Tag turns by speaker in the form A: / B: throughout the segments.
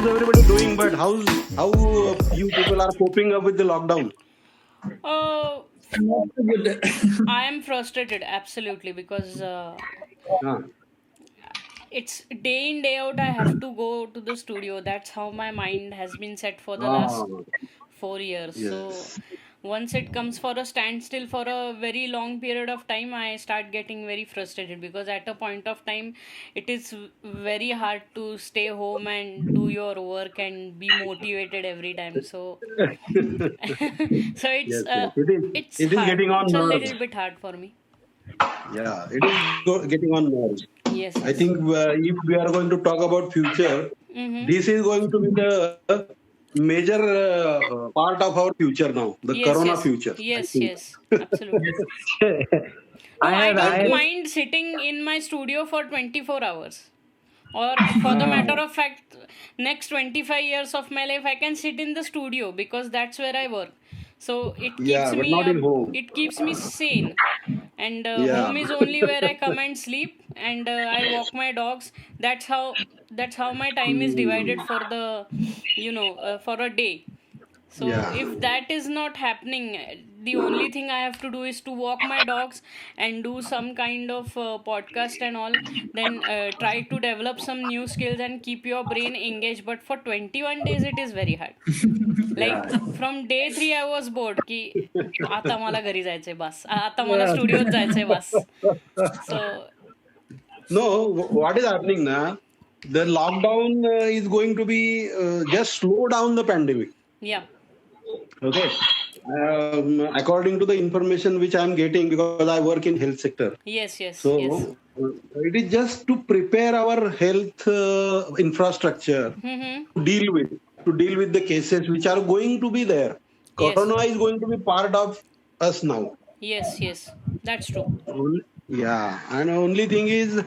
A: how's everybody doing? But how you people are coping up with the lockdown?
B: Uh,
C: Not so good.
B: I am frustrated absolutely because
A: Ah,
B: it's day in day out. I have to go to the studio. That's how my mind has been set for the
A: ah,
B: last 4 years. So
A: yes.
B: once it comes for a standstill for a very long period of time, I start getting very frustrated because at a point of time, it is very hard to stay home and do your work and be motivated every time. So so
A: Yes, yes. It is.
B: it's
A: It is
B: hard.
A: getting on
B: It's a little
A: nerves.
B: bit hard for me.
A: Yeah, it is getting on nerves.
B: Yes,
A: I
B: yes.
A: think if we are going to talk about future,
B: Mm-hmm.
A: this is going to be the major part of our future now. The
B: Yes,
A: Corona
B: yes,
A: future, I
B: yes,
A: think.
B: yes, absolutely. No,
C: I
B: I
C: have, I
A: That
B: don't
C: have,
A: just
B: mind sitting in my studio for 24 hours. Or, for the
A: ah,
B: matter of fact, next 25 years of my life, I can sit in the studio because that's where I work. So
A: yeah, but not in home.
B: it keeps me sane. And
A: Yeah.
B: home is only where I come and sleep, and I walk my dogs. That's how my time is divided
A: Hmm.
B: for the, for a day. So
A: Yeah.
B: if that is not happening, the only thing I have to do is to walk my dogs and do some kind of podcast and all. Then try to develop some new skills and keep your brain engaged. But for 21 days, it is very hard.
A: Yeah.
B: Like from day 3, I was bored. की आता मला घरी जायचंय बस. आता मला
C: yeah.
B: स्टुडिओत जायचंय बस. So
A: No, what is happening now? The lockdown is going to be just slow down the pandemic.
B: yeah,
A: Okay. According to the information which I am getting, because I work in health sector,
B: yes, yes, yes.
A: so it is just to prepare our health infrastructure
B: Mm-hmm.
A: deal with to deal with the cases which are going to be there.
B: Yes,
A: Corona is going to be part of us now.
B: yes, yes. That's true.
A: Yeah, and only thing is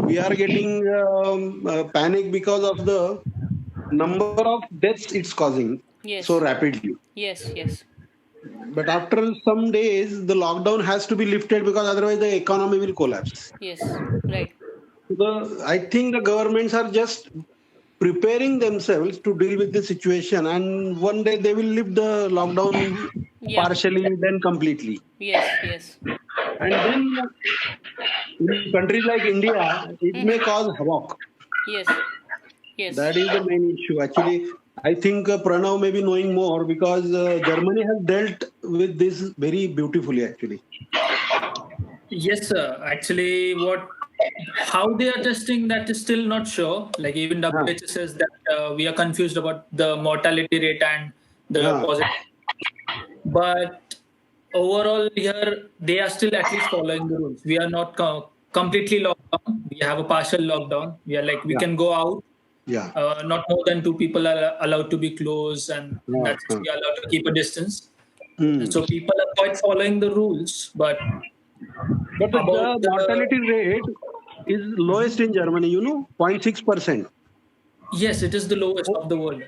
A: we are getting panic because of the number of deaths it's causing so
B: Yes,
A: rapidly.
B: yes, yes,
A: But after some days, the lockdown has to be lifted because otherwise the economy will collapse.
B: yes. Right.
A: I think the governments are just preparing themselves to deal with the situation, and one day they will lift the lockdown
B: Yeah.
A: partially, then completely.
B: Yes, yes.
A: And then in countries like India, it may
B: Mm-hmm.
A: cause havoc.
B: Yes, yes.
A: That is the main issue. Actually, I think Pranav may be knowing more because Germany has dealt with this very beautifully, actually.
C: Yes, sir. Actually, how they are testing that is still not sure. Like even
A: Huh.
C: WHO says that we are confused about the mortality rate and the
A: Huh.
C: positive. But overall, here they are still at least following the rules. We are not completely locked down. We have a partial lockdown. We are like we
A: Yeah.
C: can go out.
A: Yeah.
C: Not more than two people are allowed to be close, and in
A: Huh.
C: that sense,
A: Huh.
C: we are allowed to keep a distance.
A: Hmm.
C: So people are quite following the rules. But
A: But the
C: about
A: mortality rate is lowest in Germany, 0.6%.
C: yes, it is the lowest
A: O-
C: of the world.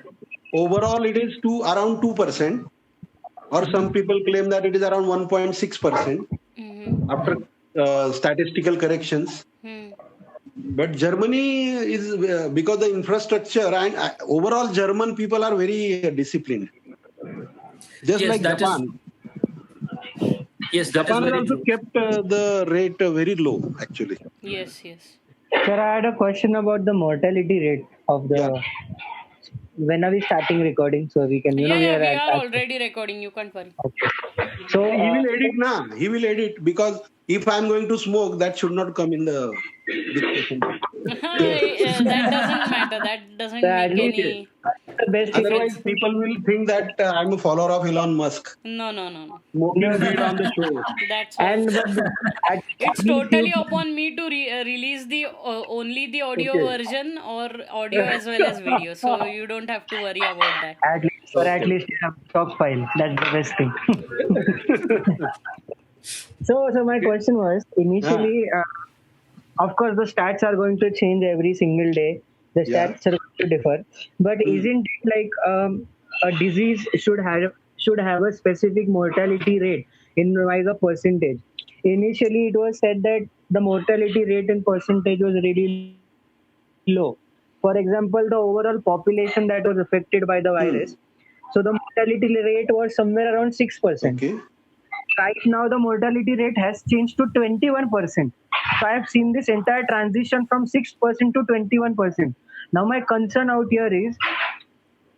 A: Overall, it is around 2%, or some people claim that it is around 1.6%
B: Mm-hmm.
A: after statistical corrections.
B: Hmm.
A: But Germany is because the infrastructure and overall German people are very disciplined, just
C: Yes,
A: like
C: that is
A: Japan.
C: that is
A: Japan has
C: very
A: also
C: true.
A: kept the rate very low, actually.
B: Yes, yes.
D: Sir, I had a question about the mortality rate of
A: Yeah.
D: the. When are we starting recording? So we can,
B: Yeah,
D: we
B: yeah,
D: are
B: we
D: at.
B: are already recording. You can't worry.
D: Okay. So,
A: He will edit now. He will edit because if I'm going to smoke, that should not come in the discussion.
B: That doesn't matter. That
D: so
B: doesn't
D: at
B: make
D: least
A: Okay.
B: any
D: the best if
A: Otherwise,
B: difference.
D: it's
A: people will think that I'm a follower of Elon Musk,
B: No, no, no, no.
A: smoking weed on the show.
B: That's all.
D: and but
B: It's
D: at least you
B: totally upon me to release the only the audio
A: Okay.
B: version or audio as well as video. So you don't have to worry about that.
D: at least or at
A: Okay.
D: least you have stock file. That's the best thing. So my question was
A: Ah,
D: initially, of course, the stats are going to change every single day. The
A: yeah.
D: stats are going to differ, but
A: Hmm.
D: isn't it like a disease should have a specific mortality rate in like a percentage? Initially, it was said that the mortality rate in percentage was really low for For example, the overall population that was affected by the virus, so the mortality rate was somewhere around 6%.
A: Okay.
D: Right now, the mortality rate has changed to 21%. So I have seen this entire transition from 6% to 21%. Now, my concern out here is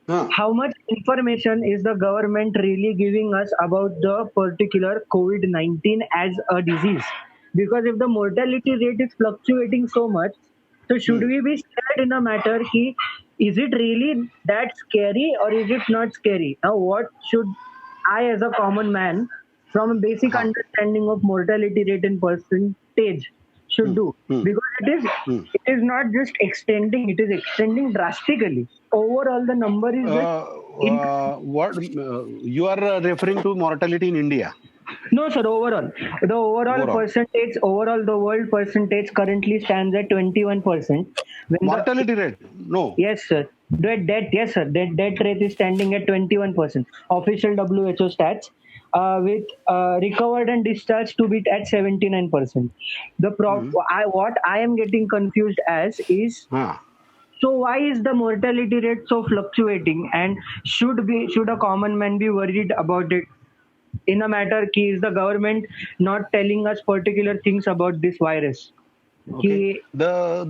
A: Huh.
D: how much information is the government really giving us about the particular COVID-19 as a disease? Because if the mortality rate is fluctuating so much, so should we be scared in a matter ki, is it really that scary or is it not scary? Now, what should I, as a common man, from a basic
A: Huh.
D: understanding of mortality rate in percentage, should do? Because it is not just extending; it is extending drastically. Overall, the number is just
A: What you are referring to mortality in India?
D: no, sir. Overall, the overall percentage, overall the world percentage currently stands at 21%.
A: Mortality rate? No.
D: Yes, sir. Yes, sir. Death rate is standing at 21%. Official WHO stats, with recovered and discharged to be at 79%. What I am getting confused as is,
A: Huh.
D: so why is the mortality rate so fluctuating, and should a common man be worried about it? In a matter, ki is the government not telling us particular things about this virus?
A: Okay. The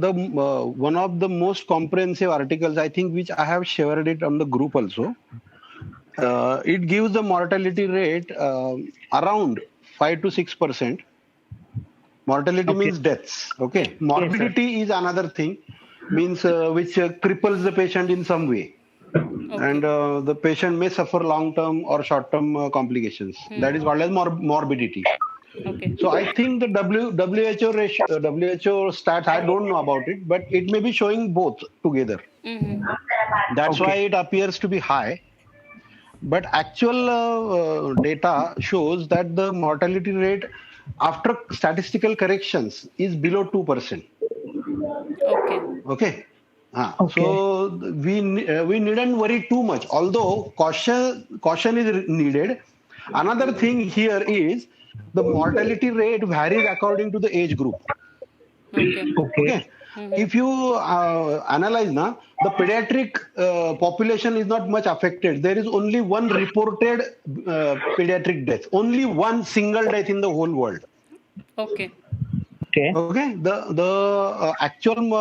A: one of the most comprehensive articles, I think, which I have shared it on the group also. It gives the mortality rate around 5 to 6%. Mortality means deaths. Okay. Morbidity is another thing, means which cripples the patient in some way. And the patient may suffer long-term or short-term complications. That is called as morbidity.
B: Okay.
A: So I think the WHO stats, I don't know about it, but it may be showing both together. That's why it appears to be high. But actual data shows that the mortality rate after statistical corrections is below 2%.
B: Okay.
A: Okay. So we needn't worry too much. Although caution is needed. Another thing here is the mortality rate varies according to the age group. Okay. If you analyze now, the pediatric population is not much affected. There is only one reported pediatric death. Only one single death in the whole world.
B: Okay.
A: Okay. The actual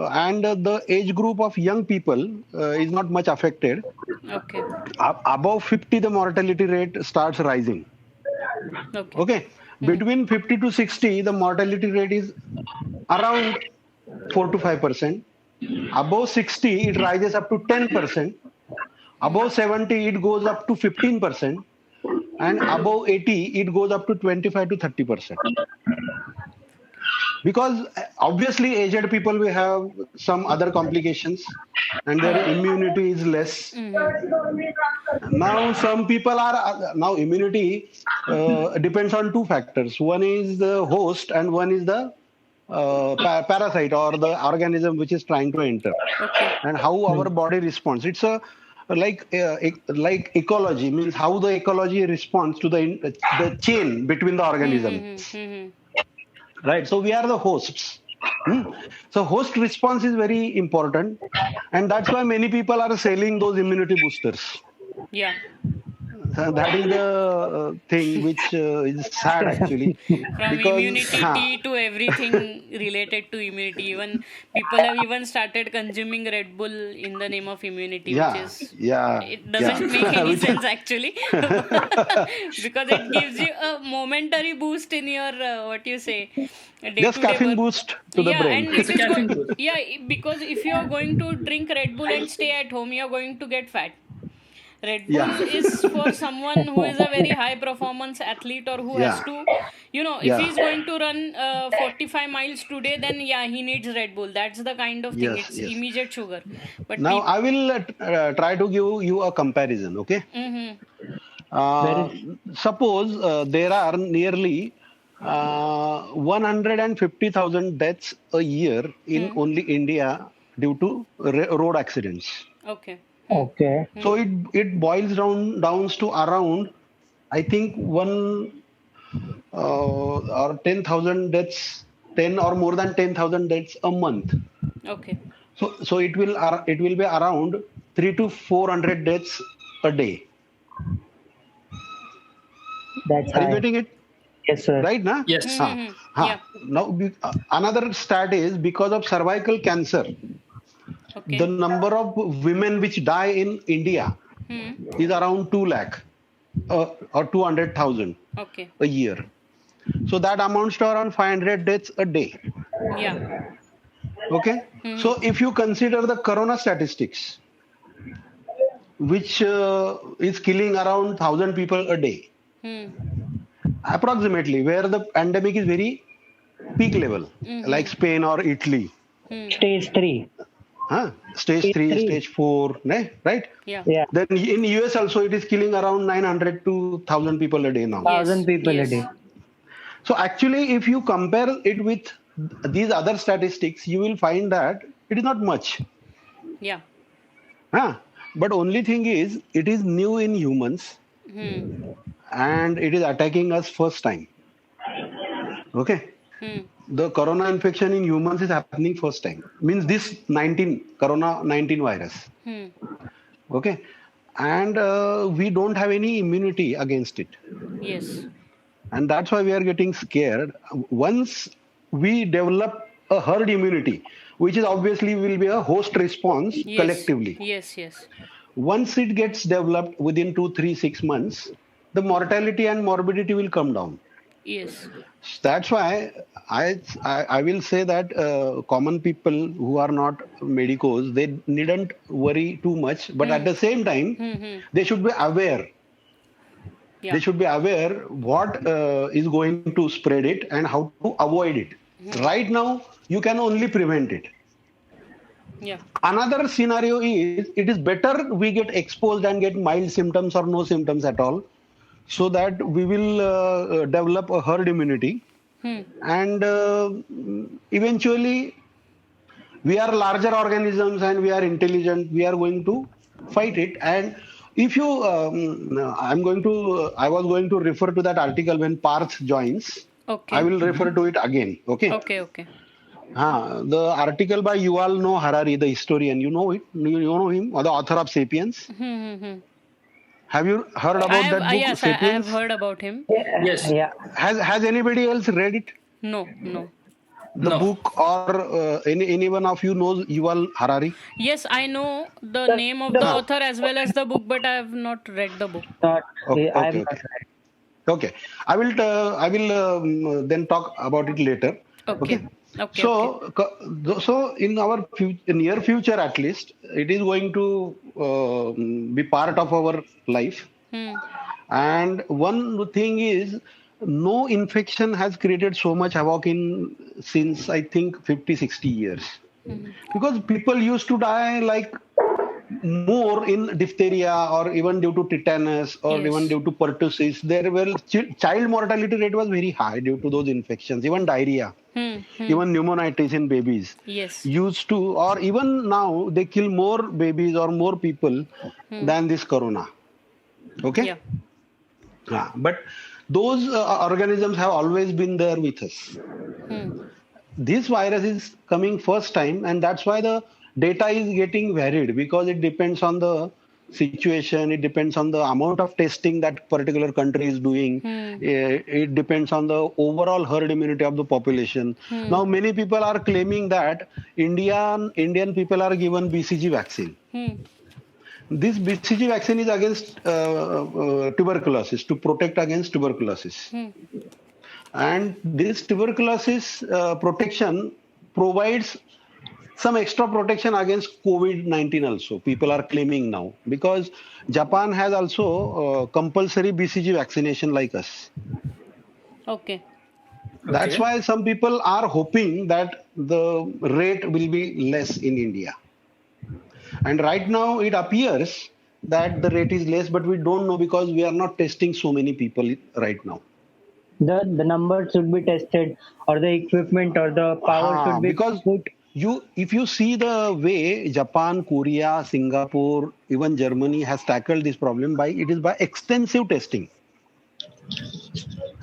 A: and the age group of young people is not much affected.
B: Okay.
A: Above 50, the mortality rate starts rising. Okay. Between 50 to 60, the mortality rate is around 4 to 5%. Above 60, it rises up to 10%. Above 70, it goes up to 15%. And above 80, it goes up to 25 to 30%. Because obviously aged people will have some other complications and their immunity is less. Now some people are, now immunity depends on two factors. One is the host and one is the parasite or the organism which is trying to enter, and how our body responds. It's a like ecology, means how the ecology responds to the chain between the organisms. Right. So we are the hosts. So host response is very important, and that's why many people are selling those immunity boosters.
B: Yeah.
A: That is the thing which is sad actually.
B: From
A: because,
B: immunity tea to everything related to immunity. Even people have even started consuming Red Bull in the name of immunity, which is it doesn't make any sense actually, because it gives you a momentary boost in your what you say.
A: Just caffeine boost to the brain.
B: And it is because if you are going to drink Red Bull and stay at home, you are going to get fat. Red Bull is for someone who is a very high performance athlete or who has to, if he's going to run 45 miles today, then he needs Red Bull. That's the kind of thing. It's immediate sugar. But
A: now I will try to give you a comparison. Okay. Suppose there are nearly 150,000 deaths a year in only India due to road accidents.
B: Okay.
A: So it boils down to around, I think, or 10,000 deaths, 10 or more than 10,000 deaths a month.
B: Okay.
A: So it will be around 300 to 400 deaths a day.
D: That's
A: Are you
D: high.
A: getting it?
D: Yes, sir.
A: Right, na?
C: Yes.
B: Yeah.
A: Now, another stat is because of cervical cancer,
B: Okay.
A: the number of women which die in India is around 2 lakh or 200,000
B: Okay.
A: a year. So that amounts to around 500 deaths a day.
B: Yeah.
A: Okay. So if you consider the corona statistics, which is killing around 1,000 people a day, approximately, where the pandemic is very peak level, like Spain or Italy.
D: Stage 3.
A: Stage
D: Stage
A: 3,
D: 3.
A: stage 4, right?
B: Yeah.
D: Yeah.
A: Then in US also it is killing around 900 to 1,000 people a day now.
D: 1,000 people a day.
A: So actually, if you compare it with these other statistics, you will find that it is not much.
B: Yeah.
A: But only thing is, it is new in humans and it is attacking us first time. Okay. The corona infection in humans is happening first time. Means this corona 19 virus. Okay. And we don't have any immunity against it.
B: Yes.
A: And that's why we are getting scared. Once we develop a herd immunity, which is obviously will be a host response
B: Yes.
A: collectively.
B: Yes.
A: Once it gets developed within 2, 3, 6 months, the mortality and morbidity will come down.
B: Yes.
A: That's why I will say that common people who are not medicos, they needn't worry too much. But at the same time, they should be aware.
B: Yeah.
A: They should be aware what is going to spread it and how to avoid it. Right now, you can only prevent it.
B: Yeah.
A: Another scenario is it is better we get exposed and get mild symptoms or no symptoms at all, so that we will develop a herd immunity, and eventually we are larger organisms and we are intelligent. We are going to fight it. And if you, I was going to refer to that article when Parth joins.
B: Okay.
A: I will refer to it again. Okay.
B: Okay.
A: The article by Yuval Noah Harari, the historian. You know it. You know him, or the author of *Sapiens*. Have you heard about that book,
B: Yes, I have
A: *Sapiens*?
B: heard about him.
C: Yes.
D: Yeah.
A: Has anybody else read it?
B: No.
A: The
C: No.
A: book, or anyone of you knows Yuval Harari?
B: Yes, I know the name of the author as well as the book, but I have not read the book.
D: Not.
A: Okay.
D: I have not read.
A: Okay. I will then talk about it later.
B: Okay.
A: So in our near future, at least, it is going to be part of our life. And one thing is, no infection has created so much havoc since I think 50, 60 years. Because people used to die like more in diphtheria or even due to tetanus or
B: Yes.
A: even due to pertussis. There were child mortality rate was very high due to those infections, even diarrhea, even pneumonitis in babies.
B: Yes.
A: Used to, or even now, they kill more babies or more people than this corona. Okay?
B: Yeah.
A: But those organisms have always been there with us. This virus is coming first time, and that's why the data is getting varied, because it depends on the situation, it depends on the amount of testing that particular country is doing, it depends on the overall herd immunity of the population. Now many people are claiming that Indian people are given BCG vaccine. This BCG vaccine is against tuberculosis, to protect against tuberculosis. And this tuberculosis protection provides some extra protection against COVID-19 also. People are claiming now, because Japan has also compulsory BCG vaccination like us.
B: Okay.
A: That's why some people are hoping that the rate will be less in India. And right now it appears that the rate is less, but we don't know because we are not testing so many people right now.
D: The numbers should be tested, or the equipment or the power should be
A: because
D: put.
A: if you see the way Japan, Korea, Singapore, even Germany has tackled this problem, it is by extensive testing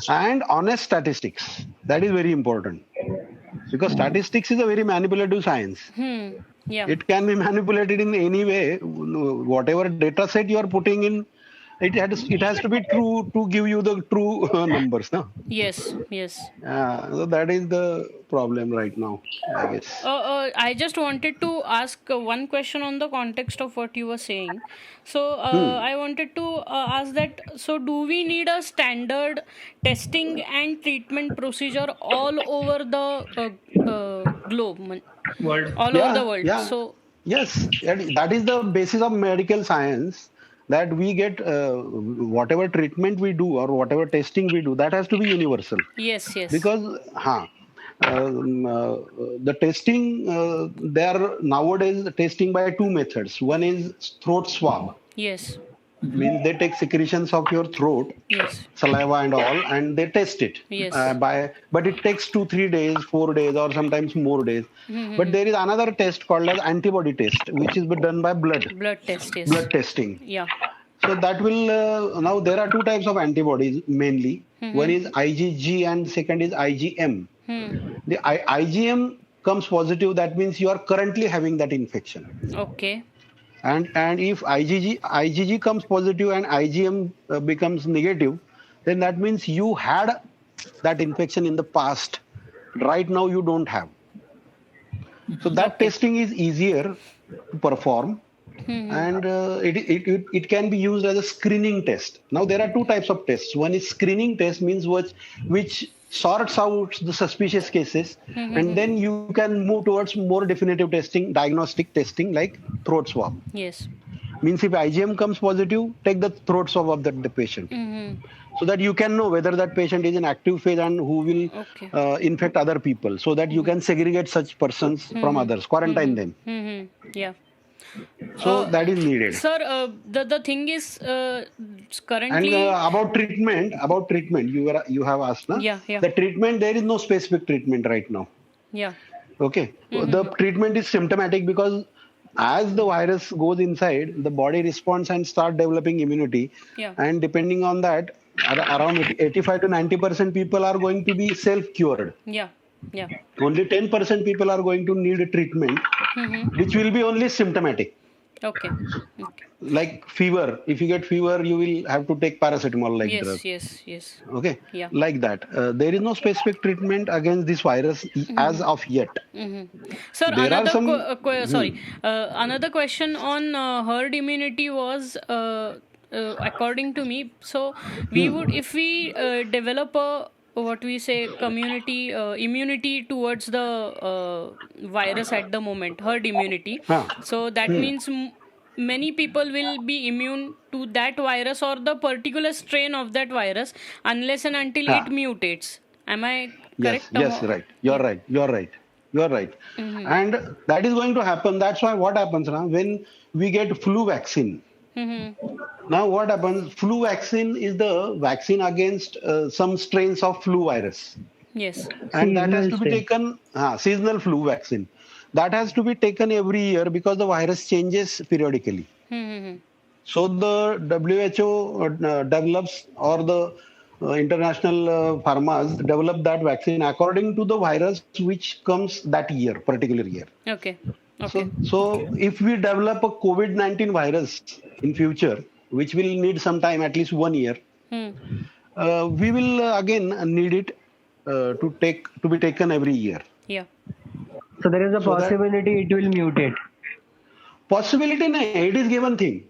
A: and honest statistics. That is very important, because statistics is a very manipulative science.
B: Yeah.
A: It can be manipulated in any way. Whatever data set you are putting in, it has to be true to give you the true numbers. No?
B: Yes. Yes.
A: So that is the problem right now, I guess.
B: I just wanted to ask one question on the context of what you were saying. So,
A: Hmm.
B: I wanted to ask that. So, do we need a standard testing and treatment procedure all over the globe,
C: World.
B: all over the
A: Yeah,
B: world?
A: yeah.
B: So,
A: Yes, and that is the basis of medical science, that we get whatever treatment we do or whatever testing we do, that has to be universal.
B: yes, yes,
A: Because the testing, they are nowadays testing by two methods. One is throat swab,
B: yes,
A: means they take secretions of your throat,
B: yes,
A: saliva and all, and they test it
B: yes.
A: but it takes 2 3 days, 4 days, or sometimes more days. But
B: Mm-hmm.
A: there is another test called as antibody test, which is done by
B: Blood test, yes.
A: blood testing.
B: Yeah.
A: So that will now there are two types of antibodies mainly. One
B: Mm-hmm.
A: is IgG and second is IgM.
B: Hmm.
A: The IgM comes positive, that means you are currently having that infection.
B: Okay.
A: And if IgG comes positive and IgM becomes negative, then that means you had that infection in the past. Right now you don't have. So that
B: Okay.
A: testing is easier to perform,
B: Mm-hmm.
A: and it can be used as a screening test. Now there are two types of tests. One is screening test, means which sorts out the suspicious cases, and
B: Mm-hmm.
A: then you can move towards more definitive testing, diagnostic testing, like throat swab.
B: Yes.
A: Means if IgM comes positive, take the throat swab of the patient,
B: Mm-hmm.
A: so that you can know whether that patient is in active phase and who will
B: Okay.
A: infect other people, so that you can segregate such persons from
B: Mm-hmm.
A: others, quarantine them.
B: Mm-hmm. Mm-hmm. Yeah.
A: So that is needed.
B: Sir, the thing is,
A: And
B: currently,
A: about treatment, you have asked, na?
B: yeah, yeah,
A: The treatment, there is no specific treatment right now.
B: yeah.
A: Okay, the
B: Mm-hmm.
A: treatment is symptomatic, because as the virus goes inside, the body responds and start developing immunity,
B: Yeah.
A: and depending on that, around 85 to 90% people are going to be self-cured.
B: Yeah. Yeah.
A: Only 10% people are going to need a treatment,
B: Mm-hmm.
A: which will be only symptomatic,
B: Okay. Okay.
A: like fever. If you get fever, you will have to take paracetamol like drug.
B: Yes. Yes. Yes.
A: Okay,
B: Yeah.
A: like that. There is no specific treatment against this virus as of yet.
B: Mm-hmm. Sir,
A: There are some.
B: sorry,
A: Hmm,
B: another question on herd immunity was, according to me, so we would, if we develop a, what we say, community immunity towards the virus at the moment, herd immunity,
A: huh,
B: so that
A: hmm,
B: means many people will be immune to that virus or the particular strain of that virus unless and until it
A: huh.
B: mutates. Am I
A: Yes,
B: correct?
A: yes, right. You're
B: Yeah.
A: right. You're right. You're right.
B: Mm-hmm.
A: And that is going to happen. That's why what happens now when we get flu vaccine.
B: Mm-hmm.
A: Now, what happens? Flu vaccine is the vaccine against some strains of flu virus,
B: Yes.
A: and that has
D: Seasonal
A: to be
D: strain.
A: taken. Seasonal flu vaccine, that has to be taken every year, because the virus changes periodically.
B: Mm-hmm.
A: So the WHO develops, or the international pharmas develop that vaccine according to the virus which comes that year, particular year.
B: Okay. Okay.
A: So if we develop a COVID-19 virus in future, which will need some time, at least 1 year,
B: Hmm.
A: we will again need it to be taken every year.
B: Yeah.
D: So there is a
A: So that
D: possibility it will mutate.
A: possibility, nahi, it is given thing.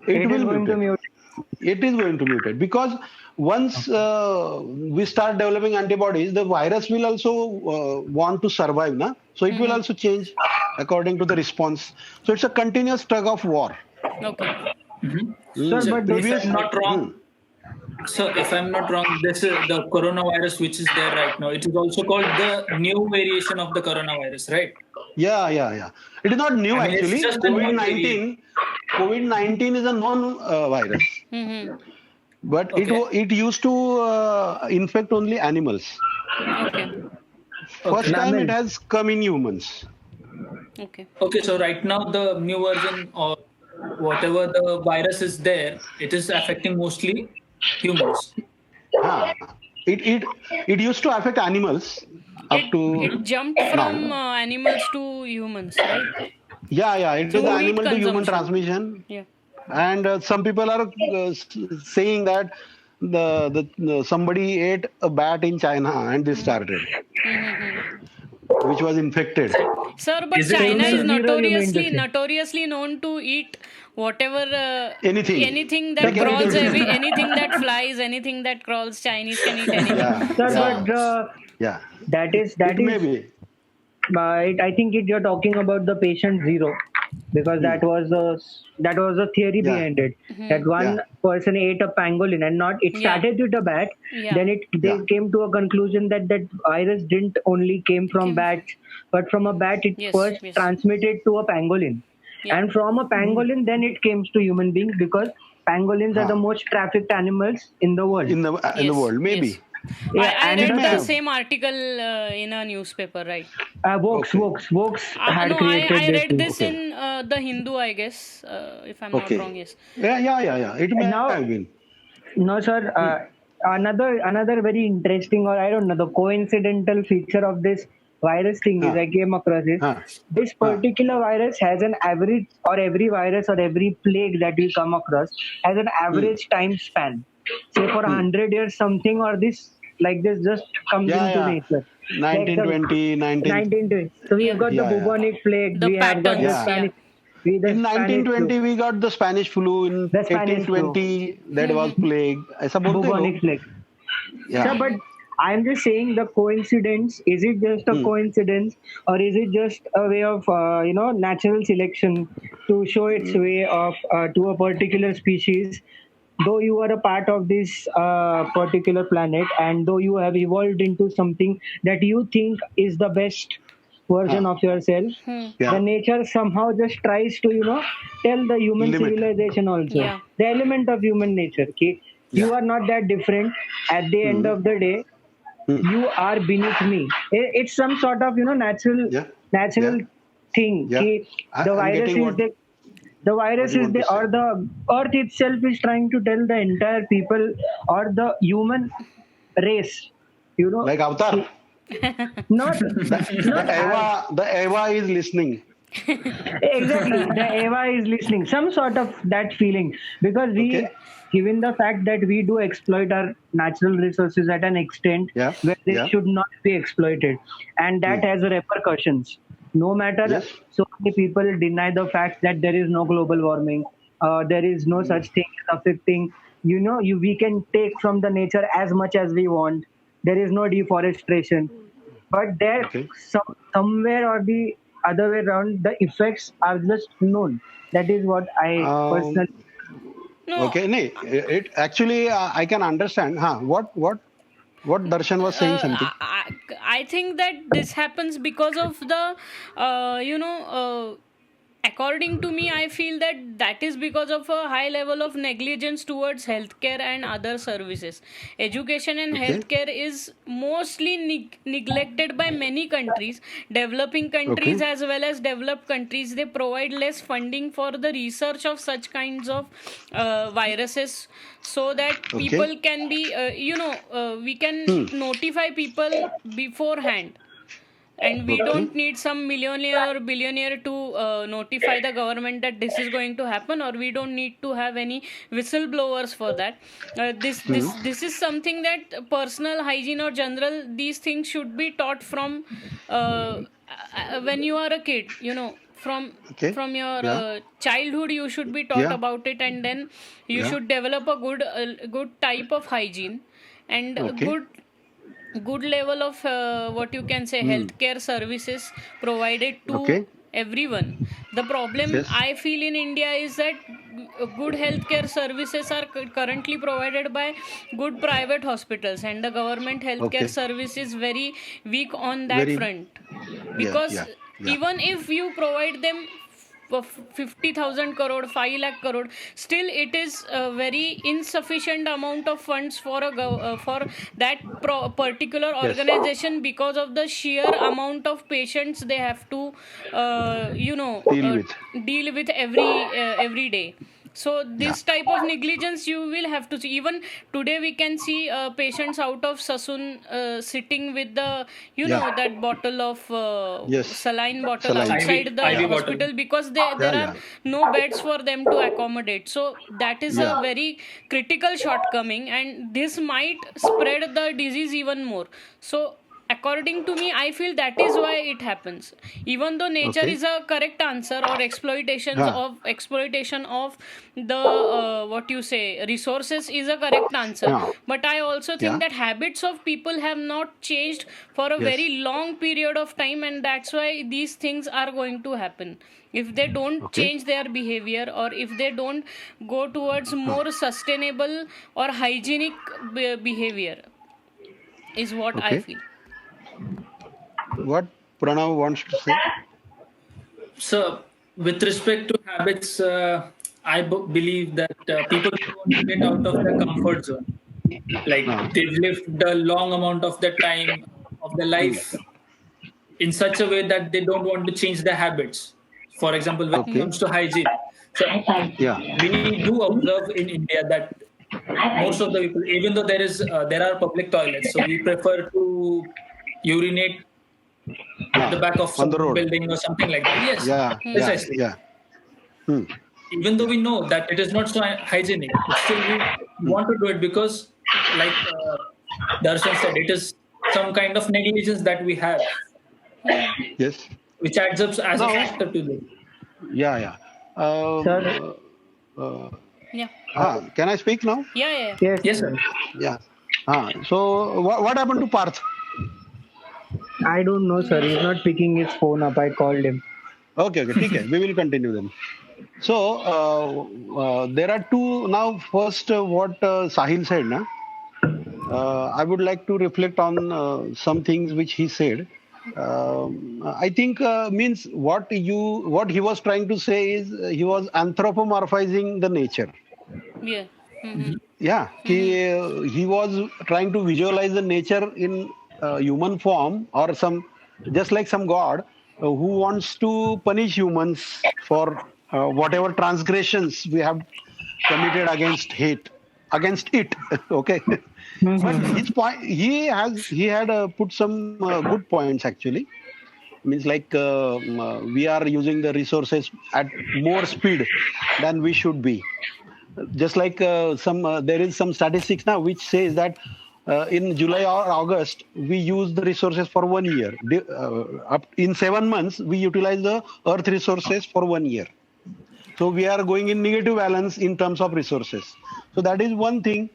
A: It
D: It is
A: will
D: going to
A: mutate.
D: mutate.
A: It is going to mutate, because once we start developing antibodies, the virus will also want to survive, na? So it will
B: Mm-hmm.
A: also change according to the response. So it's a continuous tug of war.
B: Okay.
D: Sir,
C: So
D: but
C: if
A: Previous,
C: I'm not wrong,
A: hmm,
C: so if I'm not wrong, this is the coronavirus which is there right now. It is also called the new variation of the coronavirus, right?
A: yeah. It is not new
C: I mean, it's
A: actually.
C: just a new variant.
A: COVID-19 is a known virus,
B: Mm-hmm.
A: but
C: Okay.
A: it used to infect only animals.
B: Okay.
A: First
C: Okay.
A: time it
D: Mammals.
A: has come in humans.
B: Okay.
C: Okay. So right now the new version or whatever the virus is there, it is affecting mostly humans.
A: Huh. It used to affect animals, up to
B: it jumped from
A: now.
B: animals to humans, right?
A: Yeah, it is the
B: Through meat
A: animal to human
B: consumption.
A: transmission.
B: Yeah.
A: And some people are saying that somebody ate a bat in China and this started,
B: Mm-hmm.
A: which was infected.
B: Sir, but
C: Is it true,
B: China is
C: sir?
D: Segment zero, you mean to say?
B: notoriously known to eat whatever
A: Anything
B: anything
A: they
B: that
A: can eat
B: crawls,
A: anything.
B: anything that flies, anything that crawls. Chinese can eat anything.
A: Yeah,
D: Sir,
A: yeah,
D: but
B: So
A: yeah.
D: that is
A: It may be.
D: I think you're talking about the patient zero, because
A: Hmm.
D: that was the theory
A: Yeah,
D: behind it. That
A: yeah,
D: one person ate a pangolin and not it
B: yeah,
D: started with a bat.
B: yeah.
D: Then they
A: yeah.
D: came to a conclusion that that virus didn't only came from
B: Kim.
D: bats, but from a bat it
B: Yes,
D: first
B: yes,
D: transmitted to a pangolin,
B: yeah.
D: and from a pangolin then it came to human beings, because pangolins are the
A: Huh.
D: most trafficked animals in the world.
A: In the
B: Yes,
A: world,
B: yes.
A: maybe
D: Yeah,
B: I
A: it
B: read
D: and
A: may
B: the
A: have.
B: same article in a newspaper, right?
A: Okay,
D: Vokes had
B: No, I
D: created this
B: read
D: thing.
B: this
A: okay,
B: in the Hindu, I guess, if I'm not wrong.
A: okay.
B: Yes.
A: Yeah. It may
D: Now,
A: have been.
D: no, sir. Another very interesting, or I don't know, the coincidental feature of this virus thing is
A: Huh,
D: I came across is
A: huh,
D: this
A: huh.
D: particular virus has an average, or every virus or every plague that we come across has an
A: Hmm,
D: average time span. Say for
A: hmm.
D: 100 years, something or this like this just comes into
A: Yeah.
D: nature. Like the
A: 1920, 19.
D: 1920. So we have
B: Yeah.
D: got the
A: Yeah.
D: bubonic plague.
B: The
D: We have got the
B: patterns.
A: Yeah.
B: Yeah.
D: Spanish. We the
A: In
D: Spanish flu.
A: 1920, we got the Spanish flu. In
D: The Spanish flu.
A: 1820, that was
B: Mm-hmm.
A: plague. ऐसा बोलते हैं
D: Bubonic
A: लोग.
D: plague. Sir,
A: Yeah.
D: but I'm just saying the coincidence. Is it just a
A: Hmm.
D: coincidence, or is it just a way of natural selection to show its way of to a particular species? Though you are a part of this particular planet, and though you have evolved into something that you think is the best version
A: Huh.
D: of yourself,
B: Hmm.
D: the
A: Yeah.
D: nature somehow just tries to tell the human
A: Limit.
D: civilization also
B: Yeah.
D: the element of human nature. Okay, you
A: Yeah.
D: are not that different. At the end
A: Hmm.
D: of the day,
A: Hmm.
D: you are beneath me. It's some sort of
A: Yeah.
D: natural
A: Yeah.
D: thing.
A: Yeah.
D: Okay, the
A: I'm
D: virus
A: getting
D: is the
A: what
D: virus
A: you
D: is
A: want
D: the
A: to say.
D: or the earth itself is trying to tell the entire people or the human race.
A: Like Avatar.
D: To not
A: The
D: not as
A: Eva is listening.
D: exactly the Eva is listening, some sort of that feeling, because we,
A: Okay.
D: given the fact that we do exploit our natural resources at an extent
A: Yeah.
D: where they
A: Yeah.
D: should not be exploited, and
A: Hmm.
D: that has repercussions. No matter,
A: Yes.
D: so many people deny the fact that there is no global warming, there is no such thing as affecting, we can take from the nature as much as we want. There is no deforestation, but there,
A: Okay.
D: somewhere or the other way around, the effects are just known. That is what I
A: Um.
D: personally.
B: No.
A: Okay. Nee, it actually I can understand. Huh. What Darshan was saying something.
B: I think that this happens because of the according to me, I feel that is because of a high level of negligence towards healthcare and other services. Education and
A: Okay.
B: healthcare is mostly neglected by many countries, developing countries
A: Okay.
B: as well as developed countries. They provide less funding for the research of such kinds of viruses, so that
A: Okay.
B: people can be, we can
A: Hmm.
B: notify people beforehand, and we
A: Okay.
B: don't need some millionaire or billionaire to notify the government that this is going to happen, or we don't need to have any whistleblowers for that.
A: Hmm.
B: This is something that personal hygiene or general these things should be taught from when you are a kid, from
A: Okay.
B: your
A: Yeah.
B: childhood you should be taught
A: Yeah.
B: about it, and then you
A: Yeah.
B: should develop a good type of hygiene and a
A: Okay.
B: good level of what you can say
A: Hmm.
B: healthcare services provided to
A: Okay.
B: everyone. The problem
A: Yes.
B: I feel in India is that good healthcare services are currently provided by good private hospitals, and the government healthcare
A: Okay.
B: service is very weak on that
A: Very.
B: front,
A: Yeah.
B: because
A: Yeah. Yeah.
B: even if you provide them for 50,000 crore, 5 lakh crore, still it is a very insufficient amount of funds for for that particular
A: Yes.
B: organization, because of the sheer amount of patients they have to
A: Deal with.
B: deal with every day. So this type of negligence you will have to see. Even today we can see patients out of Sasun sitting with the,
A: Yeah.
B: that bottle of
A: Yes.
B: saline bottle
A: Saline.
B: outside the
C: IV bottle.
B: hospital, because there
A: Yeah.
B: are
A: Yeah.
B: no beds for them to accommodate. So that is a
A: Yeah.
B: very critical shortcoming, and this might spread the disease even more. So according to me, I feel that is why it happens. Even though nature
A: Okay.
B: is a correct answer, or
A: Yeah.
B: exploitation of the what you say resources is a correct answer,
A: Yeah.
B: but I also think
A: Yeah.
B: that habits of people have not changed for a
A: Yes.
B: very long period of time, and that's why these things are going to happen. If they don't
A: Okay.
B: change their behavior, or if they don't go towards more sustainable or hygienic behavior, is what I
A: Okay.
B: feel.
A: What Pranav wants to say?
C: So, with respect to habits, I believe that people want to get out of their comfort zone. Like
A: Uh,
C: they've lived a long amount of their time of their life in such a way that they don't want to change their habits. For example, when it
A: okay.
C: comes to hygiene, so
A: Yeah.
C: we do observe in India that most of the people, even though there are public toilets, so we prefer to urinate at the back of
A: On the
C: some
A: road.
C: building or something like that. Yes,
A: Yeah. Yeah.
C: precisely.
A: Yeah. Hmm.
C: Even though we know that it is not so hygienic, but still we want to do it because, like Darshan said, it is some kind of negligence that we have,
A: Yes.
C: which adds up as a
A: Now.
C: factor to this.
A: Yeah. Yeah.
D: Sir,
A: Uh,
B: Yeah.
A: can I speak now?
B: Yeah, yeah, yeah.
D: yes,
C: Yes, sir.
A: Yeah. So what happened to Parth?
D: I don't know, sir. He's not picking his phone up. I called him.
A: Okay. Okay. ठीक है. We will continue then. So there are two now. First, what Sahil said, na. I would like to reflect on some things which he said. I think means what he was trying to say is he was anthropomorphizing the nature.
B: Yeah. Mm-hmm.
A: Yeah, he was trying to visualize the nature in human form, or just like some god who wants to punish humans for whatever transgressions we have committed against it. Okay. But his point, he had put some good points actually. Means like we are using the resources at more speed than we should be. Just like there is some statistics now which says that in July or August we use the resources for 1 year. Up in 7 months we utilize the earth resources for 1 year. So we are going in negative balance in terms of resources. So that is one thing.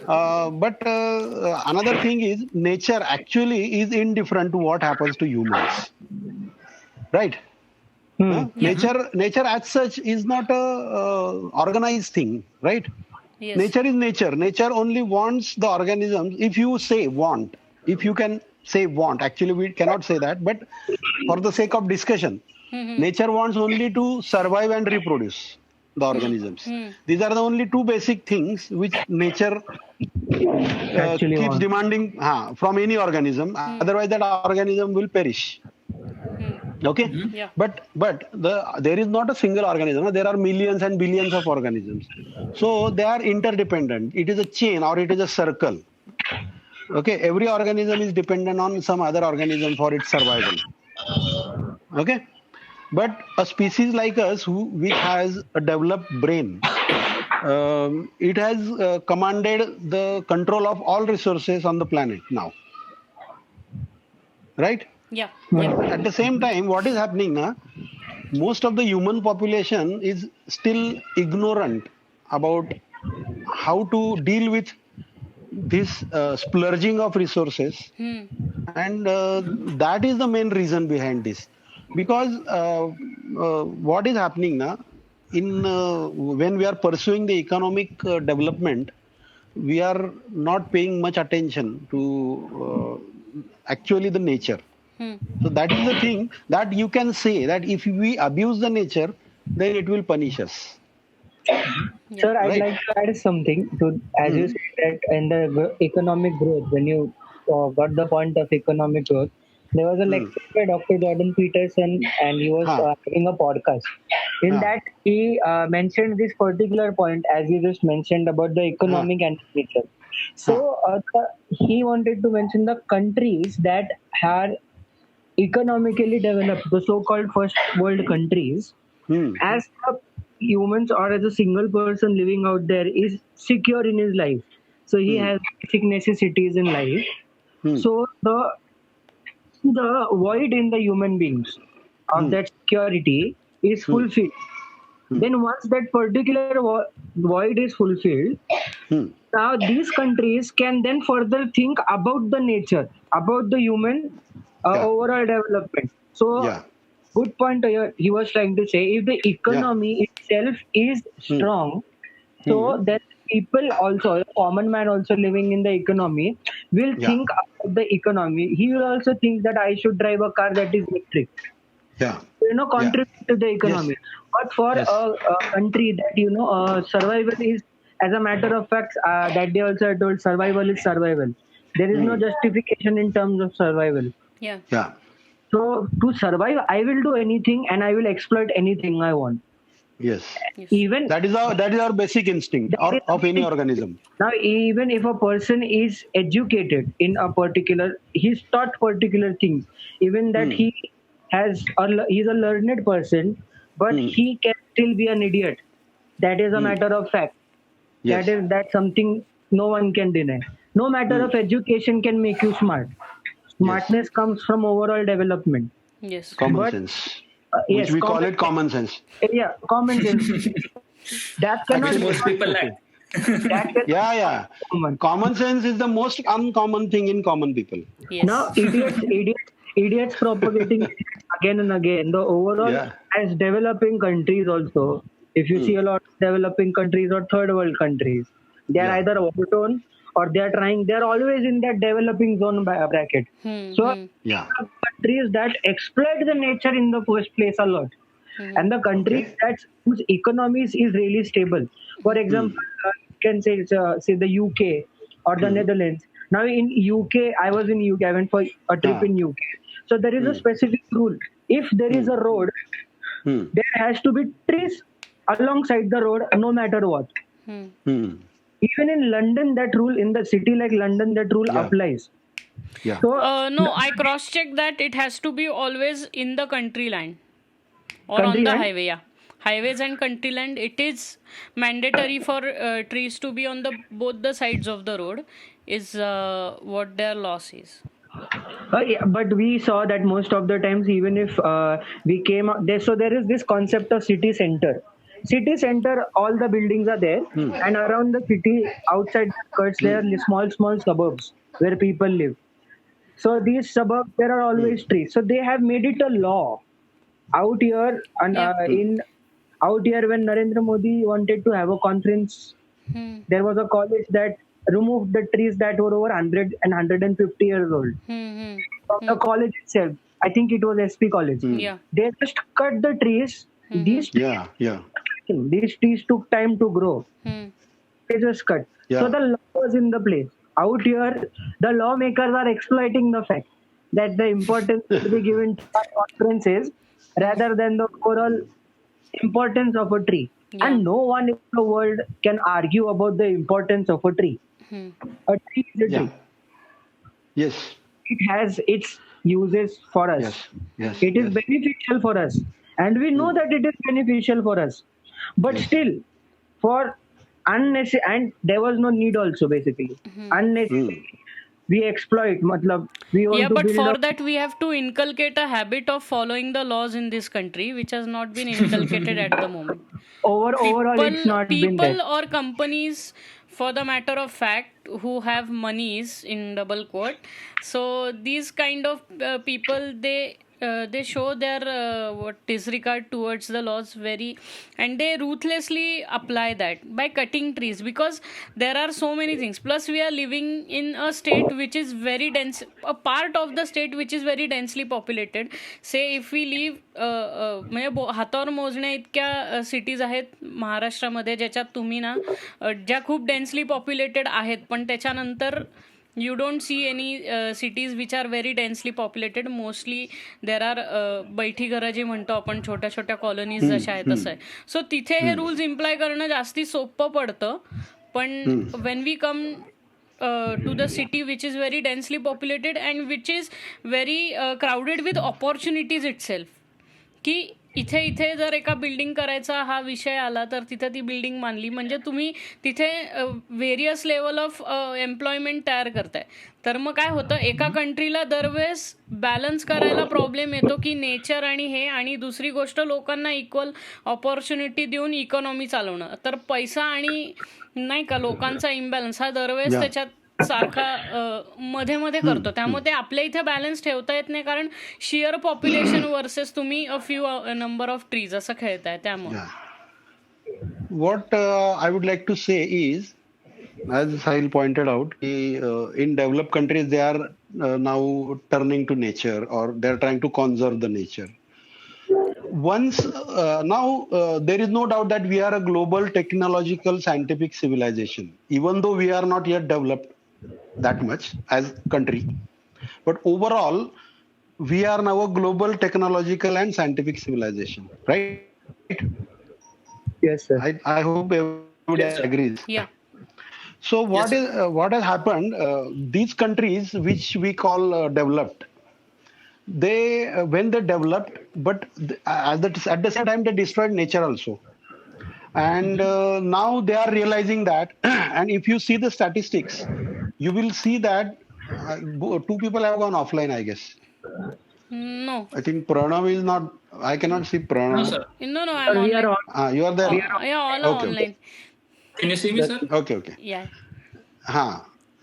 A: But another thing is nature actually is indifferent to what happens to humans, right? Nature as such is not a organized thing, right?
B: Yes.
A: Nature is nature. Nature only wants the organisms. If you say want, if you can say want, actually we cannot say that, but for the sake of discussion, nature wants only to survive and reproduce the organisms. These are the only two basic things which nature
D: Actually
A: keeps
D: want.
A: demanding from any organism. Otherwise, that organism will perish. Okay,
B: Yeah.
A: but there is not a single organism. There are millions and billions of organisms, so they are interdependent. It is a chain or it is a circle. Okay, every organism is dependent on some other organism for its survival. Okay, but a species like us which has a developed brain, it has commanded the control of all resources on the planet now, right?
B: Yeah.
A: But
B: Yeah.
A: at the same time, what is happening now? Most of the human population is still ignorant about how to deal with this splurging of resources, and that is the main reason behind this. Because what is happening now, in when we are pursuing the economic development, we are not paying much attention to actually the nature. So that is the thing that you can say that if we abuse the nature, then it will punish us.
D: Sir, I'd
A: Right.
D: like to add something to, as you said that in the economic growth, when you got the point of economic growth, there was a lecture by Dr. Jordan Peterson, and he was
A: Huh.
D: having a podcast. In
A: Yeah.
D: that, he mentioned this particular point, as you just mentioned about the economic and nature. So he wanted to mention the countries that are economically developed, the so-called first world countries,
A: Hmm.
D: as a humans or as a single person living out there is secure in his life. So he
A: Hmm.
D: has basic necessities in life.
A: Hmm.
D: So the void in the human beings of
A: Hmm.
D: that security is
A: Hmm.
D: fulfilled.
A: Hmm.
D: Then once that particular void is fulfilled,
A: Hmm.
D: now these countries can then further think about the nature, about the human
A: Yeah.
D: overall development. So
A: Yeah.
D: good point here he was trying to say, if the
A: Yeah.
D: economy itself is
A: Hmm.
D: strong,
A: Hmm.
D: so then people also, a common man also living in the economy, will
A: Yeah.
D: think about the economy. He will also think that I should drive a car that is electric,
A: Yeah. Yeah.
D: contribute to the
A: Yes.
D: economy. But for
A: Yes.
D: a country that survival is, as a matter of fact, that they also told survival is survival. There is no
A: Hmm.
D: justification in terms of survival.
B: Yeah.
A: Yeah.
D: So to survive, I will do anything and I will exploit anything I want.
A: Yes.
B: Yes.
D: Even
A: That is our basic instinct
D: that is
A: of any
D: something.
A: organism.
D: Now, even if a person is educated in a particular, he's taught particular things, even that
A: Hmm.
D: he's a learned person, but
A: Hmm.
D: he can still be an idiot. That is a
A: Hmm.
D: matter of fact.
A: Yes.
D: That's something no one can deny. No matter
A: Hmm.
D: of education can make you smart.
A: Yes.
D: Smartness comes from overall development.
B: Yes.
A: Common
D: But
A: sense, which
D: yes,
A: we call it common sense.
D: common sense. That
C: Which
D: cannot be
C: most
A: Actually,
C: people
D: taught.
C: lack.
A: okay.
D: That cannot
A: Yeah,
D: be taught
A: yeah.
D: to someone.
A: Common sense is the most uncommon thing in common people.
B: Yes.
D: Now, idiots propagating idiots again and again. The overall,
A: Yeah.
D: as developing countries also, if you
A: Hmm.
D: see a lot of developing countries or third world countries, they are
A: Yeah.
D: either overtone or they are trying. They are always in that developing zone bracket.
B: Hmm.
D: So
B: Hmm.
A: Yeah.
D: these are countries that exploit the nature in the first place a lot,
B: Hmm.
D: and the countries
A: Okay.
D: that whose economies is really stable. For
A: Hmm.
D: example, you can say say the UK or the
A: Hmm.
D: Netherlands. Now in UK, I was in UK. I went for a trip
A: Ah.
D: in UK. So there is a
A: Hmm.
D: specific rule. If there is
A: Hmm.
D: a road,
A: Hmm.
D: there has to be trees alongside the road, no matter what.
B: Hmm.
A: Hmm.
D: Even in London, that rule in the city like London, that rule
A: Yeah.
D: applies.
A: Yeah.
D: So
B: No, I cross checked that it has to be always in the country line or on
D: country
B: the
D: line.
B: highway. Yeah, highways and country land. It is mandatory for trees to be on the both the sides of the road. Is what their loss is.
D: Yeah, but we saw that most of the times, even if we came out there, so there is this concept of city center. City center, all the buildings are there,
A: Hmm.
D: and around the city, outside the skirts, there
A: Hmm.
D: are small suburbs where people live. So these suburbs, there are
A: Hmm.
D: always trees. So they have made it a law out here, and
B: Yeah.
A: Hmm.
D: in out here when Narendra Modi wanted to have a conference,
B: Hmm.
D: there was a college that removed the trees that were over 100 and 150 years old
B: Hmm. Hmm.
D: from the
B: Hmm.
D: college itself. I think it was SP College.
A: Hmm.
B: Yeah.
D: They just cut the trees.
B: Hmm. Hmm.
A: Yeah. Yeah.
D: These trees took time to grow.
B: Hmm.
D: They just cut. So
A: Yeah.
D: the law was in the place. Out here, the lawmakers are exploiting the fact that the importance should be given to our conferences
B: Hmm.
D: rather than the overall importance of a tree.
B: Yeah.
D: And no one in the world can argue about the importance of a tree.
B: Hmm.
D: A tree is a
A: Yeah.
D: tree.
A: Yes.
D: It has its uses for us.
A: Yes. Yes.
D: It is
A: Yes.
D: beneficial for us. And we know
A: Hmm.
D: that it is beneficial for us. But
A: Yes.
D: still, for unnecessary, and there was no need also basically.
A: Hmm.
D: Unnecessary, we exploit, matlab, we want
B: Yeah,
D: to
B: but
D: build
B: for
D: a
B: that we have to inculcate a habit of following the laws in this country, which has not been inculcated at the moment.
D: overall it's
B: people
D: not been there.
B: people or companies, for the matter of fact, who have monies in double quote, so these kind of people, they show their what disregard towards the laws very, and they ruthlessly apply that by cutting trees, because there are so many things. Plus we are living in a state which is very dense, a part of the state which is very densely populated. Say if we live म्हणजे हातावर मोजण्या इतक्या cities आहेत महाराष्ट्रामध्ये, ज्याच्यात तुम्ही ना ज्या खूप डेन्सली पॉप्युलेटेड आहेत, पण त्याच्यानंतर You don't see any cities which are very densely populated. Mostly there are बैठी घरं जे म्हणतो आपण, छोट्या छोट्या कॉलनीज जशा आहेत तसं आहे. सो तिथे हे रूल्स इम्प्लाय करणं जास्ती सोपं पडतं. पण when we come to the city which is very densely populated and which is very crowded with opportunities itself, की इथे जर एका बिल्डिंग करायचा हा विषय आला तर तिथे ती बिल्डिंग मानली म्हणजे तुम्ही तिथे व्हेरियस लेवल ऑफ एम्प्लॉयमेंट तयार करताय. तर मग काय होतं, एका कंट्रीला दरवेळेस बॅलन्स करायला प्रॉब्लेम येतो की नेचर आणि हे, आणि दुसरी गोष्ट लोकांना इक्वल ऑपॉर्च्युनिटी देऊन इकॉनॉमी चालवणं. तर पैसा आणि नाही का लोकांचा इम्बॅलन्स हा दरवेळेस त्याच्यात सारखा मध्ये मध्ये करतो. त्यामुळे ते आपल्या इथे बॅलन्स ठेवता येत नाही, कारण शिअर पॉप्युलेशन वर्सेस तुम्ही a few number of trees असं खेळताय. त्यामुळे
A: what I would like to say is, as Sahil pointed out, in developed countries they are now turning to nature, or they are trying to conserve the nature. Now there is no doubt that we are a global technological scientific civilization, even though we are not yet developed that much as country, but overall we are now a global technological and scientific civilization, right?
D: Yes, sir.
A: I hope everybody agrees.
B: या
A: So what has happened, these countries which we call developed, they when they developed, but at the same time they destroyed nature also, and now they are realizing that and if you see the statistics, you will see that two people have gone offline, I guess.
B: No
A: I think Pranav is not. I cannot see Pranav.
C: No, sir.
B: No I am
D: We are
B: online.
D: on.
A: You are there.
B: Yeah all
A: Okay.
B: Online.
C: Can you see me, sir?
A: Okay.
B: या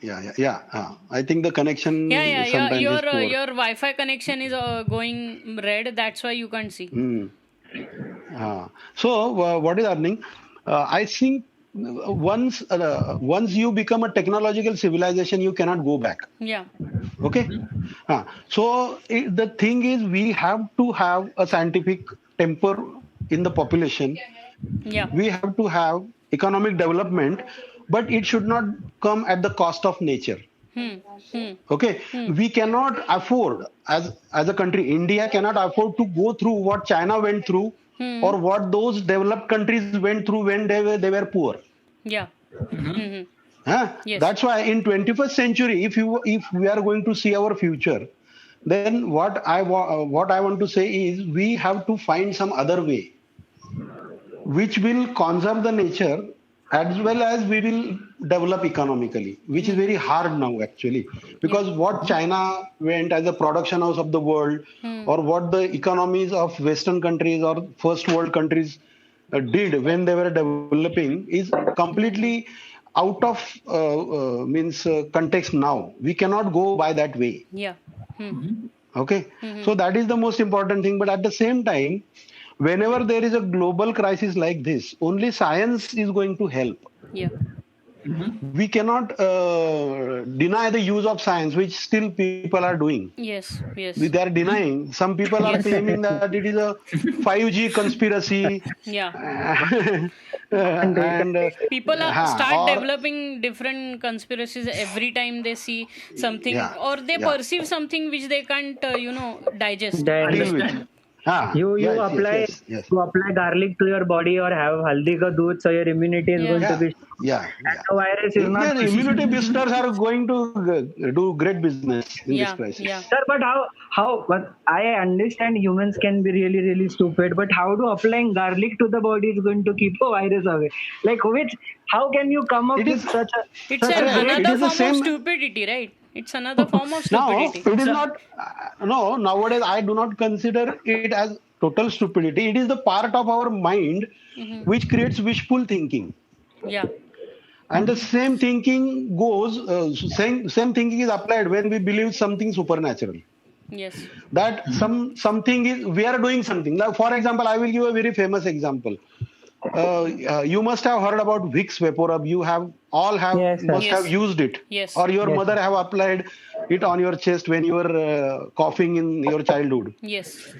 A: Yeah. I think the connection sometimes is poor.
B: your Wi-Fi connection is going red. That's why you can't see.
A: So what is happening? I think once you become a technological civilization, you cannot go back.
B: Yeah.
A: Okay. So the thing is, we have to have a scientific temper in the population.
B: Yeah.
A: We have to have economic development, but it should not come at the cost of nature. Okay. We cannot afford, as a country, India cannot afford to go through what China went through, or what those developed countries went through when they were poor.
B: Yeah. Yes.
A: That's why in 21st century, if we are going to see our future, then what I want to say is, we have to find some other way which will conserve the nature as well as we will develop economically, which is very hard now actually, because what China went as a production house of the world, or what the economies of Western countries or first world countries did when they were developing is completely out of context now. We cannot go by that way.
B: Yeah.
A: Okay. So that is the most important thing. But at the same time, whenever there is a global crisis like this, only science is going to help.
B: Yeah.
A: We cannot deny the use of science, which still people are doing.
B: Yes.
A: They are denying. Some people are claiming that it is a 5G conspiracy.
B: Yeah.
A: And
B: People start developing different conspiracies every time they see something, or they perceive something which they can't digest.
A: deal with.
D: You apply garlic to your body, or have haldi ka doodh, so your immunity is going to be. And the virus is not.
A: Immunity boosters are going to do great business in this crisis.
B: Yeah.
D: Sir, but how? But I understand humans can be really, really stupid. But how do applying garlic to the body is going to keep the virus away? Like how can you come up with such a?
B: It's another form of stupidity, right? It's another form of stupidity.
A: No, it is not. No, nowadays I do not consider it as total stupidity. It is the part of our mind which creates wishful thinking.
B: Yeah.
A: And the same thinking goes, same thinking is applied when we believe something supernatural.
B: Yes.
A: That something is, we are doing something. Now, for example, I will give a very famous example. You must have heard about Vicks VapoRub. You have must have used it.
B: Yes.
A: Or your mother have applied it on your chest when you were coughing in your childhood.
B: Yes.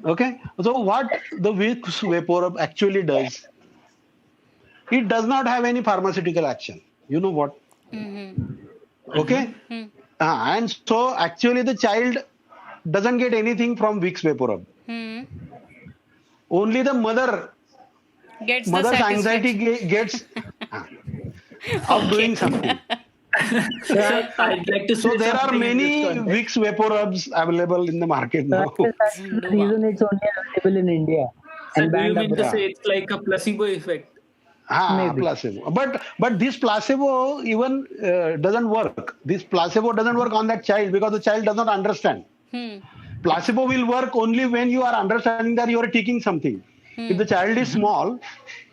A: Okay. So what the Vicks VapoRub actually does, it does not have any pharmaceutical action. You know what? Okay. And so actually the child doesn't get anything from Vicks vapor rub. Only the
B: Gets the
A: mother's anxiety
B: satisfaction.
A: gets of
B: Okay.
A: doing something.
C: So I'd like to
A: So
C: say
A: there are
C: something in this
A: many
C: context.
A: Vicks vapor rubs available in the market
D: So I
A: now.
D: guess that's the
B: Sanduba.
D: reason it's only available in India
C: So
D: and
C: do you
D: banned
C: mean to
D: abroad.
C: say
A: Yeah.
C: it's like a placebo effect?
D: Maybe.
A: Placebo. But this placebo even doesn't work. This placebo doesn't work on that child because the child does not understand.
B: Hmm.
A: Placebo will work only when you are understanding that you are taking something. If the child is small,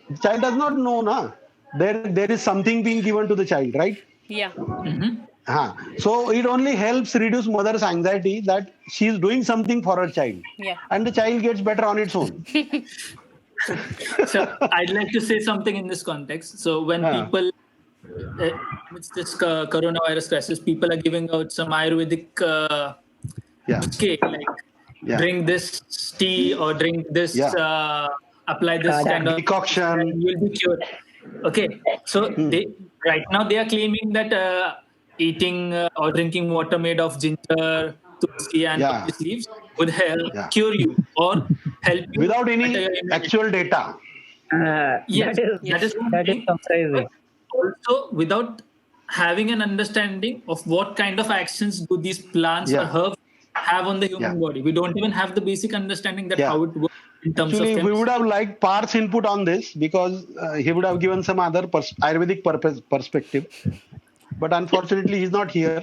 A: the child does not know, na. There is something being given to the child, right?
B: Yeah.
A: So it only helps reduce mother's anxiety that she is doing something for her child,
B: Yeah.
A: and the child gets better on its own.
C: So I'd like to say something in this context. So when
A: Ah,
C: people, amidst this coronavirus crisis, people are giving out some Ayurvedic
A: yeah,
C: nuske, like
A: yeah,
C: drink this tea or drink this,
A: yeah.
C: apply this
D: Kadha.
C: kind of,
A: Decoction.
C: and you'll be cured. Okay, so they right now they are claiming that eating or drinking water made of ginger, tulsi, and all
A: Yeah,
C: these leaves would help
A: yeah.
C: cure you or help you
A: Without
C: better your
A: any
C: immunity.
A: actual data.
C: Yes, that is
B: Yes.
C: one
D: that is
C: thing.
D: surprising.
C: But also, without having an understanding of what kind of actions do these plants or
A: Yeah,
C: herbs have on the
A: yeah,
C: human body, we don't even have the basic understanding that
A: yeah.
C: how it works in terms of
A: Actually, we would have
C: chemistry.
A: liked Parth's input on this because he would have given some other Ayurvedic perspective. But unfortunately, he's not here.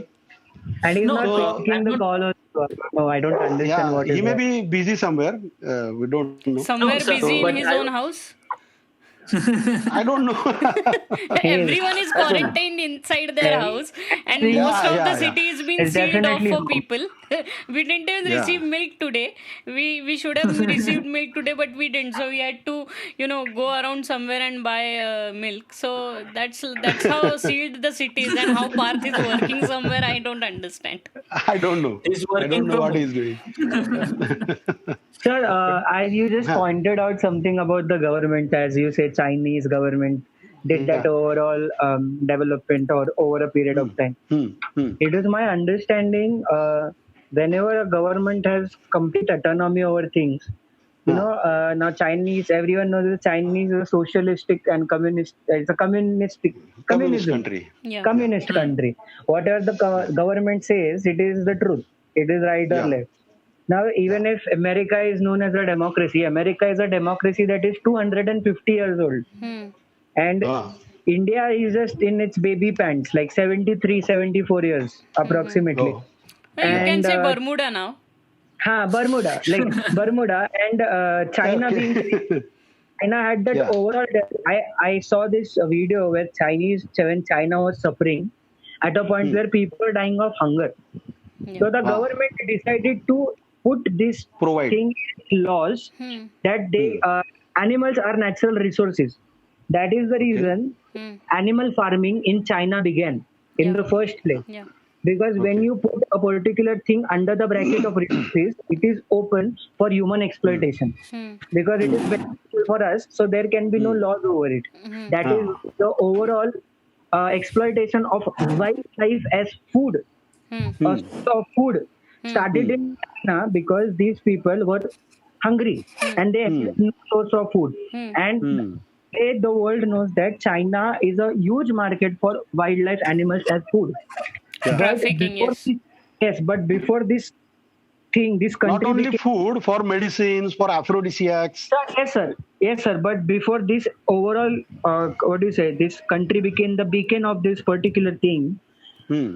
D: And he's
C: No,
D: not
A: So,
D: picking
C: I'm
D: the
C: not.
D: call also. No, I don't understand
A: yeah,
D: what is
A: he may
D: that.
A: be busy somewhere. We don't know.
C: No,
B: Somewhere
C: sir.
B: busy in
A: So,
C: But
B: his own house.
A: I don't know.
D: He is.
B: Everyone is
A: I don't know.
B: quarantined inside their house, and
D: Actually,
B: most
A: Yeah,
B: of the
A: yeah, yeah,
B: city is being
D: it's
B: sealed off
D: definitely
B: for
D: home.
B: people. We didn't even receive
A: yeah.
B: milk today. We should have received milk today, but we didn't. So we had to, go around somewhere and buy milk. So that's how sealed the city is, and how Parth is working somewhere. I don't understand.
A: I don't know.
C: he's
A: I don't
C: working
A: know
C: from
A: what
C: home.
A: he's doing.
D: Sir,
A: But,
D: as you just
A: huh,
D: pointed out something about the government, as you say, Chinese government did that
A: yeah.
D: overall development or over a period
A: Hmm,
D: of time.
A: hmm, hmm.
D: It is my understanding whenever a government has complete autonomy over things,
A: Huh.
D: now Chinese, everyone knows that Chinese is a socialistic and communist, it's a communistic,
A: Communist
D: communism,
A: country.
B: Yeah.
A: Yeah,
D: communist country. Whatever the government says, it is the truth. It is right or
A: yeah,
D: left. Now,
A: yeah.
D: even if America is known as a democracy, America is a democracy that is 250 years old.
B: Hmm.
D: And
A: Ah,
D: India is just in its baby pants, like 73, 74 years approximately.
A: oh,
B: You
A: yeah.
B: can
D: And
B: say Bermuda now.
D: Bermuda, like Bermuda and China being
A: Okay.
D: China had that
A: Yeah.
D: overall. I saw this video where when China was suffering at a point
A: Hmm.
D: where people were dying of hunger.
B: Yeah.
D: So the
A: Ah,
D: government decided to put this
A: provide.
D: thing in laws
B: Hmm.
D: that
A: Hmm.
D: animals are natural resources. That is the
A: Okay.
D: reason
B: Hmm.
D: animal farming in China began in
B: Yeah.
D: the first place.
B: Yeah.
D: Because when
A: Okay.
D: you put a particular thing under the bracket of resources, it is open for human
A: Hmm.
D: exploitation.
B: Hmm.
D: Because it is
A: Hmm.
D: beneficial for us, so there can be no
A: Hmm.
D: laws over it.
B: Hmm.
D: That is
A: Ah.
D: the overall exploitation of wildlife as food,
B: Hmm.
D: a
A: Hmm.
D: source of food,
B: Hmm.
D: started
A: Hmm.
D: in China because these people were hungry
B: Hmm.
D: and they had
A: Hmm.
D: no source of food.
B: Hmm.
D: And
A: Hmm.
D: today the world knows that China is a huge market for wildlife animals as food.
A: Yeah.
D: But
B: Trafficking,
D: before
B: yes.
D: this, yes, but before this thing, this
A: Not
D: country
A: only
D: became.
A: food, for medicines, for aphrodisiacs.
D: Sir, yes, sir. Yes, sir. But before this overall, what do you say? This country became the beacon of this particular thing.
A: Hmm.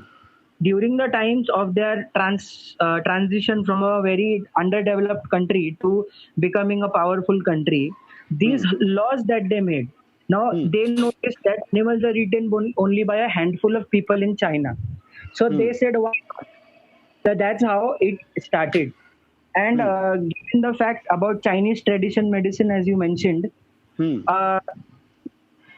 D: During the times of their transition from a very underdeveloped country to becoming a powerful country, these
A: Hmm.
D: laws that they made. Now
A: Hmm.
D: they noticed that animals are eaten only by a handful of people in China. So
A: Hmm.
D: they said, why not? So that's how it started. And
A: Hmm.
D: given the fact about Chinese tradition medicine, as you mentioned,
A: Hmm.
D: uh,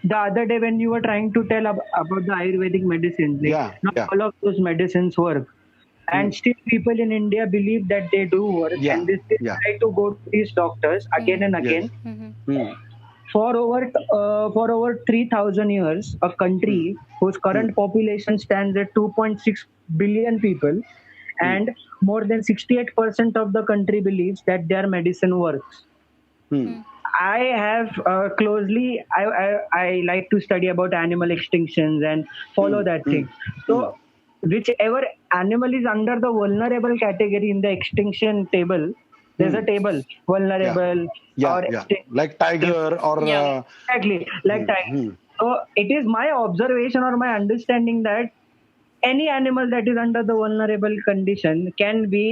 D: the other day when you were trying to tell about the Ayurvedic medicines, like
A: Yeah.
D: not
A: Yeah.
D: all of those medicines work.
A: Hmm.
D: And still people in India believe that they do work
A: Yeah.
D: and they still
A: Yeah.
D: try to go to these doctors
B: Hmm.
D: again and
A: Yes.
D: again.
B: Hmm.
A: Hmm.
D: for over 3,000 years, a country whose current population stands at 2.6 billion people, and more than 68% of the country believes that their medicine works.
A: Hmm.
D: I have I like to study about animal extinctions and follow that
A: Hmm.
D: thing. So whichever animal is under the vulnerable category in the extinction table, there's a
A: Hmm.
D: table
A: Yeah.
D: vulnerable
A: Yeah.
D: or
A: Yeah.
D: extinct.
A: Like tiger or
B: Yeah.
D: Exactly, like that.
A: hmm.
D: So it is my observation or my understanding that any animal that is under the vulnerable condition can be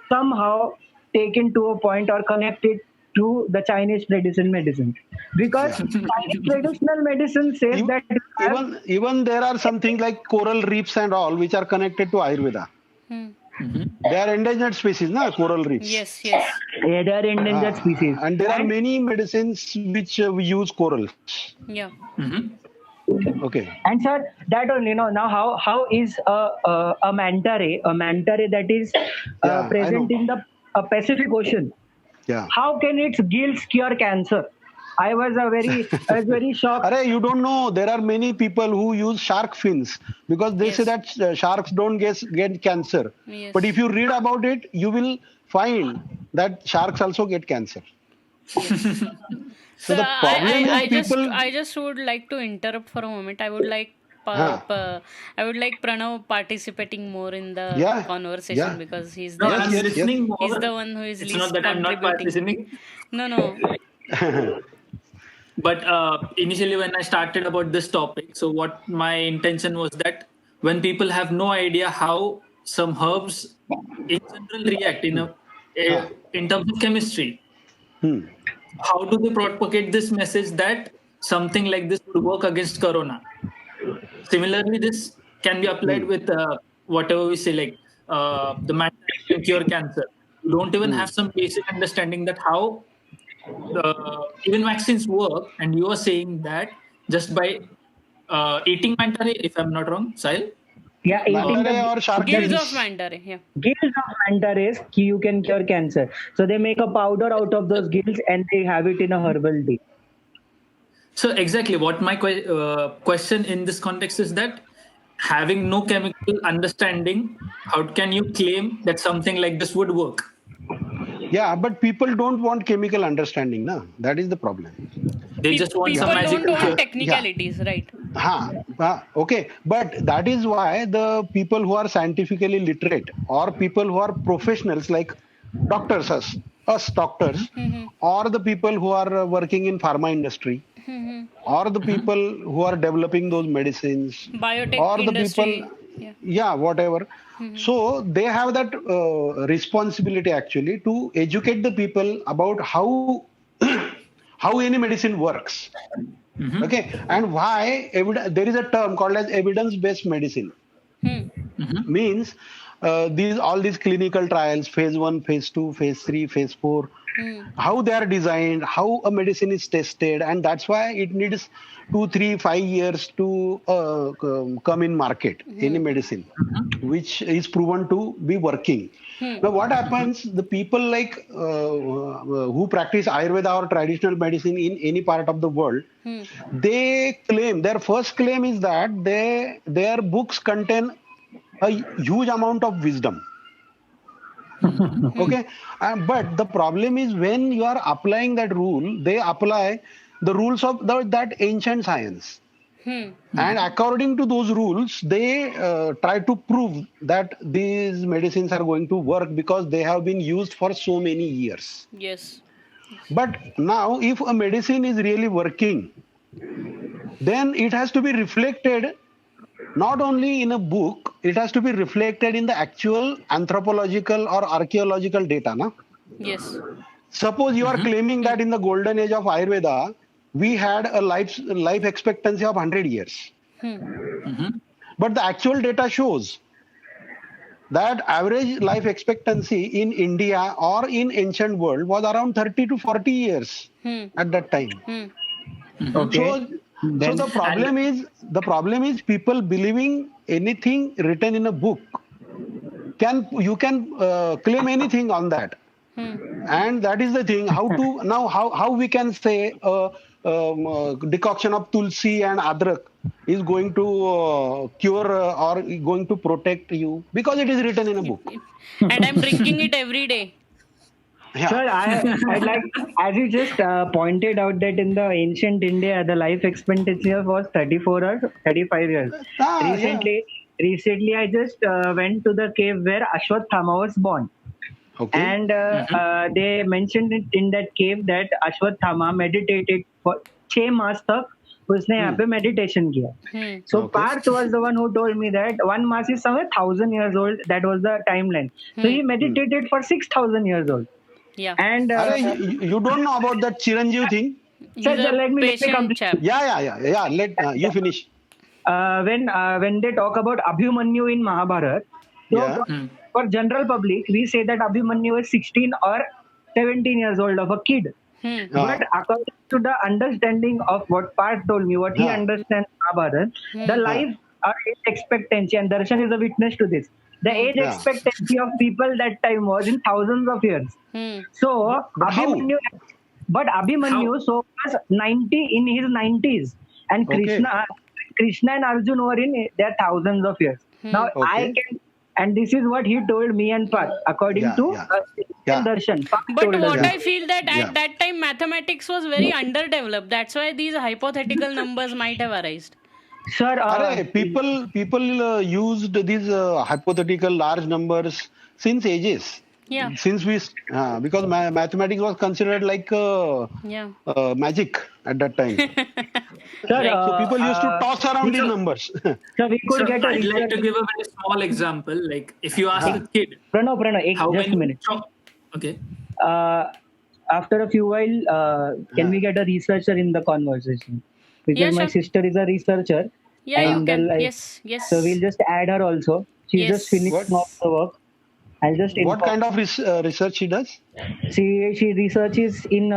D: somehow taken to a point or connected to the Chinese traditional medicine, because
A: Yeah.
D: Chinese traditional medicine says
A: Ev-
D: that you have,
A: even there are some things like coral reefs and all which are connected to Ayurveda.
B: Hmm.
A: They are endangered species, na coral reefs.
B: Yes, yes.
D: yeah, they are endangered species,
A: And there are
D: and
A: many medicines which we use corals.
B: Yeah.
A: Okay.
D: and sir, that only now how is a manta ray that is
A: Yeah, I
D: present
A: know.
D: in the Pacific Ocean,
A: Yeah.
D: how can its gills cure cancer? I was very shocked.
A: Arey, you don't know. There are many people who use shark fins because they say
B: Yes.
A: that sharks don't get cancer. But if
B: Yes.
A: you read about it, you will find that sharks also get cancer.
B: Yes.
A: So
B: So
A: the problem is people.
B: I just would like to interrupt for a moment. I would like
A: Huh,
B: Pranav participating more in the
A: yeah,
B: conversation
A: yeah.
B: because
C: No,
A: Yes,
C: I'm
A: yes, yes.
C: listening
B: he's
C: more.
B: the one who is
C: It's not
B: least
C: that I'm not
B: contributing.
C: listening.
B: No, no.
C: But initially, when I started about this topic, so what my intention was that when people have no idea how some herbs in general react
A: Huh.
C: in terms of chemistry,
A: Hmm.
C: how do they propagate this message that something like this would work against corona? Similarly, this can be applied
A: Hmm.
C: with whatever we say, like the matter can cure cancer. You don't even
A: Hmm.
C: have some basic understanding that how even vaccines work, and you are saying that just by eating manta ray, if I'm not wrong, Sahil.
D: Yeah,
A: Manta
D: eating
A: ray or shark
B: Gills
D: the
B: of
A: fins.
B: manta ray. Yeah.
D: gills of manta rays, you can cure cancer. So they make a powder out of those gills and they have it in a herbal tea.
C: So exactly what my question in this context is that having no chemical understanding, how can you claim that something like this would work?
A: Yeah, but people don't want chemical understanding, na. That is the problem.
C: They just want some
A: Yeah.
B: People don't
C: magical
B: want
C: cure.
A: Yeah.
B: technicalities, right?
A: Okay, but that is why the people who are scientifically literate or people who are professionals like doctors, us doctors,
B: Mm-hmm.
A: or the people who are working in pharma industry,
B: Mm-hmm.
A: or the people who are developing those medicines,
B: Biotech
A: or the people,
B: industry. Yeah.
A: yeah, whatever.
B: Mm-hmm.
A: So they have that responsibility actually to educate the people about how how any medicine works. Okay, and why there is a term called as evidence-based medicine.
B: Hmm.
A: Means these clinical trials, phase one, phase two, phase three, phase four,
B: Hmm.
A: how they are designed, how a medicine is tested, and that's why it needs 2, 3, 5 years to come in market. Any medicine which is proven to be working.
B: Hmm.
A: Now, what happens? The people like who practice Ayurveda or traditional medicine in any part of the world,
B: Hmm.
A: they claim their first claim is that their books contain a huge amount of wisdom.
B: Hmm.
A: Okay, but the problem is when you are applying that rule, they apply the rules of that ancient science.
B: Hmm.
A: And according to those rules, they try to prove that these medicines are going to work because they have been used for so many years.
B: Yes.
A: But now, if a medicine is really working, then it has to be reflected not only in a book, it has to be reflected in the actual anthropological or archaeological data. Na?
B: Yes.
A: Suppose you are claiming that in the golden age of Ayurveda, we had a life expectancy of 100 years.
B: Hmm.
A: But the actual data shows that average life expectancy in India or in ancient world was around 30 to 40 years
B: Hmm.
A: at that time.
B: Hmm.
D: Okay.
A: So,
D: Then
C: And
A: the problem is people believing anything written in a book. You can claim anything on that. And that is the thing. How we can say decoction of tulsi and adrak is going to cure or going to protect you because it is written in a book.
B: And I'm drinking it every day.
A: Yeah.
D: Sir, I'd like, as you just pointed out that in the ancient India, the life expectancy was 34 or 35 years.
A: Yeah.
D: Recently, I just went to the cave where Ashwatthama was born.
A: Okay.
D: And they mentioned it in that cave that Ashwatthama meditated for 6 मास तक उसने यहाँ पे meditation किया. So
A: Okay.
D: Parth was the one who told me that 1 mass is somewhere 1,000 years old. That was the timeline. So he meditated for 6,000 years old.
B: Yeah.
D: And
A: You don't know about that Chiranjeev thing?
B: He's
D: Sir,
B: a
D: let me
B: patient
D: complete.
B: chap.
A: Yeah. Let you finish.
D: When they talk about Abhimanyu in Mahabharata, so
A: Yeah.
D: for general public, we say that Abhimanyu is 16 or 17 years old of a kid. But according to the understanding of what Parth told me, what he understands Mahabharata, the life or age expectancy, and Darshan is a witness to this, the age
A: Yeah.
D: expectancy of people that time was in thousands of years. So
A: But how?
D: Abhimanyu so was 90 in his 90s, and
A: Okay.
D: Krishna and Arjun were in their thousands of years. Now I
A: Okay.
D: can, and this is what he told me and Parth, according to
A: Yeah.
D: Darshan. Parth
B: But
D: told us
B: what
D: this.
B: I feel that
A: Yeah.
B: at that time mathematics was very underdeveloped. That's why these hypothetical numbers might have arisen.
D: Sir,
A: People used these hypothetical large numbers since ages.
B: Yeah.
A: Since because mathematics was considered like
B: Yeah.
A: magic at that time.
D: sir,
A: So people used to toss around these numbers.
D: sir, we could
C: So
D: get a
C: I'd like to
D: research.
C: give a very small example. Like if you ask a kid
D: Pranav,
C: how
D: just a
C: many
D: minute.
C: Okay.
D: After a few while, can we get a researcher in the conversation? Because
B: Yeah,
D: my
B: sure.
D: sister is a researcher.
B: Yeah, you
D: and
B: can.
D: like,
B: Yes.
D: So we'll just add her also. She's
B: Yes.
D: just finishing off the work. I'll just
A: What
D: inform.
A: kind of research she does?
D: She researches in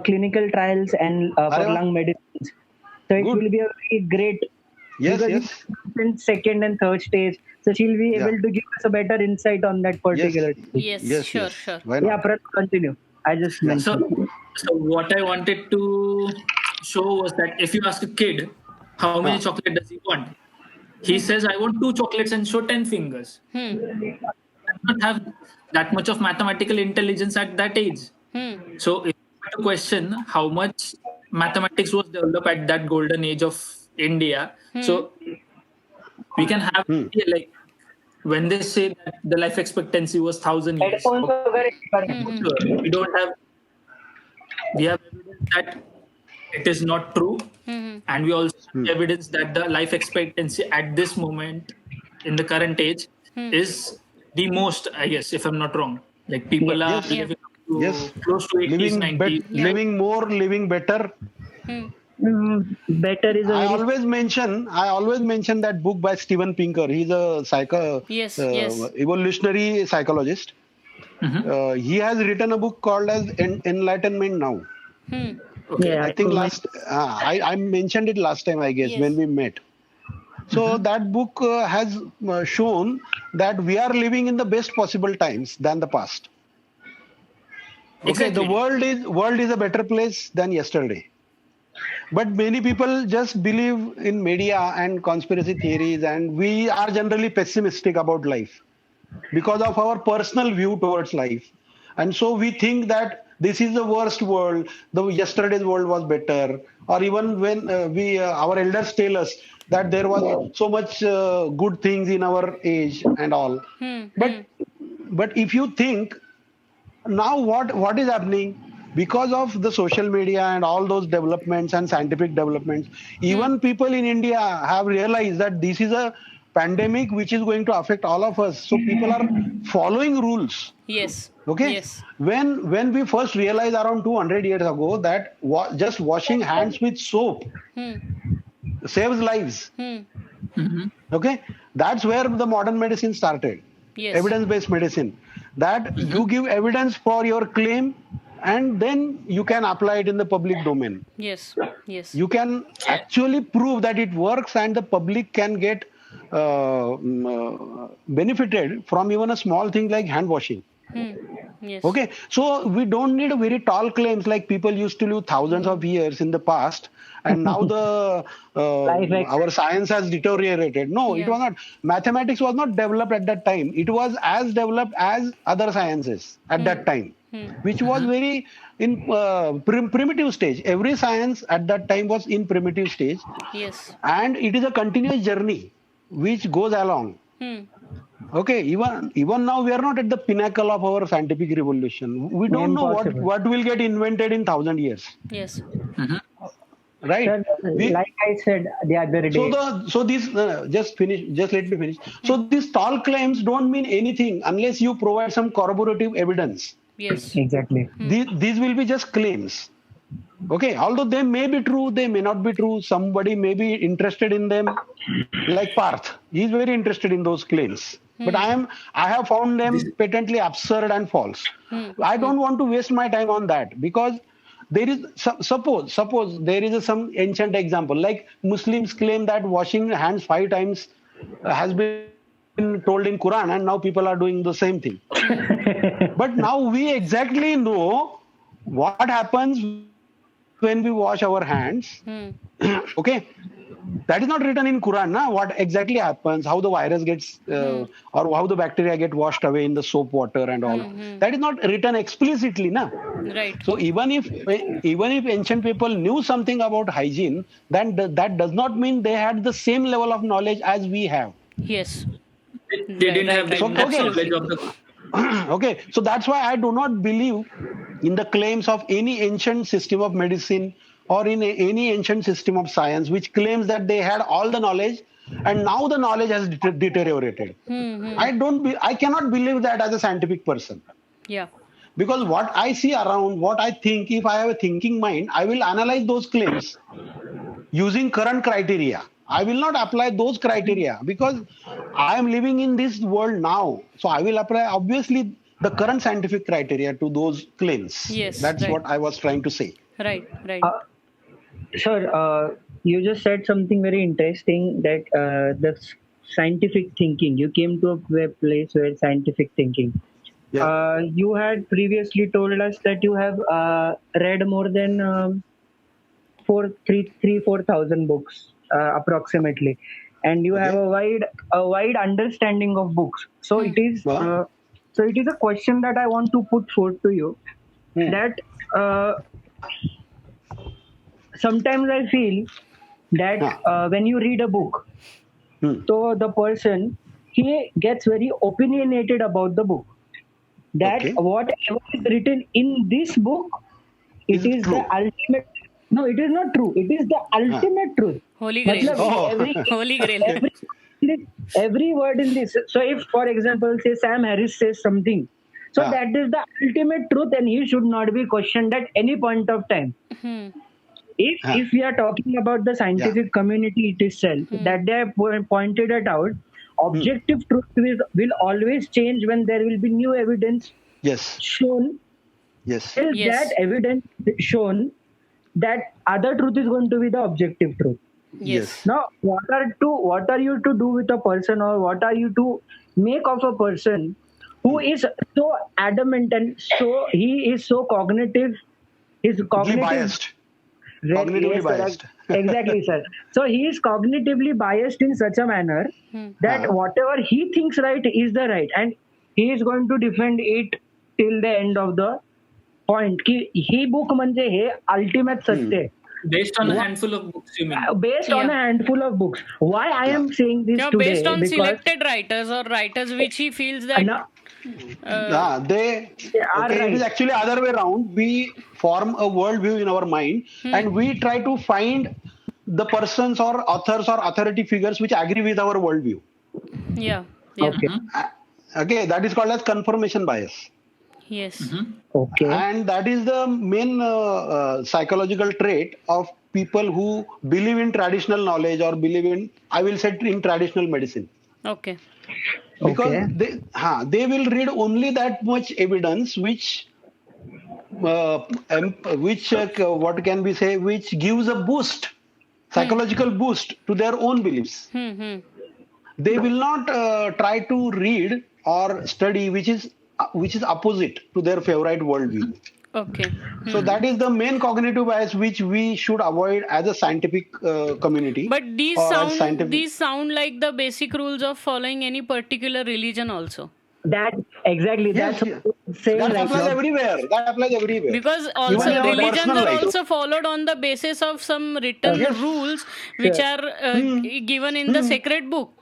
D: clinical trials and for
A: Arre wah.
D: lung medicines. So it
A: Good.
D: will be a very great.
A: Yes,
D: because
A: yes.
D: it's in second and third stage, so she'll be
A: Yeah.
D: able to give us a better insight on that particular.
B: Yes.
A: Yes,
B: Sure.
A: yes.
B: Sure.
A: Why
D: Yeah,
A: not?
D: Prat, continue. I just mentioned.
C: So what I wanted to show was that if you ask a kid how many chocolate does he want, he says, I want 2 chocolates and show 10 fingers. He does not have that much of mathematical intelligence at that age. So if you were to question how much mathematics was developed at that golden age of India, so we can have like when they say that the life expectancy was 1,000 years,
D: Headphones are very
C: sure, we have evidence that it is not true, and we also have evidence that the life expectancy at this moment in the current age is the most, I guess, if I'm not wrong. Like people are
A: Yes.
C: living up to
A: Yes.
C: close to 80s, 90s.
A: Living more, living better.
D: better is a
A: I
D: very
A: always mention that book by Steven Pinker. He's a
B: Yes.
A: evolutionary psychologist. He has written a book called as Enlightenment Now.
C: Okay.
D: yeah.
A: I think I mentioned it last time, I guess,
B: Yes.
A: when we met. So that book has shown that we are living in the best possible times than the past. Okay,
C: Exactly.
A: the world is a better place than yesterday. But many people just believe in media and conspiracy theories, and we are generally pessimistic about life because of our personal view towards life. And so we think that this is the worst world, the yesterday's world was better, or even when our elders tell us that there was so much good things in our age and all. But if you think now what is happening because of the social media and all those developments and scientific developments, even people in India have realized that this is a pandemic which is going to affect all of us, so people are following rules.
B: Yes.
A: Okay.
B: Yes.
A: When we first realized around 200 years ago that just washing hands with soap saves lives. Okay, that's where the modern medicine started.
B: Yes.
A: Evidence-based medicine, that you give evidence for your claim and then you can apply it in the public domain.
B: Yes. Yes.
A: You can actually prove that it works and the public can get benefited from even a small thing like hand washing.
B: Yes.
A: Okay, so we don't need very tall claims like people used to live thousands of years in the past, and now the
D: Life
A: our science has deteriorated. No, it
B: Yeah.
A: was not. Mathematics was not developed at that time. It was as developed as other sciences at that time, which was very in primitive stage. Every science at that time was in primitive stage,
B: Yes.
A: and it is a continuous journey which goes along.
B: Hmm.
A: Okay, even now we are not at the pinnacle of our scientific revolution. We don't know
D: impossible.
A: what will get invented in 1,000 years,
B: Yes.
A: right?
D: Sir,
A: We
D: like I said the other day,
A: so these just let me finish. So these tall claims don't mean anything unless you provide some corroborative evidence.
B: Yes.
D: exactly.
A: These will be just claims. Okay, although they may be true, they may not be true. Somebody may be interested in them, like Parth. He is very interested in those claims. But I have found
C: This
A: them patently absurd and false. I don't want to waste my time on that because there is suppose there is some ancient example like Muslims claim that washing hands 5 times has been told in Quran, and now people are doing the same thing. But now we exactly know what happens when we wash our hands. Okay, that is not written in Quran, na? What exactly happens, how the virus gets or how the bacteria get washed away in the soap water and all. That is not written explicitly, na?
B: Right.
A: So even if ancient people knew something about hygiene, then that does not mean they had the same level of knowledge as we have.
B: Yes.
C: they didn't have the
A: So,
C: in-depth
A: okay.
C: knowledge of the.
A: Okay, so that's why I do not believe in the claims of any ancient system of medicine or in any ancient system of science which claims that they had all the knowledge and now the knowledge has deteriorated. I cannot believe that as a scientific person.
B: Yeah.
A: Because what I see around, what I think, if I have a thinking mind, I will analyze those claims using current criteria. I will not apply those criteria because I am living in this world now. So I will apply obviously the current scientific criteria to those claims.
B: Yes.
A: That's
B: Right.
A: what I was trying to say.
B: Right. Right.
D: Sir, you just said something very interesting that the scientific thinking. You came to a place where scientific thinking.
A: Yeah.
D: You had previously told us that you have read more than 4,000 books approximately, and you have a wide understanding of books. So it is
A: Well,
D: a question that I want to put forth to you that sometimes I feel that when you read a book, so the person he gets very opinionated about the book. That
A: Okay.
D: whatever is written in this book,
A: Is
D: it
A: it
D: is
A: true?
D: the ultimate. No, it is not true. It is the ultimate truth.
B: Holy Grail.
D: Matlab,
A: Oh.
B: Holy Grail.
D: every word in this. So if, for example, say Sam Harris says something, so that is the ultimate truth, and he should not be questioned at any point of time. If we are talking about the scientific community itself, that they have pointed it out, objective truth will always change when there will be new evidence
A: Yes.
D: shown.
A: Yes.
D: Till
B: Yes.
D: that evidence shown, that other truth is going to be the objective truth.
B: Yes.
D: Now, what are you to do with a person, or what are you to make of a person who is so adamant and so he is so cognitive? His cognitive
A: Biased. Cognitively
D: Yes, sir,
A: biased.
D: exactly, sir. So he is cognitively biased in such a manner that whatever he thinks right is the right, and he is going to defend it till the end of the point. Ki he book म्हणजे हे ultimate सत्य आहे.
C: Based on a handful of books, you mean?
D: Based on a handful of books. Why I am saying this
B: Yeah,
D: today?
B: based on
D: because
B: selected writers or writers which he feels that
A: They
D: are
A: okay, it is
D: right.
A: actually other way around. We form a worldview in our mind and we try to find the persons or authors or authority figures which agree with our worldview.
B: yeah.
D: Okay.
A: Okay, that is called as confirmation bias.
B: Yes.
D: Okay.
A: And that is the main psychological trait of people who believe in traditional knowledge or believe in, I will say, in traditional medicine.
B: Okay.
A: Because
D: Okay.
A: they will read only that much evidence which what can we say, which gives a boost, psychological boost to their own beliefs. They will not try to read or study which is which is opposite to their favorite worldview.
B: Okay.
A: So that is the main cognitive bias which we should avoid as a scientific community.
B: But
A: or as scientific.
B: these sound like the basic rules of following any particular religion also.
D: That exactly.
A: Yes,
D: That's
A: yes.
D: what I'm saying
A: That
D: right
A: applies
D: now.
A: everywhere. That applies everywhere.
B: Because
A: Even
B: also
A: in our
B: religions
A: personal
B: are
A: life.
B: also followed on the basis of some written
A: Yes.
B: rules which
D: Sure.
B: are given in the sacred book.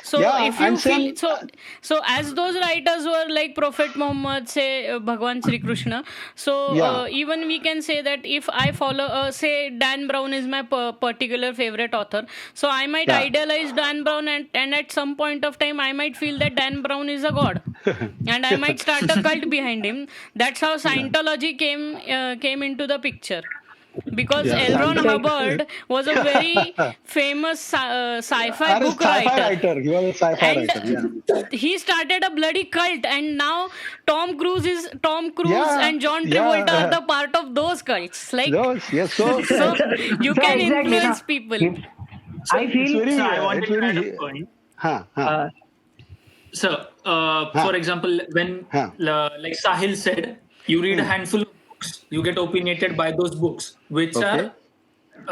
B: So
A: Yeah,
B: if you
A: and
B: feel
A: same.
B: so as those writers were like Prophet Muhammad, say Bhagwan Sri Krishna. So
A: Yeah.
B: even we can say that if I follow, say Dan Brown is my particular favorite author, so I might
A: Yeah.
B: idolize Dan Brown, and at some point of time I might feel that Dan Brown is a god, and I might start a cult behind him. That's how Scientology came into the picture. Because
A: Yeah.
B: L. Ron
A: Scientific.
B: Hubbard was a very famous sci-fi
A: Or a
B: book
A: sci-fi
B: writer.
A: writer. He was a sci-fi
B: And
A: writer. Yeah.
B: he started a bloody cult, and now Tom Cruise
A: Yeah.
B: and John
A: Yeah.
B: Travolta are the part of those cults. Like,
A: Yes. So
B: so you
D: So
B: can
D: exactly,
B: influence
D: na.
B: people.
D: I
A: it's
D: feel
A: very.
C: So I wanted
A: It's
C: to add a
A: very.
C: point.
A: Huh.
D: uh,
C: So, for example, when
A: Huh.
C: like Sahil said, you read a handful of books, you get opinionated by those books, which
A: Okay.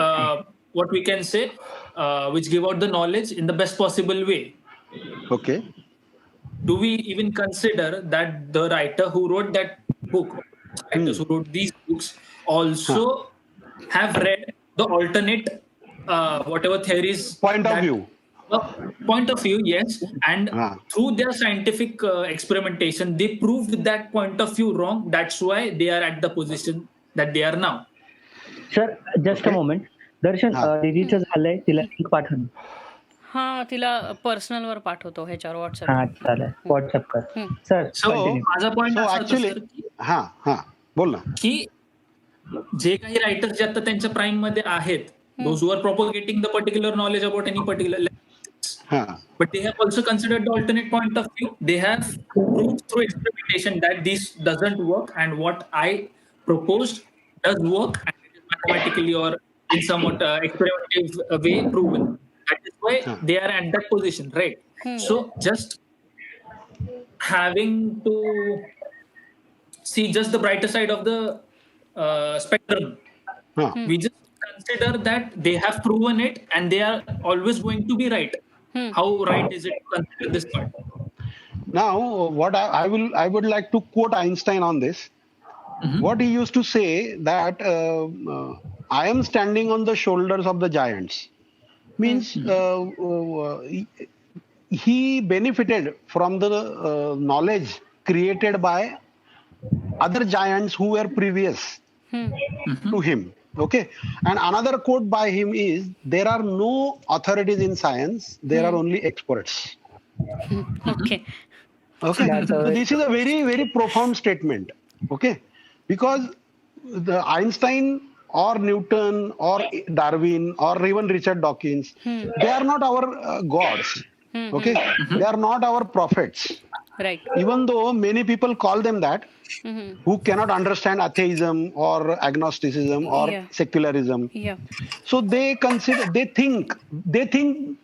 C: are what we can say, which give out the knowledge in the best possible way.
A: Okay.
C: Do we even consider that the writer who wrote that book, writers who wrote these books, also have read the alternate whatever theories
A: Point of
C: that
A: view.
C: point of view, yes, and
A: Huh.
C: through their scientific experimentation, they proved that point of view wrong. That's why they are at the position that they are now.
D: Sir just a
A: Okay.
D: Moment Darshan
A: हा.
D: दीदीचं झालंय तिला link पाठवून
B: हा तिला personal वर पाठवतो ह्याच्यावर WhatsApp.
D: हा चालेल व्हॉट्सअप कर सर
C: सो
D: कंटिन्यू
C: माझा पॉईंट
A: So
C: असा होता
A: actually,
C: सर की
A: हा. बोल ना.
C: की जे काही रायटर्स जे आता त्यांच्या प्राईम मध्ये आहेत, those who are propagating the particular knowledge about any particular,
A: हा.
C: but they have also considered the alternate point of view. They have proved through experimentation that this doesn't work, and what I proposed does work, and it is mathematically or in somewhat experimental way proven. That is why they are at that position, right? So just having to see just the brighter side of the spectrum,
A: हा.
C: we just consider that they have proven it and they are always going to be right. How right is it to consider this point?
A: Now, what I would like to quote Einstein on this. What he used to say that I am standing on the shoulders of the giants means he benefited from the knowledge created by other giants who were previous to him. Okay, and another quote by him is, there are no authorities in science, there are only experts.
B: Okay.
A: Okay,
D: That's
A: so this is a very, very profound statement. Okay, because the Einstein or Newton or Darwin or even Richard Dawkins, they are not our gods. Okay, they are not our prophets.
B: Right.
A: Even though many people call them that, who cannot understand atheism or agnosticism or
B: Yeah.
A: secularism.
B: Yeah.
A: So they think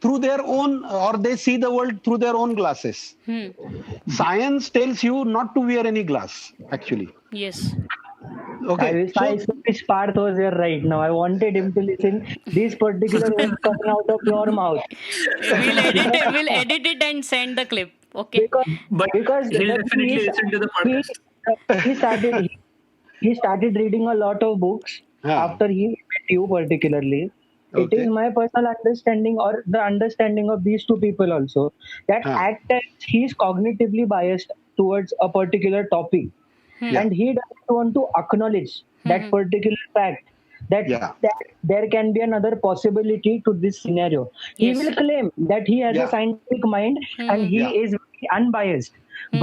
A: through their own, or they see the world through their own glasses. Science tells you not to wear any glass, actually.
B: Yes.
A: Okay.
D: I wish Parth was here right now. I wanted him to listen these particular words coming out of your mouth.
B: We'll edit it and send the clip. Okay.
C: But
D: Because
C: he'll
D: the thing
C: definitely
D: is,
C: listen to the podcast.
D: he started reading a lot of books after he met you particularly. It
A: Okay.
D: is my personal understanding, or the understanding of these two people also, that at times he is cognitively biased towards a particular topic, and he doesn't want to acknowledge that particular fact, that there can be another possibility to this scenario. He
B: Yes.
D: will claim that he has a scientific mind and he is very unbiased,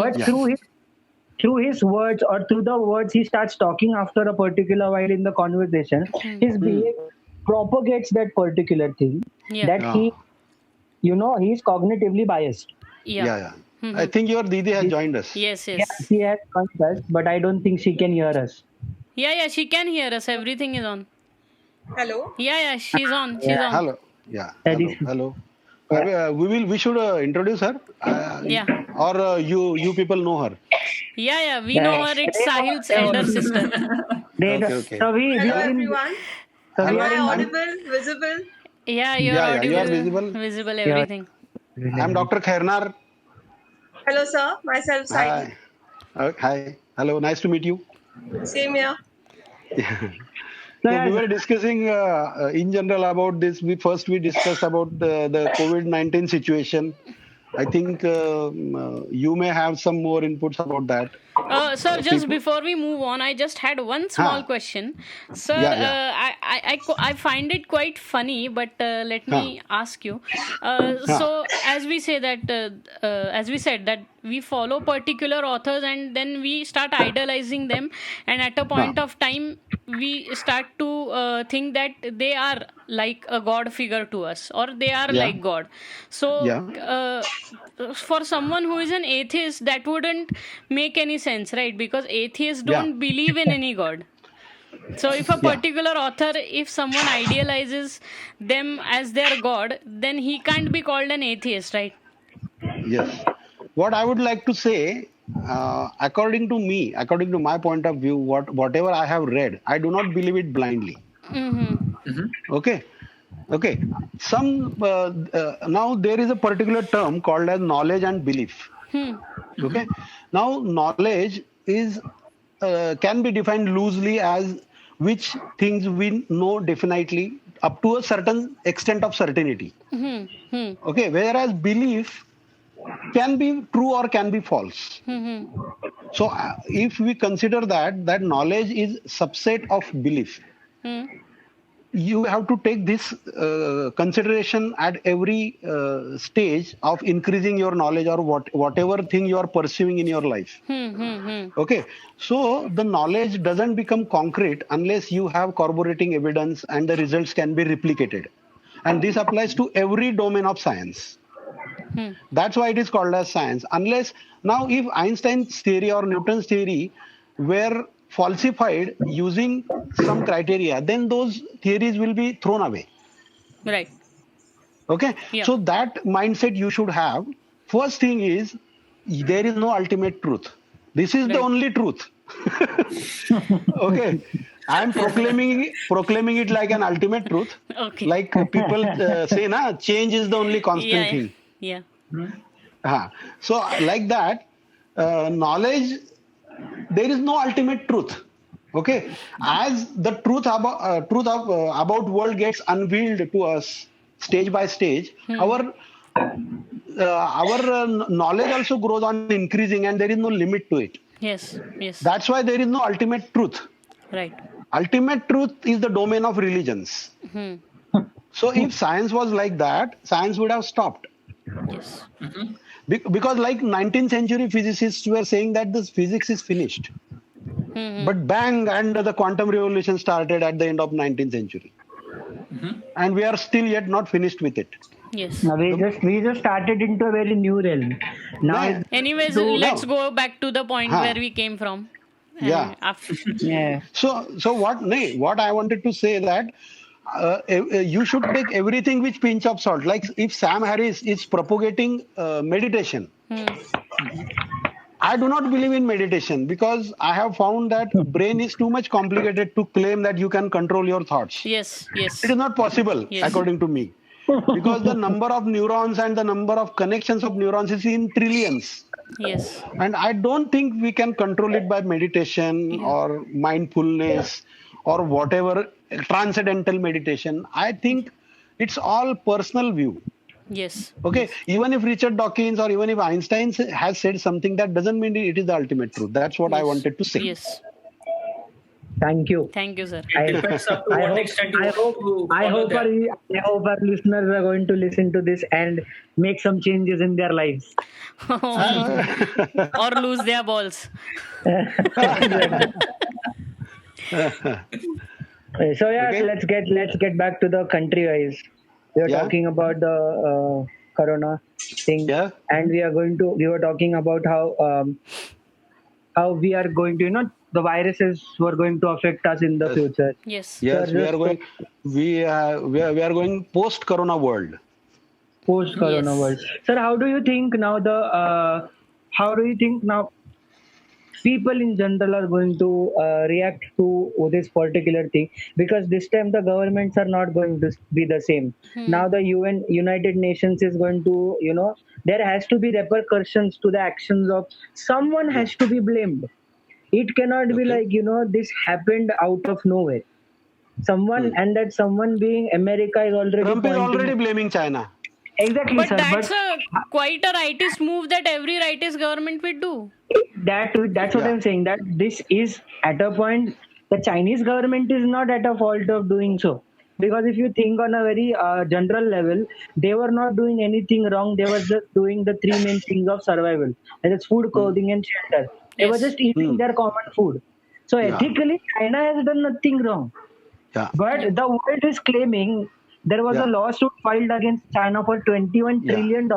D: but through his words, or through the words he starts talking after a particular while in the conversation, his behavior propagates that particular thing,
B: Yeah.
D: that he is cognitively biased.
B: Yeah.
A: I think your Didi has joined us.
B: Yes.
D: Yeah, she has joined us, but I don't think she can hear us.
B: Yeah. She can hear us. Everything is on.
E: Hello.
B: Yeah. She's on. She's on.
A: Hello. Yeah.
D: That
A: Hello.
D: is-
A: Hello. We should introduce her.
B: Yeah.
A: Or you people know her.
B: Yeah. We know her. It's Sahil's elder sister.
A: Okay.
D: So we
E: Hello,
D: are in.
E: everyone.
D: So we
E: Am
A: Hello.
E: I
D: are in.
E: audible, visible?
B: Yeah, you're
A: Yeah, you are
B: audible,
A: visible.
B: everything.
A: I'm Dr. Khairnar.
E: Hello, sir. Myself, Saidi.
A: Hi. Hi. Hello. Nice to meet you.
E: Same here.
D: So
A: So we
D: yeah,
A: were discussing in general about this. We discussed about the COVID-19 situation. I think you may have some more inputs about that.
B: Sir, just
A: People.
B: before we move on, I just had one small
A: Huh.
B: question. Sir,
A: Yeah.
B: I find it quite funny, but let
A: Huh.
B: me ask you.
A: Huh.
B: So, as we said that we follow particular authors and then we start idolizing them, and at a point
A: Huh.
B: of time, we start to think that they are like a god figure to us, or they are
A: Yeah.
B: like God. So,
A: Yeah.
B: for someone who is an atheist, that wouldn't make any sense, right? Because atheists
A: Yeah.
B: don't believe in any god. So if a
A: Yeah.
B: particular author, if someone idealizes them as their god, then he can't be called an atheist, right?
A: Yes. What I would like to say, according to me, according to my point of view, whatever I have read, I do not believe it blindly. Okay. Okay. Now there is a particular term called as knowledge and belief. Okay. Now knowledge is can be defined loosely as which things we know definitely up to a certain extent of certainty. Okay. Whereas belief can be true or can be false. So if we consider that knowledge is subset of belief, you have to take this consideration at every stage of increasing your knowledge or whatever thing you are pursuing in your life. Okay, so the knowledge doesn't become concrete unless you have corroborating evidence and the results can be replicated, and this applies to every domain of science. That's why it is called as science. Unless now, if Einstein's theory or Newton's theory were falsified using some criteria, then those theories will be thrown away.
B: Right.
A: Okay.
B: Yeah.
A: So that mindset you should have. First thing is there is no ultimate truth. This is the
B: Right.
A: only truth. Okay. I'm proclaiming it like an ultimate truth.
B: Okay.
A: Like people say, na, change is the only constant thing.
B: Yeah.
A: So like that, knowledge, there is no ultimate truth. Okay, as the truth about world gets unveiled to us stage by stage, our knowledge also grows on increasing, and there is no limit to it.
B: Yes.
A: That's why there is no ultimate truth.
B: Right.
A: Ultimate truth is the domain of religions. So if science was like that, science would have stopped.
B: Yes.
A: Because like 19th century physicists were saying that this physics is finished. But bang, and the quantum revolution started at the end of 19th century. And we are still yet not finished with it.
B: Yes.
D: now we just started into a very new realm. Now,
A: Yeah.
B: Anyways,
A: So-
B: let's
A: No.
B: go back to the point where we came from.
A: Yeah.
D: yeah,
A: So what I wanted to say that you should take everything with pinch of salt. Like if Sam Harris is propagating meditation, I do not believe in meditation because I have found that brain is too much complicated to claim that you can control your thoughts.
B: Yes.
A: It is not possible,
B: Yes.
A: according to me, because the number of neurons and the number of connections of neurons is in trillions.
B: Yes.
A: And I don't think we can control it by meditation or mindfulness or whatever transcendental meditation. I think it's all personal view.
B: Yes.
A: Okay, even if Richard Dawkins or even if Einstein has said something, that doesn't mean it is the ultimate truth. That's what I wanted to say.
B: Yes.
D: thank you.
B: Thank you, sir.
C: It depends up to what extent you
D: I
C: want
D: hope,
C: to
D: I
C: follow
D: hope,
C: them.
D: our listeners are going to listen to this and make some changes in their lives.
B: Or lose their balls.
D: So yeah,
A: Okay.
D: let's get back to the country wise. We are
A: Yeah.
D: talking about the corona thing,
A: Yeah.
D: and we were talking about how we are going to, the viruses were going to affect us in the future.
B: Yes.
A: Yes,
D: Sir,
A: we are going post-corona world.
D: post-corona
B: Yes.
D: world. Sir, how do you think now people in general are going to react to this particular thing? Because this time the governments are not going to be the same. Now the United Nations is going to, there has to be repercussions to the actions of someone
A: Yeah.
D: has to be blamed. It cannot be
A: Okay.
D: like, this happened out of nowhere. Someone,
A: Hmm.
D: and that someone being America is already
A: Trump is already
D: pointing.
A: blaming China.
D: Exactly,
B: But
D: sir.
B: that's
D: But
B: a quite a rightist move that every rightist government would do.
D: that's what
A: Yeah.
D: I'm saying. That this is at a point the Chinese government is not at a fault of doing so. Because if you think on a very general level, they were not doing anything wrong. They were just doing the three main things of survival, and it's food,
A: Hmm.
D: clothing, and shelter. They were
B: Yes.
D: just eating
A: Hmm.
D: their common food. So
A: Yeah.
D: ethically, China has done nothing wrong.
A: Yeah.
B: Yep.
D: But the world is claiming there was a
A: Yeah.
D: lawsuit filed against China for $21
A: Yeah.
D: trillion.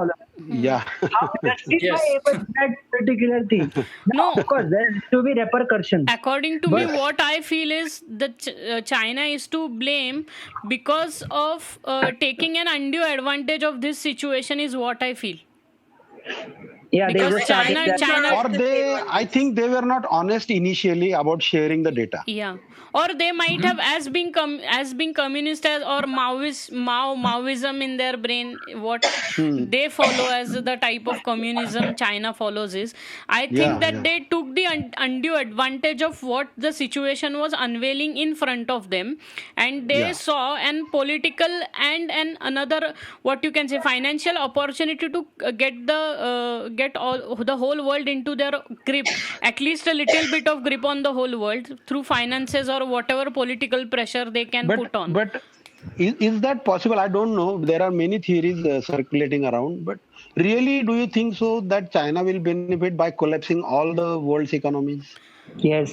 A: Yeah.
D: How
C: Yes.
D: justifiable that particular thing? Now,
B: No,
D: of course, there has to be repercussions.
B: according to me,
D: But
B: what I feel is that China is to blame because of taking an undue advantage of this situation, is what I feel.
D: yeah, they
B: Because
D: just started
E: I
B: China,
D: that.
E: do
B: China,
E: not
A: Or
E: agree
A: they,
E: on
A: I
E: this.
A: think they were not honest initially about sharing the data.
B: yeah, or they might have as being communist as or Maoism in their brain. What
A: Hmm.
B: they follow as the type of communism China follows is, I think
A: Yeah.
B: that
A: Yeah.
B: they took the undue advantage of what the situation was unveiling in front of them, and they
A: Yeah.
B: saw an political and an another, what you can say, financial opportunity to get all the whole world into their grip, at least a little bit of grip on the whole world through finances or whatever political pressure they can
A: But
B: put on.
A: but is that possible? I don't know. There are many theories circulating around. But really, do you think so that China will benefit by collapsing all the world's economies?
D: Yes,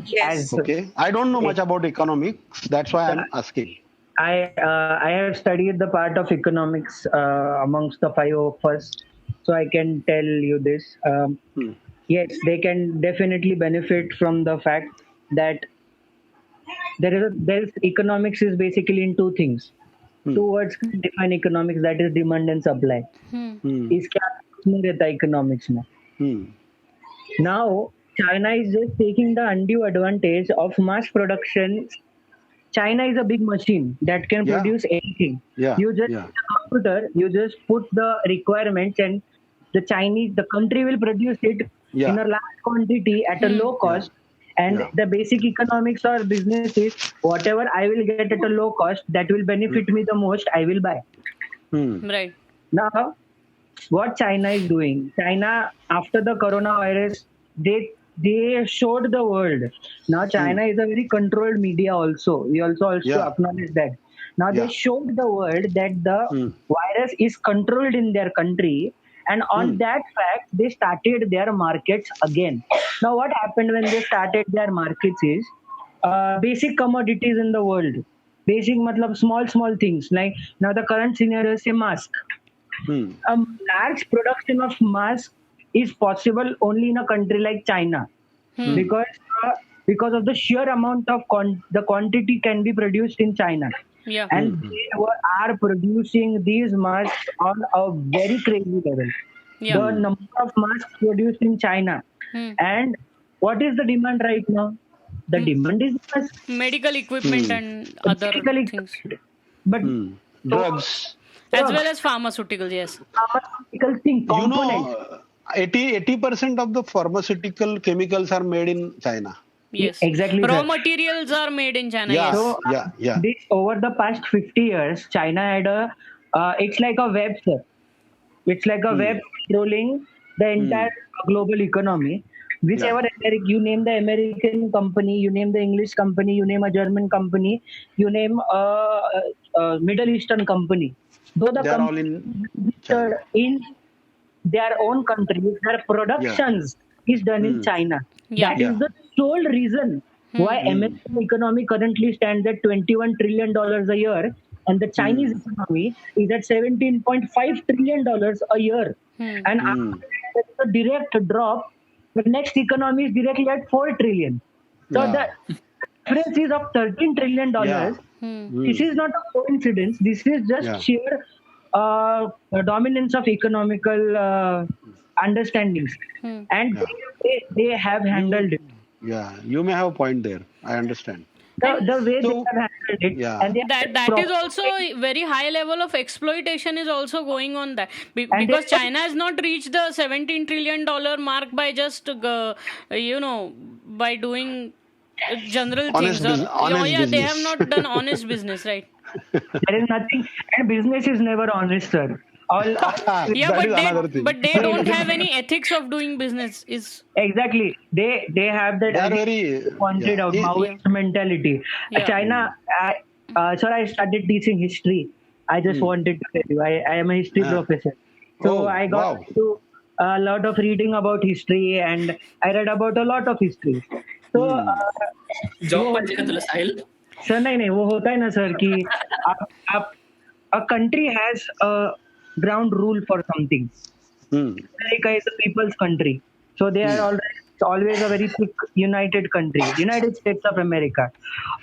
E: Yes.
D: as
A: Okay. I don't know much about economics. That's why
D: the,
A: I'm asking.
D: I have studied the part of economics amongst the five of us, so I can tell you this.
A: Hmm.
D: Yes, they can definitely benefit from the fact that there's economics is basically in two things.
A: Hmm.
D: Two words can define economics, that is demand and supply.
B: Hmm.
A: Hmm.
D: इसके आगे कुछ नहीं रहता economics में.
A: Hmm.
D: Now China is just taking the undue advantage of mass production. China is a big machine that can
A: Yeah.
D: produce anything.
A: Yeah.
D: You just
A: Yeah.
D: a computer, you just put the requirements, and the country will produce it in
A: Yeah.
D: a large quantity at a low
A: Yeah.
D: cost. And
A: Yeah.
D: the basic economics or business is whatever I will get at a low cost that will
A: Hmm.
D: benefit me the most, I will buy.
A: Hmm.
B: Right.
D: Now, what China is doing, China after the coronavirus, they showed the world. Now
A: Hmm.
D: China is a very controlled media also. We also
A: Yeah.
D: acknowledge that. Now they
A: Yeah.
D: showed the world that the
A: Hmm.
D: virus is controlled in their country, and on
A: Hmm.
D: that fact they started their markets again. Now what happened when they started their markets is basic commodities in the world. Basic matlab small things like now the current scenario is a mask.
A: Hmm.
D: A large production of mask is possible only in a country like China
B: Hmm.
A: Hmm.
D: because uh, because of the sheer amount of the quantity can be produced in China,
B: Yeah.
A: Hmm.
D: and are producing these masks on a very crazy level.
B: Yeah.
D: The
A: Hmm.
D: number of masks produced in China,
B: Hmm.
D: and what is the demand right now? The
B: M-
D: demand is mask,
B: Medical equipment
A: Hmm.
B: and
D: the
B: other
D: medical
B: things,
D: equipment, but
A: Hmm.
D: so
A: Drugs.
B: as well
D: drugs,
B: as pharmaceuticals. Yes.
D: pharmaceutical thing,
A: You
D: components.
A: know, 80% of the pharmaceutical chemicals are made in China.
B: Yes.
D: Exactly,
B: Raw
D: sir.
B: materials are made in China.
A: Yeah.
B: Yes.
D: So
A: Yeah. Yeah.
D: this over the past 50 years, China had it's like a web, sir. It's like a
A: Hmm.
D: web controlling the
A: Hmm.
D: entire global economy.
A: Yeah.
D: Whichever you name the American company, you name the English company, you name a German company, you name a Middle Eastern company. Though the
A: They are all
D: company
A: in
D: is registered
A: China.
D: in their own countries, their
A: Yeah.
D: productions is done in
A: Hmm.
D: China.
B: Yeah.
D: That is
A: Yeah.
D: the sole reason why
B: Hmm.
A: Hmm.
D: American economy currently stands at $21 trillion a year, and the Chinese
A: Hmm.
D: economy is at $17.5 trillion a year.
B: Hmm.
D: And
A: Hmm.
D: after that, there is a direct drop. The next economy is directly at 4 trillion. So the
A: Yeah.
D: difference is of $13 trillion.
A: Yeah.
B: Hmm.
D: This
A: Hmm.
D: is not a coincidence. This is just
A: Yeah.
D: sheer. dominance of economical understandings, and
A: Yeah.
D: they have handled it.
A: Yeah, you may have a point there. I understand.
D: The way they
A: So,
D: have handled it,
A: yeah.
D: and they have
B: That is also very high level of exploitation is also going on that
D: and
B: because
D: they
B: China has not reached the 17 trillion dollar mark by just by doing general things, or oh
A: Honest
B: yeah, they have
A: business.
B: not done honest business, right?
D: there is nothing, and business is never honest, sir. All
B: Yeah,
A: That is another thing.
B: but they don't have any ethics of doing business is
D: exactly, they have that
A: They are
D: again,
A: very,
D: pointed
A: yeah.
D: out Maoist mentality.
B: Yeah.
D: China, sir, I started teaching history. I just wanted to tell you, I am a history
A: Uh,
D: professor. So
A: oh,
D: I got
A: wow.
D: into a lot of reading about history, and I read about a lot of history. So
C: job पाहिजे का तुला साहिल?
D: Sir नहीं वो होता है ना sir कि आप a country has a ground rule for something.
A: Hmm.
D: America is a people's country, so they are always a very thick united country, United States of America,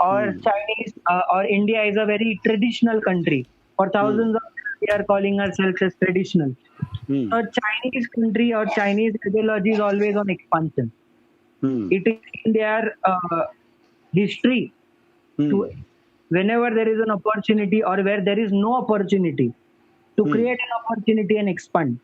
D: or Chinese or India is a very traditional country. For thousands of years we are calling ourselves as traditional.
A: Hmm.
D: A Chinese country or Chinese ideology is always on expansion.
A: Hmm.
D: It is in their history to, whenever there is an opportunity or where there is no opportunity, to create an opportunity and expand.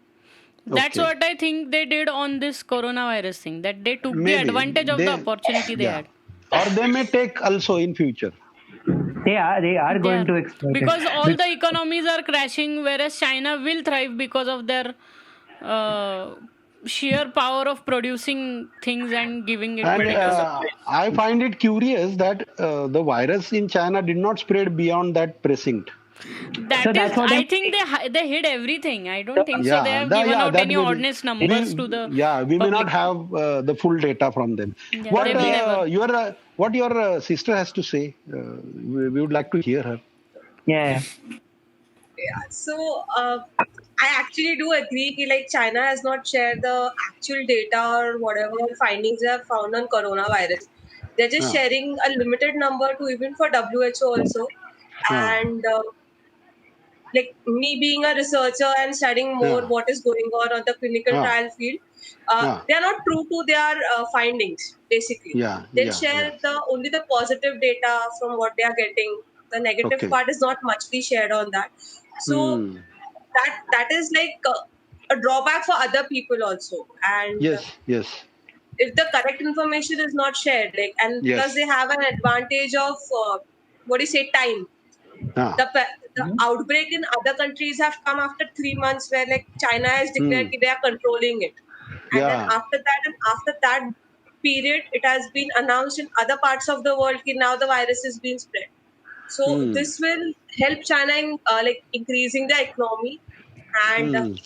B: That's
A: Okay.
B: what I think they did on this coronavirus thing, that they took the
A: Maybe.
B: advantage of the opportunity they had.
A: Or they may take also in future.
D: They are
B: They
D: going
B: are.
D: to exploit
B: Because
D: it.
B: all the economies are crashing, whereas China will thrive because of their sheer power of producing things and giving it to
A: And
B: the
A: I find it curious that the virus in China did not spread beyond that precinct.
D: So that's what
B: I think they hid everything. I don't think so.
A: Yeah,
B: They have
A: that-
B: given
A: yeah,
B: out
A: that
B: any
A: may be-
B: honest numbers to the
A: we may not
B: public.
A: have the full data from them.
B: Yeah,
A: What
B: they will never.
A: your sister has to say? We would like to hear her.
D: Yeah.
E: Yeah. So I actually do agree that like China has not shared the actual data or whatever findings they have found on coronavirus. They're just
A: Yeah.
E: sharing a limited number to even for WHO also.
A: Yeah.
E: And like me being a researcher and studying more
A: Yeah.
E: what is going on the clinical
A: Yeah.
E: trial field,
A: Yeah.
E: they are not true to their findings. Basically,
A: Yeah.
E: they'll
A: Yeah.
E: share
A: Yeah.
E: the only the positive data from what they are getting. The negative
A: Okay.
E: part is not muchly shared on that. So
A: Hmm.
E: that is like a drawback for other people also. And
A: Yes. Yes.
E: if the correct information is not shared, like, and
A: Yes.
E: plus they have an advantage of what do you say, time.
A: Ah.
E: The outbreak in other countries have come after 3 months, where like China has declared that they are controlling it, and then
A: Yeah.
E: after that period, it has been announced in other parts of the world that now the virus is being spread. So this will help China in like increasing the economy, and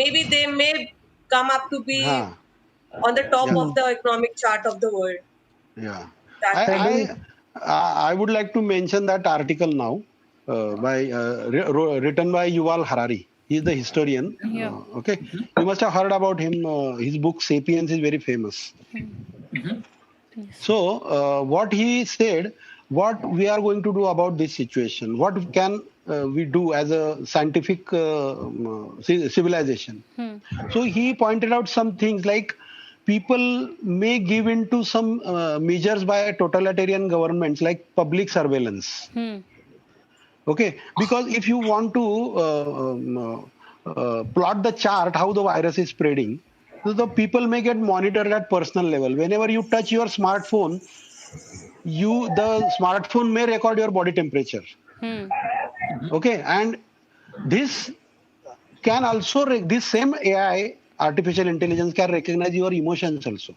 E: maybe they may come up to be
A: Ah.
E: on the top
A: Yeah.
E: of the economic chart of the world.
A: Yeah.
E: That
A: I would like to mention that article now by written by Yuval Harari. He is the historian.
B: Yeah.
A: Okay, you must have heard about him. His book *Sapiens* is very famous. So, what he said, what we are going to do about this situation? What can we do as a scientific civilization? So he pointed out some things like people may give in to some measures by totalitarian governments like public surveillance. Okay, because if you want to plot the chart how the virus is spreading, so the people may get monitored at personal level. Whenever you touch your smartphone, the smartphone may record your body temperature. Okay, and this can also this same AI, artificial intelligence, can recognize your emotions also.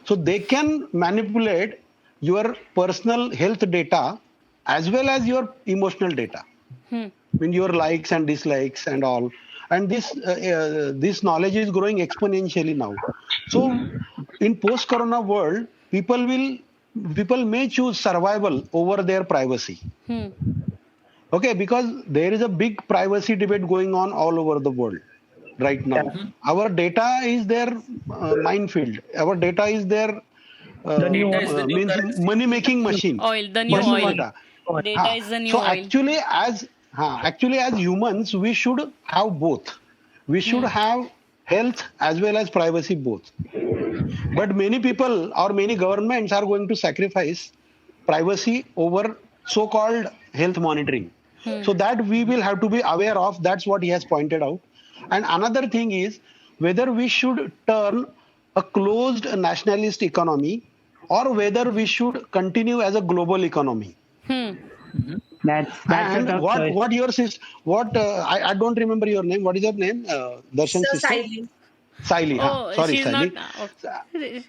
A: So they can manipulate your personal health data as well as your emotional data. I mean, your likes and dislikes and all. And this knowledge is growing exponentially now. So in post-corona world, people may choose survival over their privacy. Okay, because there is a big privacy debate going on all over the world right now. Our data is their minefield. Our data is their
C: Data is the new currency.
A: money-making machine.
B: Oil, the new
A: Personal
B: oil.
A: data.
B: Data is the new
A: So
B: oil.
A: actually, Actually, as humans, we should have both. We should have health as well as privacy both. But many people or many governments are going to sacrifice privacy over so-called health monitoring. So that we will have to be aware of. That's what he has pointed out. And another thing is whether we should turn a closed nationalist economy or whether we should continue as a global economy.
D: That's a
A: And
D: tough
A: what
D: choice.
A: what yours is? I don't remember your name. What is your name? Darshan's
E: So
A: sister.
E: silent.
A: Saili.
B: Oh,
A: Sorry,
B: she's
A: Saili.
B: not. Okay.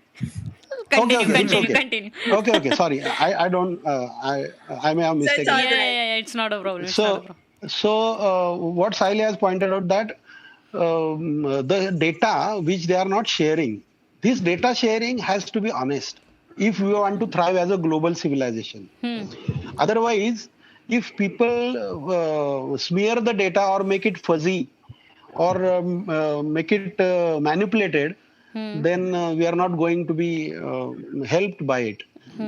A: Okay,
B: Continue,
A: it's okay.
B: continue.
A: Okay. Sorry, I don't. I may have
E: So it's
A: mistaken.
E: all
B: Yeah. It's not a problem. It's not a
A: So,
B: problem.
A: what Saili has pointed out that the data which they are not sharing, this data sharing has to be honest if we want to thrive as a global civilization. Otherwise, if people smear the data or make it fuzzy or make it manipulated, then we are not going to be helped by it.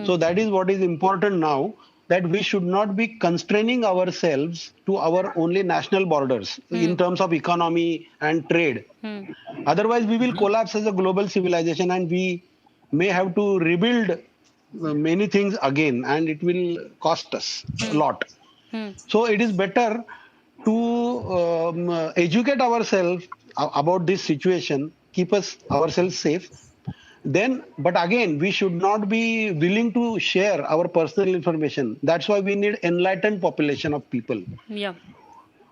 A: So that is what is important now, that we should not be constraining ourselves to our only national borders in terms of economy and trade. Otherwise, we will collapse as a global civilization and we may have to rebuild many things again and it will cost us a lot. So it is better to educate ourselves about this situation, keep ourselves safe. Then, but again, we should not be willing to share our personal information. That's why we need enlightened population of people.
B: Yeah.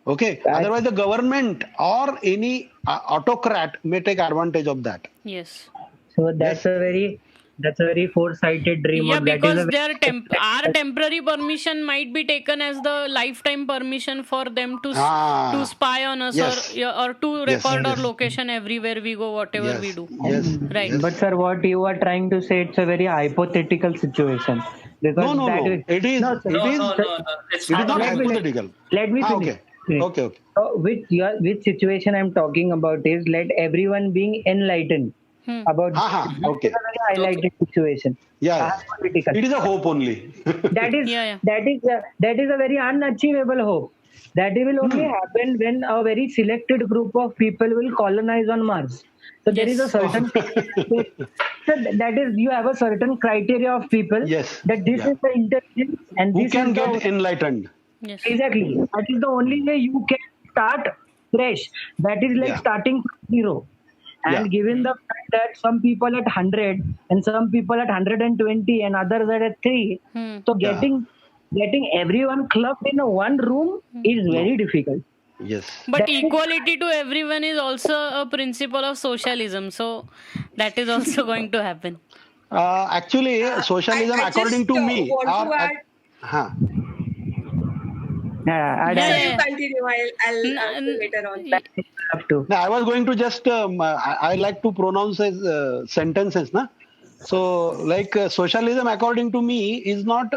A: Okay. Otherwise, the government or any autocrat may take advantage of that.
B: Yes.
D: So that's a very foresighted dream.
B: Yeah,
D: that is
B: because
D: a very
B: our temporary permission might be taken as the lifetime permission for them to to spy on us
A: Yes.
B: or to
A: Yes,
B: record our
A: yes.
B: location everywhere we go, whatever we
A: Yes.
B: do.
A: Yes.
B: Right.
A: Yes.
D: But sir, what you are trying to say, it's a very hypothetical situation. Because
A: No. It is.
D: No, sir.
A: It is.
C: No. It's
A: It is
C: not
A: not
C: a
A: hypothetical.
D: Let me finish.
A: Okay.
D: Which situation I'm talking about is let everyone being enlightened about
A: Okay.
D: It's a very highlighted situation.
A: Yeah.
D: Political.
A: It is a hope only.
D: That is
B: Yeah.
D: that is a very unachievable hope. That will only happen when a very selected group of people will colonize on Mars. So there is a
B: Yes.
D: certain so that is you have a certain criteria of people
A: Yes.
D: that this
A: Yeah.
D: is the intelligence and
A: Who
D: this
A: can
D: is
A: get
D: the
A: enlightened?
B: Yes.
D: exactly that is the only way you can start fresh. That is like
A: Yeah.
D: starting from zero. And
A: Yeah.
D: given the fact that some people at 100 and some people at 120 and others are at 3, so getting everyone clubbed in a one room is very difficult.
A: Yes.
B: But
D: That is-
B: equality to everyone is also a principle of socialism. So that is also going to happen.
A: Actually, socialism,
E: I
A: according
E: just
A: to me,
E: want to add.
A: huh.
D: Yeah,
E: So
B: Yeah.
E: you continue. I'll answer later on.
D: have to.
A: Now, I was going to just, I like to pronounce as sentences. Na? So, like socialism, according to me, is not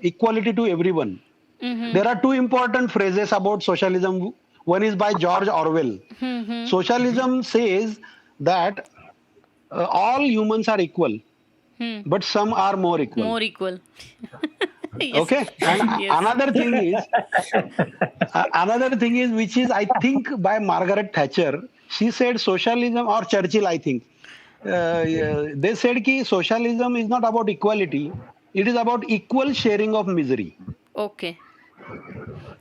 A: equality to everyone. There are two important phrases about socialism. One is by George Orwell. Socialism says that all humans are equal, but some are more equal.
B: More equal. Yes.
A: Okay, and
B: Yes.
A: another thing is which is I think by Margaret Thatcher. She said socialism, or Churchill, I think. They said ki socialism is not about equality; it is about equal sharing of misery.
B: Okay.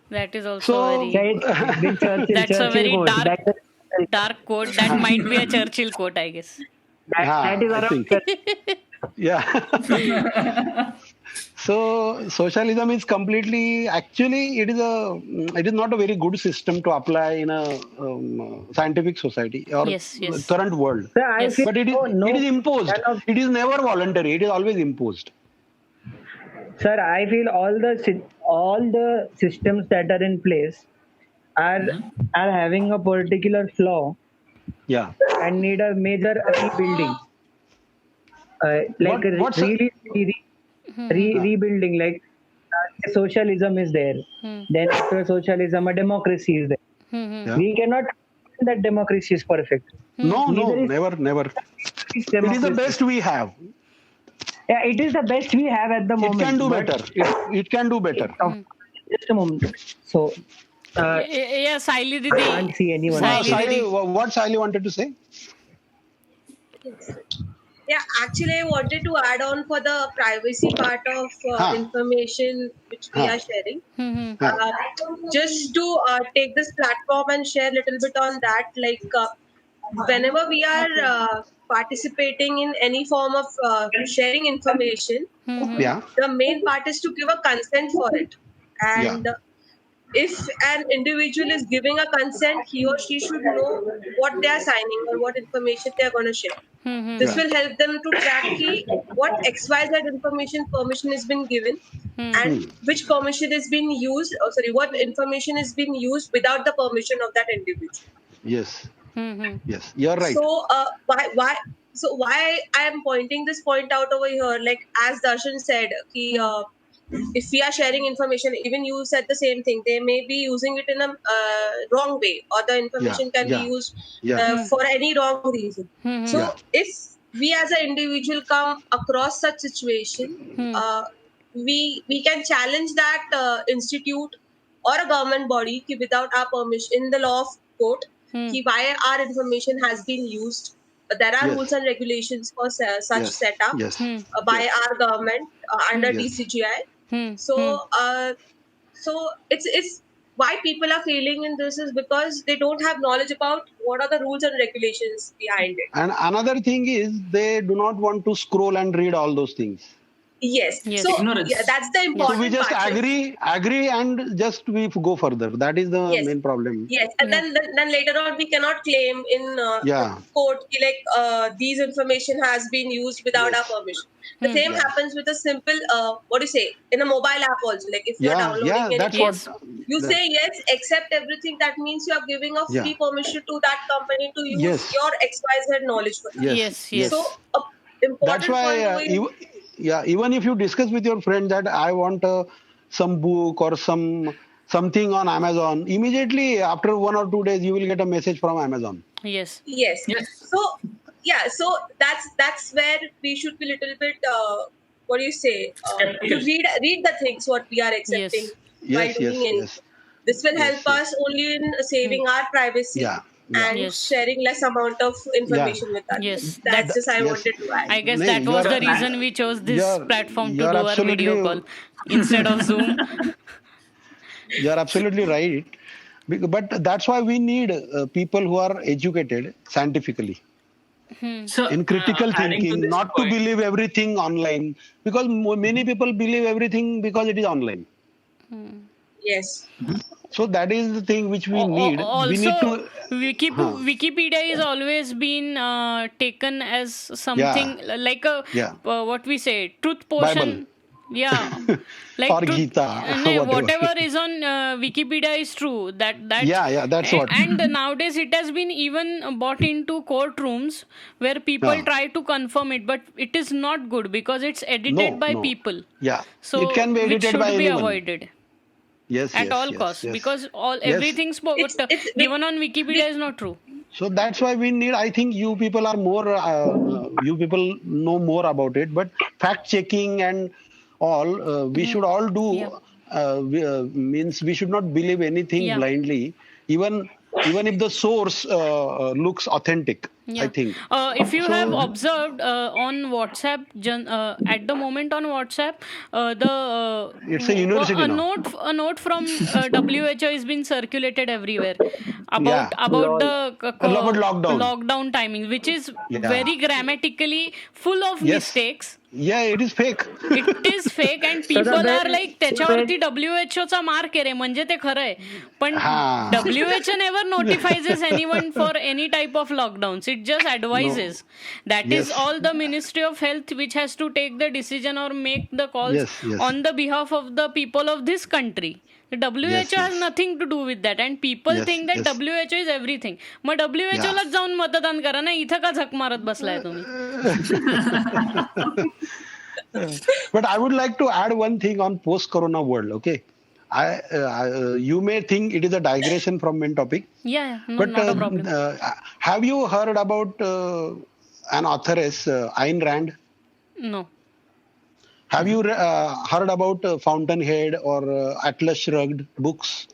B: That is also
A: So-
B: very. That's a very
D: quote.
B: dark quote. That might be a Churchill quote, I guess.
D: That is
A: I
D: around
A: think. Yeah. So socialism is completely, actually, it is not a very good system to apply in a scientific society or
B: Yes.
A: current world.
D: Sir, I
B: Yes.
D: feel
A: But it is imposed.
D: none of-
A: It is never voluntary. It is always imposed.
D: Sir, I feel all the systems that are in place are having a particular flaw
A: Yeah.
D: and need a major rebuilding. Like
A: What's
D: rebuilding, like socialism is there. Then after socialism, a democracy is there.
A: Yeah.
D: We cannot say that democracy is perfect.
A: No,
D: Neither is-
A: never.
D: It's
A: It is the
D: democracy.
A: best we have.
D: Yeah, it is the best we have at the
A: It
D: moment.
A: can do
D: but-
A: better. It can do better.
D: Just a moment. So
B: Yeah, Saili
D: I can't
B: Didi.
D: see anyone.
B: Saili
A: Sally,
B: Didi.
A: what Sally wanted to say?
E: Yeah, actually, I wanted to add on for the privacy part of
A: Huh,
E: information which we
A: huh,
E: are sharing.
B: Hmm.
A: huh.
E: Uh, just to take this platform and share a little bit on that, like whenever we are participating in any form of sharing information,
B: Hmm.
A: Yeah,
E: the main part is to give a consent for it.
A: yeah,
E: And if an individual is giving a consent, he or she should know what they are signing or what information they are going to share. This
B: Hmm.
A: yeah,
E: will help them to track what XYZ information permission has been given
B: Hmm.
E: and
A: hmm.
E: which permission is being used, oh, sorry, what information is being used without the permission of that individual.
A: Yes,
B: Hmm.
A: yes, you're right.
E: So why I am pointing this point out over here, like as Darshan said, if we are sharing information, even you said the same thing, they may be using it in a wrong way, or the
A: Yeah,
E: information can be
A: yeah,
E: used
A: yeah,
E: for any wrong reason.
B: Hmm.
E: So
A: yeah,
E: if we as an individual come across such situation,
B: Hmm.
E: we can challenge that institute or a government body without our permission in the law of court
B: Hmm.
E: why our information has been used. There are
A: yes,
E: rules and regulations for such
A: yes,
E: setup
A: yes,
E: by
A: yes,
E: our government under
B: Hmm.
A: yes.
E: DCGI.
B: Hmm.
E: So,
B: Hmm.
E: so it's why people are failing in this is because they don't have knowledge about what are the rules and regulations behind it.
A: And another thing is they do not want to scroll and read all those things.
E: Yes. So
B: Yes.
E: yeah,
C: Ignorance.
E: that's the
A: So we
E: important
A: just
E: part. Like,
A: agree, and just we go further. That is the
E: yes.
A: main problem.
E: Yes, and
B: Yeah.
E: then later on we cannot claim in
A: Yeah.
E: court like these information has been used without our
A: Yes.
E: permission. The
B: Hmm.
E: same
A: Yeah.
E: happens with a simple what do you say in a mobile app also. Like if you are
A: Yeah.
E: downloading
A: Yeah. That's
E: anything,
A: what.
B: Yes.
E: you
A: That,
E: say yes, accept everything. That means you are giving a
A: yeah.
E: free permission to that company to use
A: Yes.
E: your XYZ knowledge for that.
A: Yes.
B: Yes.
E: So
B: Yes.
A: Yes.
E: a
A: That's
E: important
A: why.
E: point over here.
A: Yeah. Even if you discuss with your friend that I want some book or something on Amazon, immediately after 1 or 2 days you will get a message from Amazon.
B: Yes.
E: Yes.
C: Yes.
E: So yeah, so that's where we should be little bit what do you say? To
C: Skeptical.
E: read the things what we are accepting
B: Yes.
E: while
A: Yes.
E: doing
A: Yes.
E: anything.
A: Yes.
E: This will help
A: Yes. Yes.
E: us only in
B: Hmm.
E: saving our privacy
A: Yeah. Yeah.
E: and
B: Yes.
E: sharing less amount of
A: Yeah.
E: information with others.
B: Yes.
E: That's
B: That's.
E: just I
A: Yes.
E: wanted to add.
B: I guess
A: No,
B: that was
C: So,
B: the reason we chose this
A: you're
B: platform to
A: you're
B: do our video call
A: absolutely
B: instead of Zoom.
A: you're absolutely right. But that's why we need people who are educated scientifically
C: so
A: in critical
C: adding to
A: thinking,
C: this
A: not to
C: point,
A: believe everything online, because many people believe everything because it is online.
E: Yes.
A: So that is the thing which we need. We
B: Also,
A: need to, huh,
B: Wikipedia is always been taken as
A: yeah,
B: something like a
A: yeah,
B: what we say truth
A: Bible
B: portion. Yeah,
A: or
B: like truth.
A: Gita,
B: No,
A: whatever.
B: whatever is on Wikipedia is true. That's
A: Yeah, yeah, that's what.
B: and nowadays it has been even brought into courtrooms where people
A: Yeah.
B: try to confirm it, but it is not good because it's edited
A: No,
B: by
A: no.
B: people.
A: Yeah, it
B: So
A: can be
B: which
A: edited by
B: should be
A: anyone.
B: avoided
A: Yes,
B: at
A: yes,
B: all
A: yes,
B: costs
A: yes,
B: because all
A: yes.
B: everything
E: It's
B: given on Wikipedia
E: we,
B: is not true.
A: So that's why we need. I think you people are more. You people know more about it. But fact checking and all, we should all
B: Yeah.
A: do. Means we should not believe anything
B: Yeah.
A: blindly, even even if the source looks authentic. I
B: Yeah.
A: think
B: If you have
A: so.
B: observed on WhatsApp, at the moment on WhatsApp,
A: It's a university now.
B: a note from WHO is being circulated everywhere
A: Yeah,
B: about
D: Lol.
B: the
A: about lockdown.
B: lockdown timing, which is
A: Yeah.
B: very grammatically full of
A: Yes.
B: mistakes.
A: Yeah, it is fake.
B: It is fake and
D: So the
B: people are
D: best
B: like त्याच्यावरती WHO चा mark आहे रे म्हणजे ते खरं आहे पण
A: Ha.
B: WHO never notifies anyone for any type of lockdowns it just advises that is
A: Yes.
B: All the ministry of health which has to take the decision और make the calls
A: Yes, yes.
B: On the behalf of the people of this country WHO
A: Yes,
B: has
A: yes.
B: nothing to do with that and people
A: Yes,
B: think that
A: yes.
B: WHO is everything. Mug WHO
A: Yeah.
B: लाच जाऊन मतदान करा ना इथं का झक मारत बसलाय तुम्ही.
A: But I would like to add one thing on post-corona world. Okay, you may think it is a digression from main topic,
B: Yeah, no,
A: but
B: not a problem.
A: have you heard about an authoress, Ayn Rand?
B: No.
A: Have you heard about Fountainhead or Atlas Shrugged books?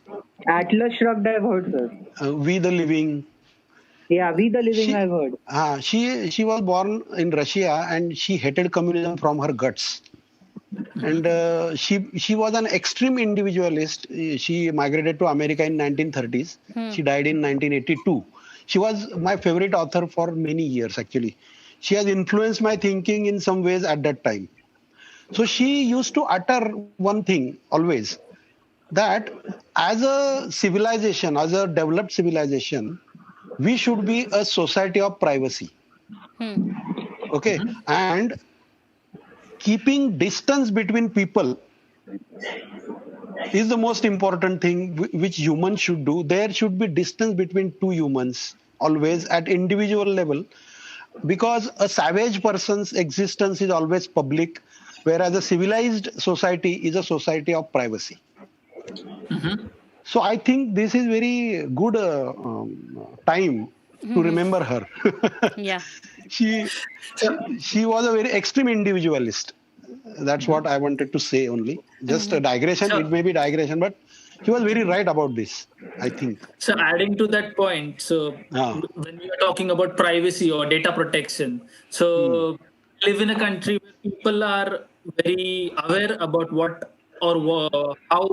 D: Atlas Shrugged, I've heard, sir.
A: We the Living.
D: Yeah, We the Living, I've heard.
A: She was born in Russia and she hated communism from her guts. And she was an extreme individualist. She migrated to America in 1930s. She died in 1982. She was my favorite author for many years, actually. She has influenced my thinking in some ways at that time. So she used to utter one thing always, that as a civilization, as a developed civilization, we should be a society of privacy. Okay. And keeping distance between people is the most important thing which humans should do. There should be distance between two humans always at individual level, because a savage person's existence is always public, whereas a civilized society is a society of privacy. So I think this is very good time to remember her.
B: Yeah.
A: She was a very extreme individualist. That's what I wanted to say only. Just a digression. It may be digression, but he was very right about this, I think.
C: So adding to that point, so when we are talking about privacy or data protection, so we live in a country where people are very aware about what or how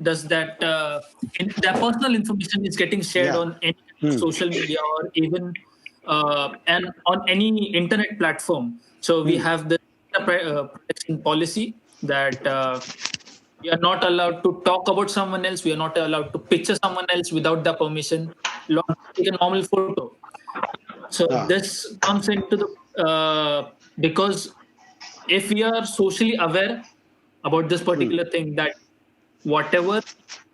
C: does that their personal information is getting shared on any social media or even and on any internet platform. So we have the protection policy that we are not allowed to talk about someone else. We are not allowed to picture someone else without their permission. Take a normal photo. So this comes into the because if we are socially aware about this particular thing, that whatever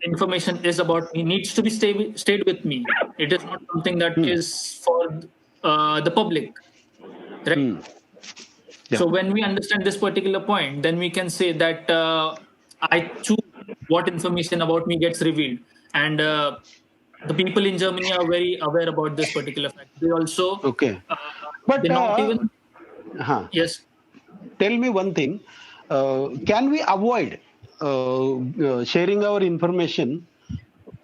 C: information is about me needs to be stayed with me. It is not something that is for the public, right? So when we understand this particular point, then we can say that I choose what information about me gets revealed. And the people in Germany are very aware about this particular fact. They also,
A: But
C: they not even, yes.
A: Tell me one thing. Can we avoid sharing our information?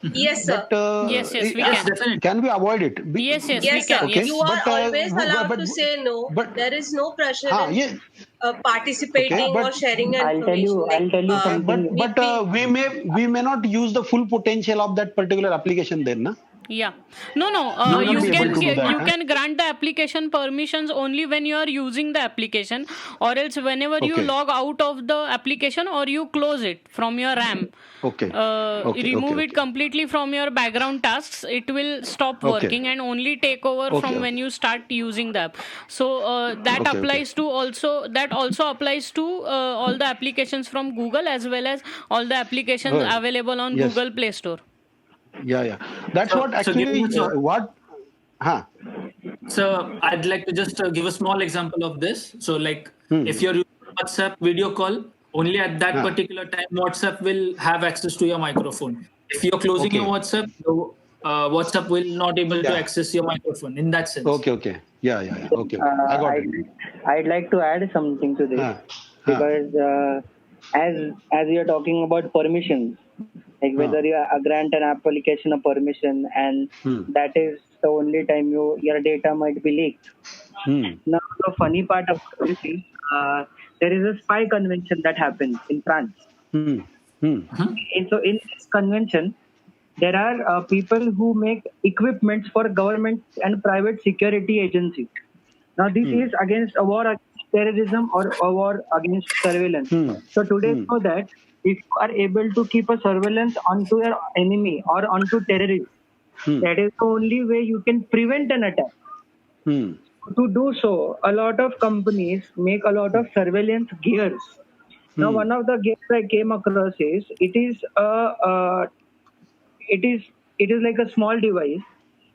E: Yes, sir.
B: Yes, we can.
C: Definitely.
A: Can we avoid it?
B: Yes,
E: Yes,
B: we
E: sir.
B: can. Yes.
E: You are always allowed to say no. There is no pressure in participating or sharing information.
D: I'll tell you something.
A: But we may not use the full potential of that particular application then, na?
B: Yeah. No. You can grant the application permissions only when you are using the application, or else whenever you log out of the application or you close it from your RAM. Remove it completely from your background tasks. It will stop working and only take over from when you start using the app. So that applies to also applies to all the applications from Google, as well as all the applications available on Google Play Store.
A: Yeah. That's what actually
C: So I'd like to just give a small example of this. So like if you're using WhatsApp video call, only at that particular time WhatsApp will have access to your microphone. If you're closing your WhatsApp, WhatsApp will not able to access your microphone in that sense.
A: Okay. Yeah. Okay. I got it.
D: I'd like to add something to this because as we are talking about permissions, like whether you grant an application a permission, and that is the only time your data might be leaked. Now the funny part of this is there is a spy convention that happens in France. And so in this convention, there are people who make equipments for government and private security agencies. Now this is against a war against terrorism or a war against surveillance. So today know that if you are able to keep a surveillance onto your enemy or onto terrorists, that is the only way you can prevent an attack. To do so, a lot of companies make a lot of surveillance gears. Now, one of the gears I came across is it is like a small device.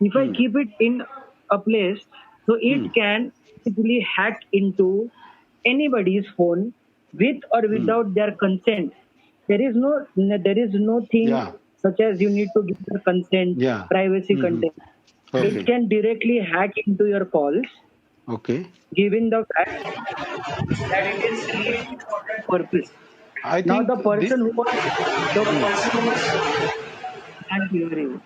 D: If I keep it in a place, so it can easily hack into anybody's phone with or without their consent. There is no thing such as you need to give your consent, privacy consent. It can directly hack into your calls. Given the fact that it is created for that purpose. Now the person who can't hear you.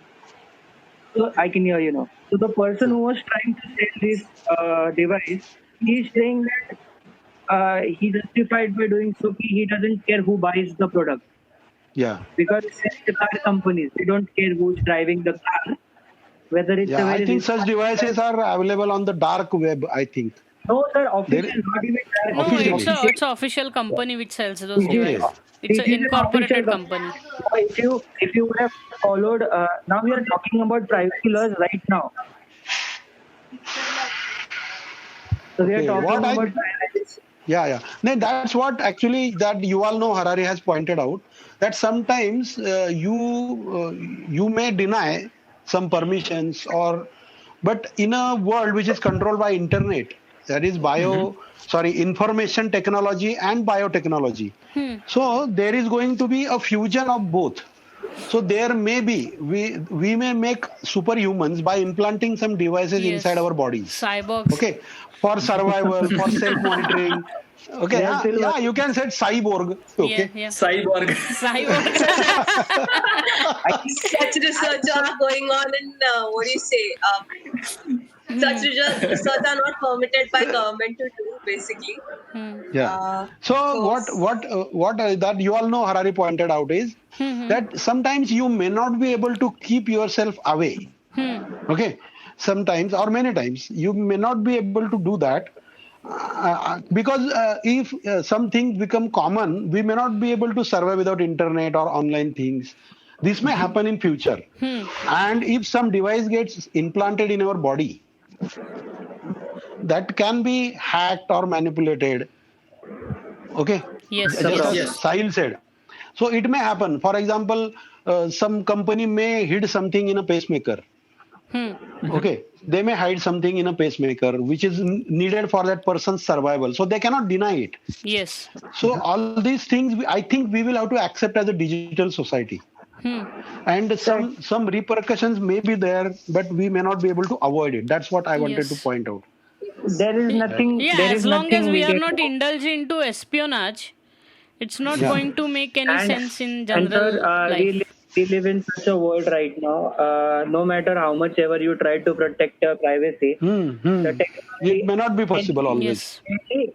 D: So I can hear you now. So the person who was trying to sell this device, he's saying that he justified by doing so. He doesn't care who buys the product
A: Yeah.
D: because the car companies they don't care who's driving the car, whether it's a
A: Yeah, I
D: very
A: think such devices
D: responsible.
A: are available on the dark web, I think.
D: No, sir,
A: There
D: official, not even direct.
B: No,
A: officially.
B: it's a official company which sells those
D: It is,
A: Okay.
B: devices. It's
D: it
B: an
D: is an official
B: incorporated
D: company.
B: company.
D: If you would have followed, now we are talking about privacy laws right now. So we are
A: Okay.
D: talking
A: What I
D: about privacy.
A: Yeah, yeah. No, that's what actually that Yuval Noah Harari has pointed out, that sometimes you may deny some permissions, or but in a world which is controlled by internet, that is information technology and biotechnology. So there is going to be a fusion of both. So there may be we may make superhumans by implanting some devices inside
B: Yes.
A: our bodies.
B: Cyborgs.
A: Okay, for survival, for self monitoring. Okay,
D: We are still
A: yeah, you can say cyborg.
B: Yeah,
A: Okay,
B: yeah.
C: Cyborg.
B: Cyborg.
E: Such research are going on in what do you say? Such research are not permitted by government to do basically.
A: yeah. So
E: So
A: what that you all know Harari pointed out is that sometimes you may not be able to keep yourself away. Okay, sometimes or many times you may not be able to do that, because if some things become common, we may not be able to survive without internet or online things. This may happen in future, and if some device gets implanted in our body, that can be hacked or manipulated. Okay,
B: Yes,
D: the
A: just
B: yes.
A: as
C: Yes.
A: Sahil said. So it may happen. For example, some company may hide something in a pacemaker. Okay, they may hide something in a pacemaker which is needed for that person's survival. So they cannot deny it.
B: Yes.
A: So all these things, I think we will have to accept as a digital society, and
D: Correct.
A: some repercussions may be there, but we may not be able to avoid it. That's what I wanted to
B: Yes.
A: point out.
D: There is nothing.
B: Yeah,
D: There is
B: as long as
D: nothing
B: we
D: we
B: are
D: can
B: not
D: do.
B: indulged into espionage, it's not
A: Yeah,
B: going to make any
D: And
B: sense in
D: and sir,
B: general life.
D: we live in such a world right now. No matter how much ever you try to protect your privacy, the
A: it
D: technology,
A: may not be possible always.
B: Yes.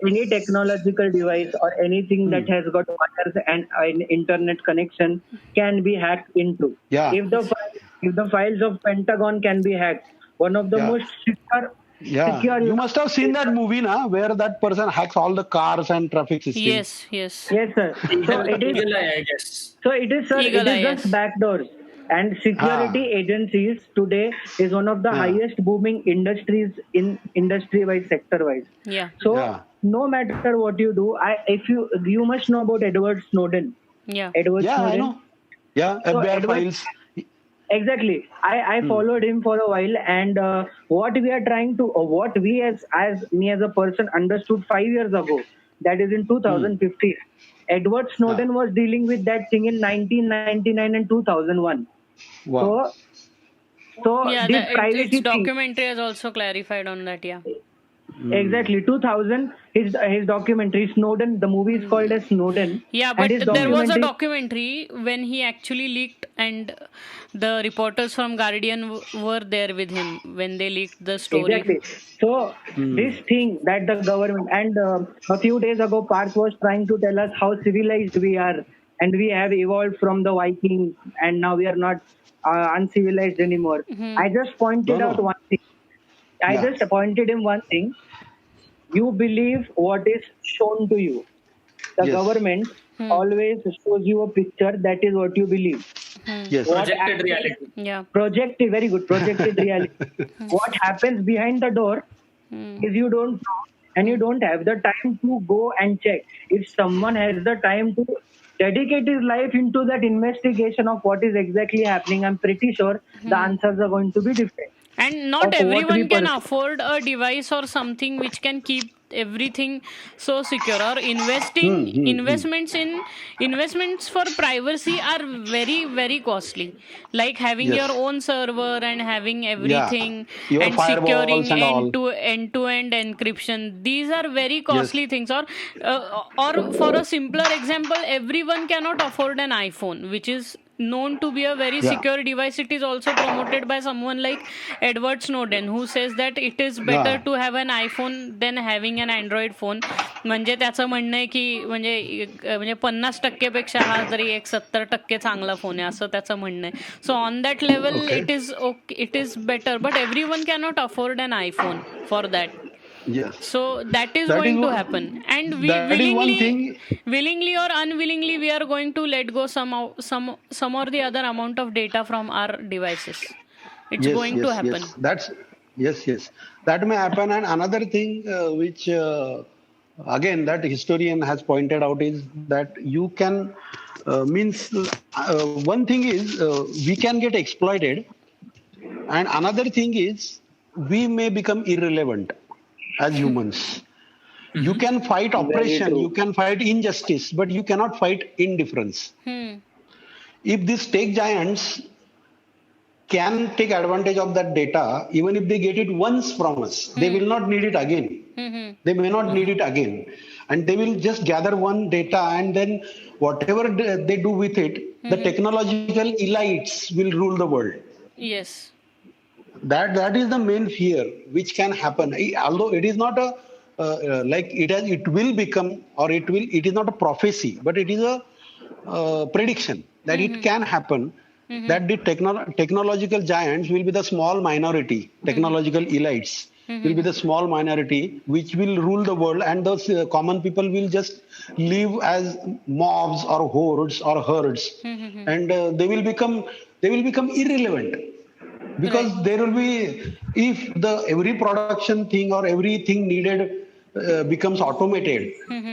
D: any technological device or anything that has got wires and an internet connection can be hacked into.
A: Yeah,
D: If the files of Pentagon can be hacked, one of the
A: yeah.
D: most
A: Yeah,
D: secure
A: you must have seen that
D: is
A: movie, na, where that person hacks all the cars and traffic system.
B: Yes. Yes.
D: yes, sir. So
C: Eagle,
D: it is.
C: Eagle Eye, I guess.
D: So it is, sir.
B: Eagle
D: It
B: eye,
D: is just
B: yes.
D: backdoors. And security
A: Ah,
D: agencies today is one of the
A: yeah,
D: highest booming industries in industry-wise, sector-wise.
B: Yeah.
D: So
A: yeah,
D: no matter what you do, if you must know about Edward Snowden.
B: Yeah.
D: Edward
A: yeah. I
D: Snowden.
A: know. Yeah,
D: So
A: FBI
D: Edward,
A: files.
D: exactly. I followed him for a while, and what we are trying to, what we as me as a person understood 5 years ago, that is in
A: Hmm.
D: 2015. Edward
A: Yeah.
D: Snowden was dealing with that thing in 1999 and 2001.
A: Wow.
D: So, so
B: Yeah,
D: the
B: its
D: privacy thing,
B: documentary has also clarified on that. Yeah.
D: exactly 2000. His documentary Snowden. The movie is called as Snowden,
B: Yeah,
D: and
B: but
D: his
B: there was a
D: documentary.
B: documentary when he actually leaked, and the reporters from Guardian were there with him when they leaked the story.
D: Exactly. So this thing that the government and a few days ago, Parth was trying to tell us how civilized we are, and we have evolved from the Vikings, and now we are not uncivilized anymore. I just
A: No,
D: pointed out
A: no.
D: one thing. I
A: Yeah.
D: just pointed him one thing. You believe what is shown to you. The
A: Yes.
D: government always shows you a picture. That is what you believe.
A: Yes.
D: What
C: Projected
D: actually
C: reality.
B: Yeah.
D: projected, very good, projected reality. What happens behind the door is you don't know, and you don't have the time to go and check. If someone has the time to dedicate his life into that investigation of what is exactly happening, I'm pretty sure the answers are going to be different
B: And not
D: of what we
B: everyone can
D: perceive.
B: afford a device or something which can keep everything so secure, or investing investments for privacy are very, very costly, like having your
A: Yes.
B: own server and having
A: Yeah.
B: everything
A: Your
B: and
A: firewalls
B: securing
A: and all.
B: end to end encryption. These are very
A: Yes.
B: costly things. Or for a simpler example, everyone cannot afford an iPhone, which is known to be a very
A: Yeah.
B: secure device, it is also promoted by someone like Edward Snowden, who says that it is better
A: Yeah.
B: to have an iPhone than having an Android phone. म्हणजे त्याचं म्हणणं आहे की म्हणजे 50% पेक्षा हा तरी एक 70% चांगला फोन आहे असं त्याचं म्हणणं आहे. So on that level
A: Okay.
B: It is better, but everyone cannot afford an iPhone for that.
A: Yes.
B: So that is
A: That
B: going
A: is
B: to
A: one-
B: happen, and we
A: that is one thing.
B: willingly or unwillingly, we are going to let go some or the other amount of data from our devices. It's going to happen.
A: Yes. That's yes. That may happen. And another thing which again that historian has pointed out is that you can one thing is we can get exploited, and another thing is we may become irrelevant as humans. You can fight oppression, you can fight injustice, but you cannot fight indifference. If these tech giants can take advantage of that data, even if they get it once from us, they will not need it again. They may not need it again. And they will just gather one data, and then whatever they do with it, the technological elites will rule the world.
B: Yes.
A: That is the main fear which can happen. Although it is not a like it will become, or it is not a prophecy, but it is a prediction that it can happen. That the technological giants will be the small minority. Technological elites will be the small minority which will rule the world, and those common people will just live as mobs or hordes or herds, and they will become irrelevant. Because there will be, if every production thing or everything needed becomes automated,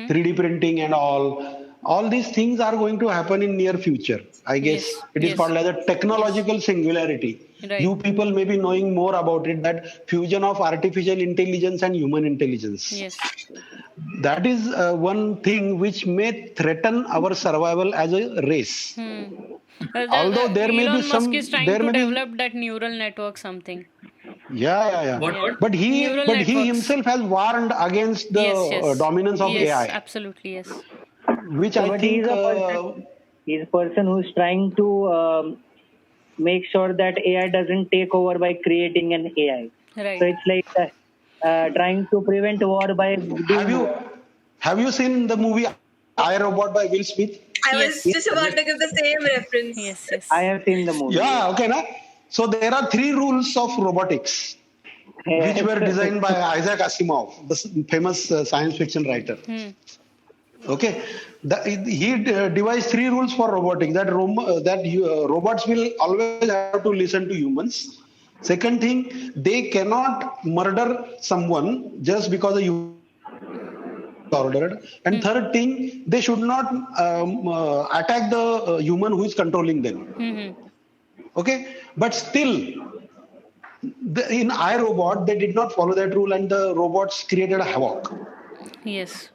A: 3D printing and all these things are going to happen in near future. I guess it is called as a technological singularity.
B: Right.
A: You people may be knowing more about it, that fusion of artificial intelligence and human intelligence.
B: Yes.
A: That is one thing which may threaten our survival as a race. Although there may
B: Elon
A: be some,
B: Musk is trying to develop that neural network something.
A: Yeah.
C: What?
A: But he
B: Neural
A: himself has warned against the dominance of
B: yes,
A: AI.
B: Absolutely, yes.
A: Which I
D: But
A: think
D: he's a person who's trying to make sure that AI doesn't take over by creating an AI.
B: Right.
D: So it's like trying to prevent war by
A: have you seen the movie I, Robot by Will Smith?
E: I was just about to give the same reference.
B: Yes.
D: I have seen the movie.
A: Yeah, okay, na? So there are 3 rules of robotics which were designed by Isaac Asimov, the famous science fiction writer. Okay, he devised 3 rules for robotics. That robots will always have to listen to humans. Second thing, they cannot murder someone just because a human ordered. And third thing, they should not attack the human who is controlling them. Okay, but still, in iRobot, they did not follow that rule, and the robots created a havoc.
B: Yes.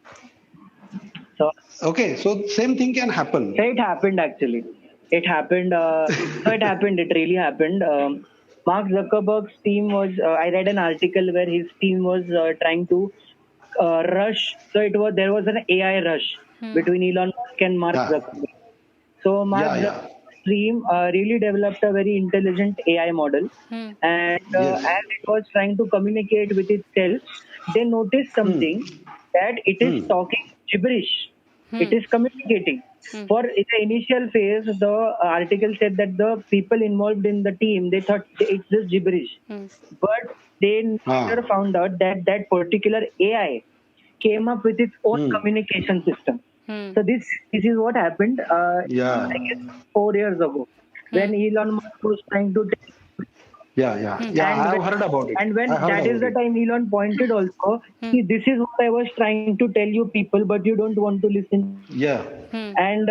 D: So
A: Okay, so same thing can happen.
D: it happened actually. It happened. It happened. It really happened. Mark Zuckerberg's team was. I read an article where his team was trying to rush. So there was an AI rush between Elon Musk and Mark Zuckerberg. So Mark Zuckerberg's team really developed a very intelligent AI model, and as it was trying to communicate with itself, they noticed something that it is talking gibberish. It is communicating. For in the initial phase, the article said that the people involved in the team, they thought it's just gibberish. But they later found out that that particular AI came up with its own communication system. So this is what happened, I guess 4 years ago, when Elon Musk was trying to tell.
A: I have heard about it.
D: And when that is the time Elon pointed also, see, this is what I was trying to tell you people, but you don't want to listen.
A: Yeah.
D: And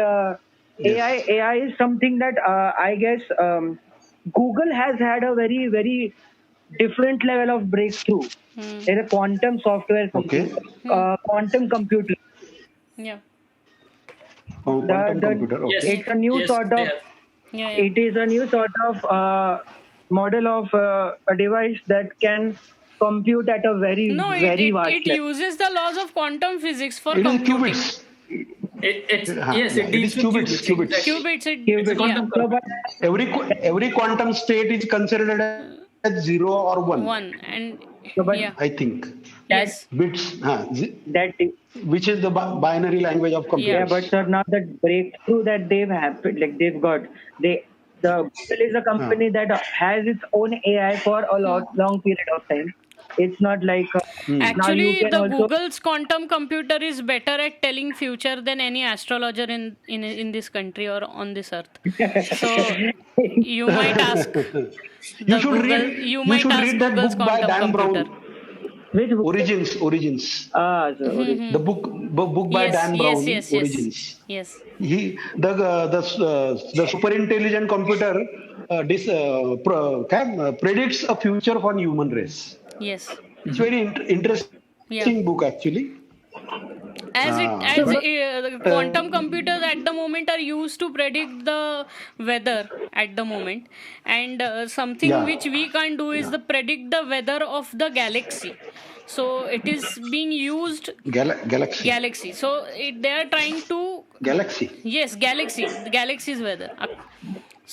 D: AI is something that I guess Google has had a very, very different level of breakthrough. There's a quantum software, quantum computer.
B: Yeah.
A: Quantum computer. Okay.
C: Yes.
D: It's a new sort of. It is a new sort of model of a device that can compute at a very
B: No,
D: very
B: it
D: vast level.
B: uses the laws of quantum physics for
A: It is
B: computing.
A: qubits.
C: Yes, it
A: it
C: deals
A: is
C: with
A: qubits.
C: qubits. Exactly.
B: Qubits,
C: It's a quantum
D: So, but
A: Every quantum state is considered as 0 or 1.
B: one, and
D: so but
B: yeah,
A: I think
D: that
B: yes,
A: bits,
D: that
A: which is the binary language of
B: yeah.
D: yeah, but
A: computers.
D: sir, now the breakthrough that they've happened, like they've got, the Google is a
A: Huh.
D: company that has its own AI for a long period of time. It's not like now you
B: Actually,
D: can
B: the
D: also.
B: Google's quantum computer is better at telling future than any astrologer in this country or on this earth. So you might ask
A: You
B: the
A: should
B: Google.
A: read.
B: You
A: You
B: might
A: should
B: ask
A: read that
B: Google's
A: book by
B: quantum
A: Dan
B: computer.
A: Brown.
D: Which book?
A: Origins.
D: So
A: The book by
B: Yes,
A: Dan
B: yes,
A: Brown.
B: yes, yes,
A: Origins.
B: yes,
A: The super intelligent computer predicts a future for human race.
B: yes.
A: It's very
B: Yeah.
A: interesting book actually.
B: As it
A: Uh,
B: as
A: but
B: the quantum computers at the moment are used to predict the weather at the moment, and something
A: yeah,
B: which we can't do is
A: yeah.
B: the predict the weather of the galaxy. So it is being used
A: Galaxy,
B: galaxy. So they are trying to,
A: galaxy.
B: yes, galaxy, the galaxy's weather.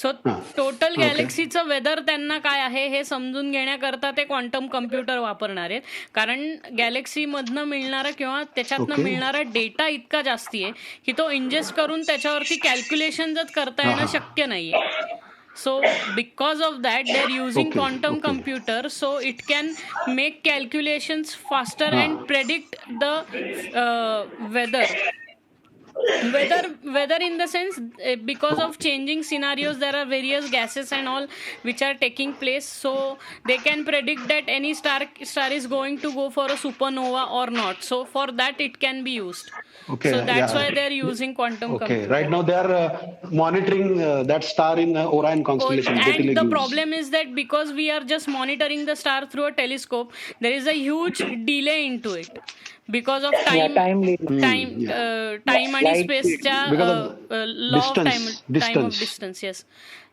B: So
A: Huh.
B: Total
A: Okay.
B: गॅलेक्सीचं weather त्यांना काय आहे हे समजून घेण्याकरता ते quantum computer वापरणार आहेत, कारण गॅलेक्सीमधनं मिळणारा किंवा त्याच्यातनं
A: Okay.
B: मिळणारा डेटा इतका जास्ती आहे की तो इंजेस्ट करून त्याच्यावरती कॅल्क्युलेशनच करता येणं शक्य नाहीये. So because of that they are using
A: Okay.
B: quantum
A: Okay.
B: computer, so it can make calculations faster and predict the weather. Weather in the sense, because of changing scenarios there are various gases and all which are taking place, so they can predict that any star is going to go for a supernova or not, so for that it can be used.
A: Okay.
B: So that's
A: yeah.
B: why they are using quantum
A: Okay.
B: computer.
A: Right now they are monitoring that star in Orion constellation.
B: And the
A: Betelgeuse.
B: problem is that because we are just monitoring the star through a telescope, there is a huge delay into it because of time,
D: time
B: time and
D: Light
B: space
D: speed.
A: Because of
B: law of
A: distance.
B: time of distance. Yes,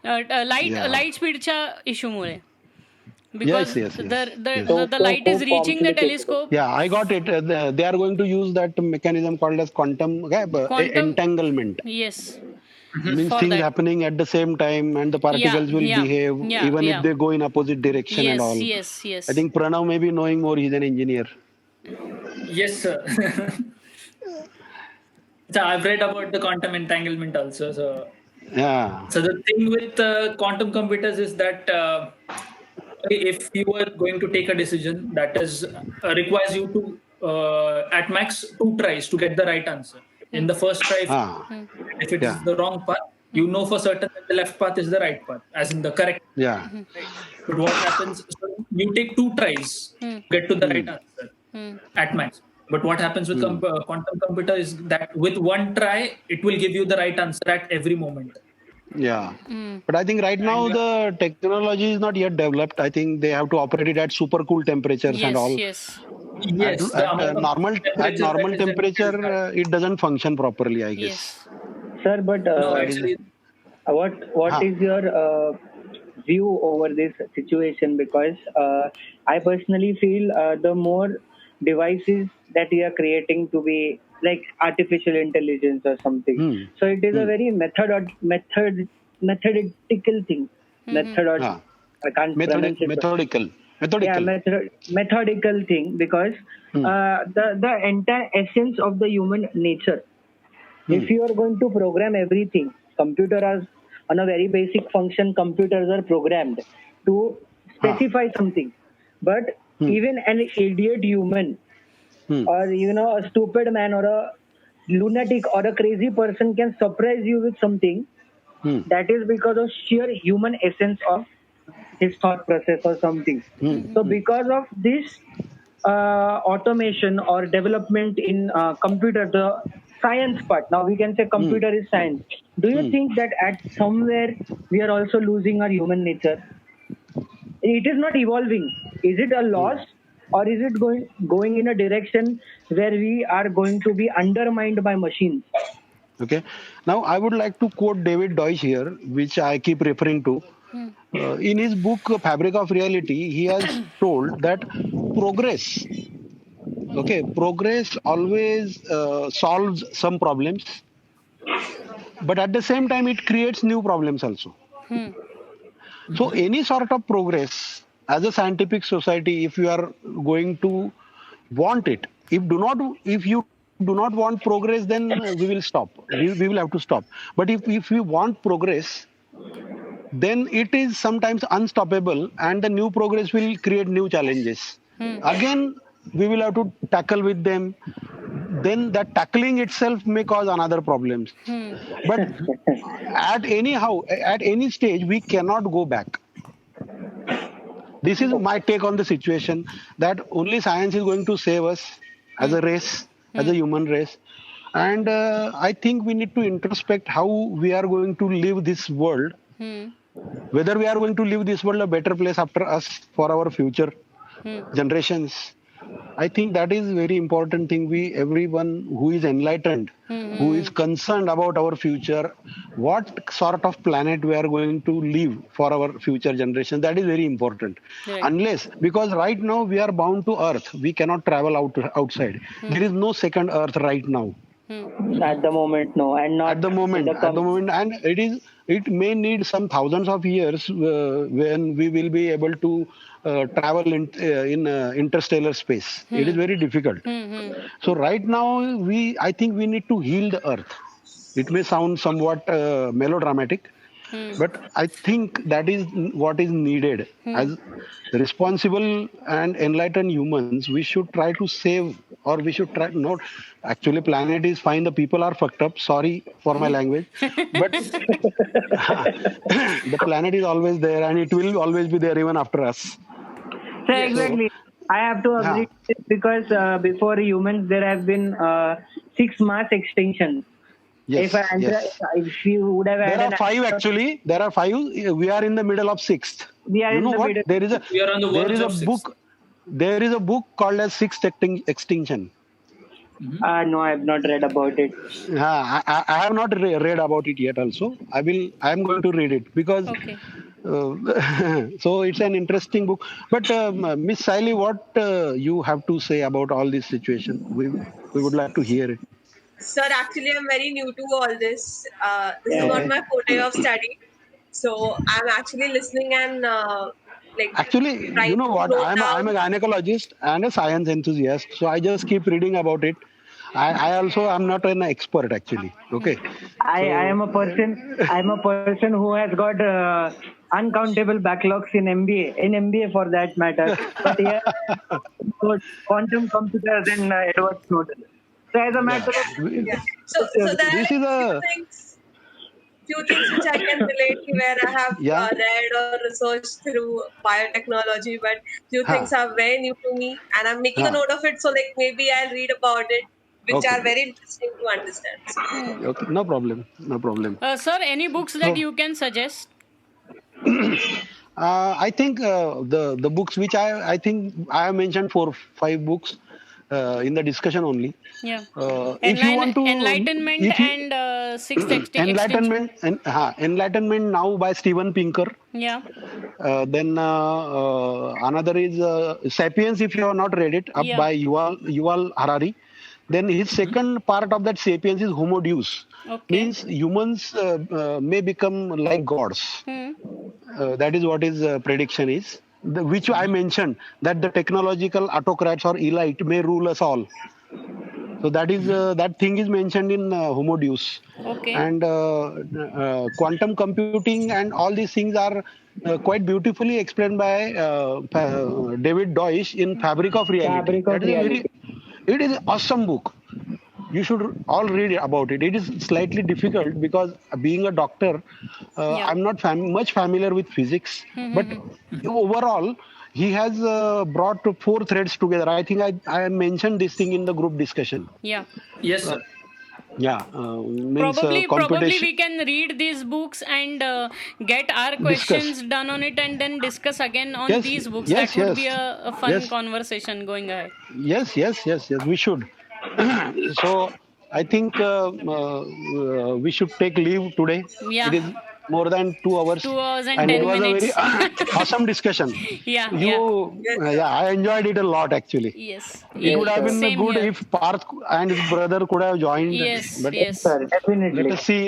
B: light speedच्या इश्यूमुळे. Because
A: yes.
B: the light is reaching the telescope.
A: Yeah, I got it. They are going to use that mechanism called as quantum entanglement.
B: Yes.
A: Means
B: For
A: things
B: that.
A: happening at the same time and the particles will behave even if they go in opposite direction and all.
B: Yes.
A: I think Pranav may be knowing more. He's an engineer.
C: Yes, sir. So I've read about the quantum entanglement also. So
A: Yeah.
C: So the thing with quantum computers is that if you are going to take a decision that is requires you to at max 2 tries to get the right answer. In the first try, if it is the wrong path, you know for certain that the left path is the right path, as in the correct.
A: Yeah.
C: But what happens? So you take 2 tries to get to the right answer at max. But what happens with quantum computer is that with 1 try, it will give you the right answer at every moment.
A: Yeah. But I think right now the technology is not yet developed. I think they have to operate it at super cool temperatures and all.
C: Yes.
A: At normal temperature, it doesn't function properly, I guess.
D: Sir, but
C: No, actually,
D: what is your view over this situation? Because I personally feel the more devices that we are creating to be like artificial intelligence or something, so it is a very methodical thing. I can't pronounce it.
A: Methodical.
D: Yeah, methodical thing, because the entire essence of the human nature. If you are going to program everything, computer as on a very basic function, computers are programmed to specify something. But even an idiot human, or a stupid man or a lunatic or a crazy person can surprise you with something. That is because of sheer human essence of his thought process or something. So because of this automation or development in computer, the science part, now we can say computer is science. Do you think that at somewhere we are also losing our human nature? It is not evolving. Is it a loss, or is it going in a direction where we are going to be undermined by machines?
A: Okay. Now, I would like to quote David Deutsch here, which I keep referring to. In his book, Fabric of Reality, he has told that progress always solves some problems but at the same time it creates new problems also. So any sort of progress as a scientific society, if you are going to want it, if you do not want progress, then we will stop. We will have to stop. But if we want progress, then it is sometimes unstoppable, and the new progress will create new challenges. Again, we will have to tackle with them. Then that tackling itself may cause another problems. But at any stage, we cannot go back. This is my take on the situation, that only science is going to save us as a race, as a human race. And I think we need to introspect how we are going to live this world, whether we are going to leave this world a better place after us for our future generations. I think that is very important thing. Everyone who is enlightened, who is concerned about our future, what sort of planet we are going to leave for our future generation, that is very important.
B: Right.
A: Because right now we are bound to Earth, we cannot travel outside. There is no second Earth right now.
D: At the moment, no, and not
A: At the moment, and it may need some thousands of years when we will be able to travel in interstellar space. It is very difficult. So right now, I think we need to heal the Earth. It may sound somewhat melodramatic, but I think that is what is needed. As responsible and enlightened humans, we should try to save, or we should try not. Actually, planet is fine. The people are fucked up. Sorry for my language, but the planet is always there, and it will always be there even after us.
D: So exactly. I have to agree with this because before humans there have been 6 mass extinctions.
A: Yes,
D: If you would have had
A: there are 5 actually. There are 5. We are in the middle of 6th.
D: We are
A: you
D: in
A: know
D: the
A: what?
D: middle.
C: We are on the verge of
A: book. There is a book called as Sixth Extinction.
D: No, I have not read about it.
A: I have not read about it yet. Also, I am going to read it because.
B: Okay.
A: So it's an interesting book. But Miss Siley, what you have to say about all this situation? We would like to hear it.
E: Sir, actually, I'm very new to all this. This is not my forte of study. So I'm actually listening and
A: Actually,
E: trying
A: you know
E: to
A: what?
E: note
A: I'm a
E: down.
A: gynecologist and a science enthusiast. So I just keep reading about it. I also am not an expert actually. Okay.
D: I am a person who has got uncountable backlogs in MBA, for that matter. But yeah, quantum computers in Edward Snowden. So as a matter of
E: Yeah. So there are
A: This is a
E: few things which I can relate to where I have
A: yeah.
E: read or researched through biotechnology, but few things
A: Huh,
E: are very new to me, and I'm making a
A: huh.
E: note of it. So maybe I'll read about it, which are
A: Okay.
E: very interesting to understand. So,
A: Okay. No problem. No problem.
B: Sir, any books that
A: So
B: you can suggest?
A: I think the books which I think I have mentioned 4-5 books in the discussion only.
B: Yeah.
A: If you want to,
B: Enlightenment
A: if you
B: and Sixth Extinction.
A: Enlightenment Now by Steven Pinker.
B: Yeah.
A: Then another is Sapiens. If you have not read it, up
B: Yeah.
A: by Yuval Harari. Then his second part of that Sapiens is Homo Deus.
B: Okay.
A: Means humans may become like gods. That is what his prediction is. Which I mentioned, that the technological autocrats or elite may rule us all. So that is that thing is mentioned in Homo Deus.
B: Okay.
A: And quantum computing and all these things are quite beautifully explained by David Deutsch in Fabric of Reality. It is an awesome book. You should all read about it. It is slightly difficult because being a doctor, I'm not much familiar with physics. But overall, he has brought 4 threads together. I think I mentioned this thing in the group discussion.
B: Yeah.
C: Yes, sir.
A: Yeah, means
B: Probably
A: computation.
B: we can read these books and get our
A: Discuss.
B: questions done on it and then discuss again on
A: Yes,
B: these books.
A: yes,
B: That would
A: yes.
B: be a fun
A: Yes.
B: conversation going ahead.
A: Yes, we should. So I think we should take leave today.
B: Yeah.
A: more than 2 hours.
B: 2 hours and
A: And it
B: 10
A: was
B: minutes.
A: a very awesome discussion.
B: Yeah,
A: Yeah, I enjoyed it a lot actually.
B: yes.
A: It would have been
B: Same
A: good
B: here.
A: if Parth and his brother could have joined.
B: Yes,
A: But
B: yes.
D: Sir, definitely.
A: let us see.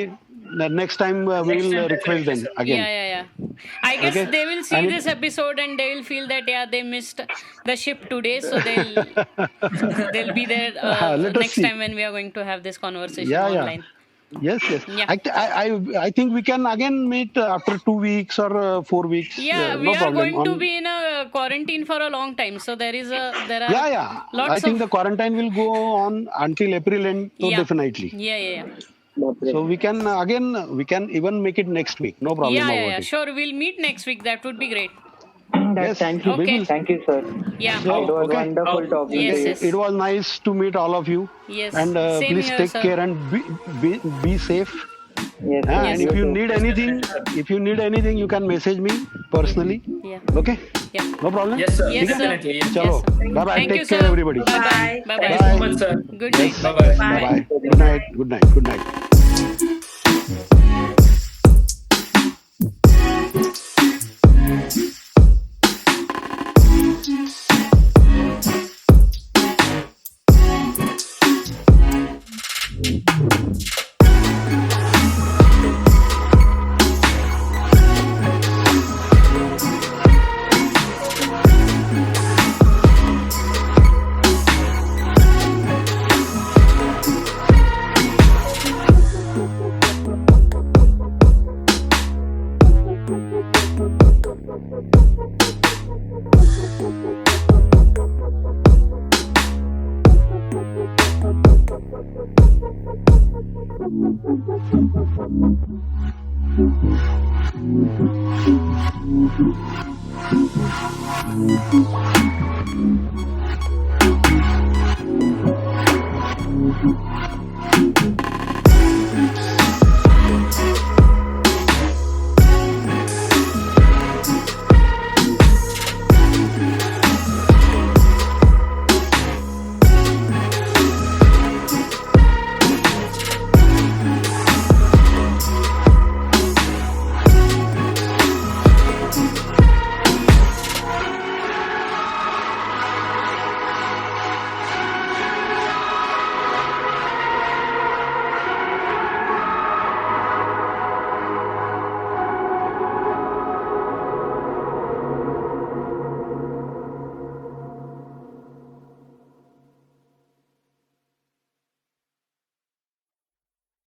A: The next time we
C: Next
A: will
C: time,
A: request them
C: definitely,
A: again.
B: Yeah. I guess
A: Okay.
B: they will see
A: And
B: this episode and they will feel that they missed the ship today, so they'll be there
A: Let us
B: next
A: see.
B: time when we are going to have this conversation
A: Yeah.
B: online.
A: Yes.
B: Yeah.
A: I think we can again meet after 2 weeks or 4 weeks.
B: Yeah, we
A: No
B: are
A: problem.
B: going to be in a quarantine for a long time, so there are
A: Yeah. I
B: lots
A: think
B: of
A: the quarantine will go on until April end. So
B: yeah.
A: definitely.
B: Yeah.
A: So we can even make it next week. No problem about it.
B: Sure, we'll meet next week. That would be great.
A: Yes,
D: Thank you.
A: we
B: Okay.
A: will.
D: Thank you, sir.
B: Yeah.
A: So,
D: It was
A: okay.
D: wonderful talking
B: Yes,
D: to you.
B: yes.
A: It was nice to meet all of you.
B: Yes.
A: And
B: Same
A: please
B: here,
A: take
B: sir.
A: care and be safe.
D: Yes,
A: Ah,
D: sir.
A: and if you need anything, you can message me personally.
B: Yeah.
A: Okay?
B: Yeah.
A: No problem?
C: Yes, sir.
B: Yes, sir.
C: Definitely. Yes.
A: Chalo.
B: Yes, sir.
A: Bye bye.
B: Thank
A: Take
B: you,
A: care,
B: sir.
A: everybody.
B: Bye.
E: Bye.
C: Thank you so much, sir.
B: Good night.
A: Yes.
C: Bye bye.
A: Bye bye. Good night. Good night. Good night.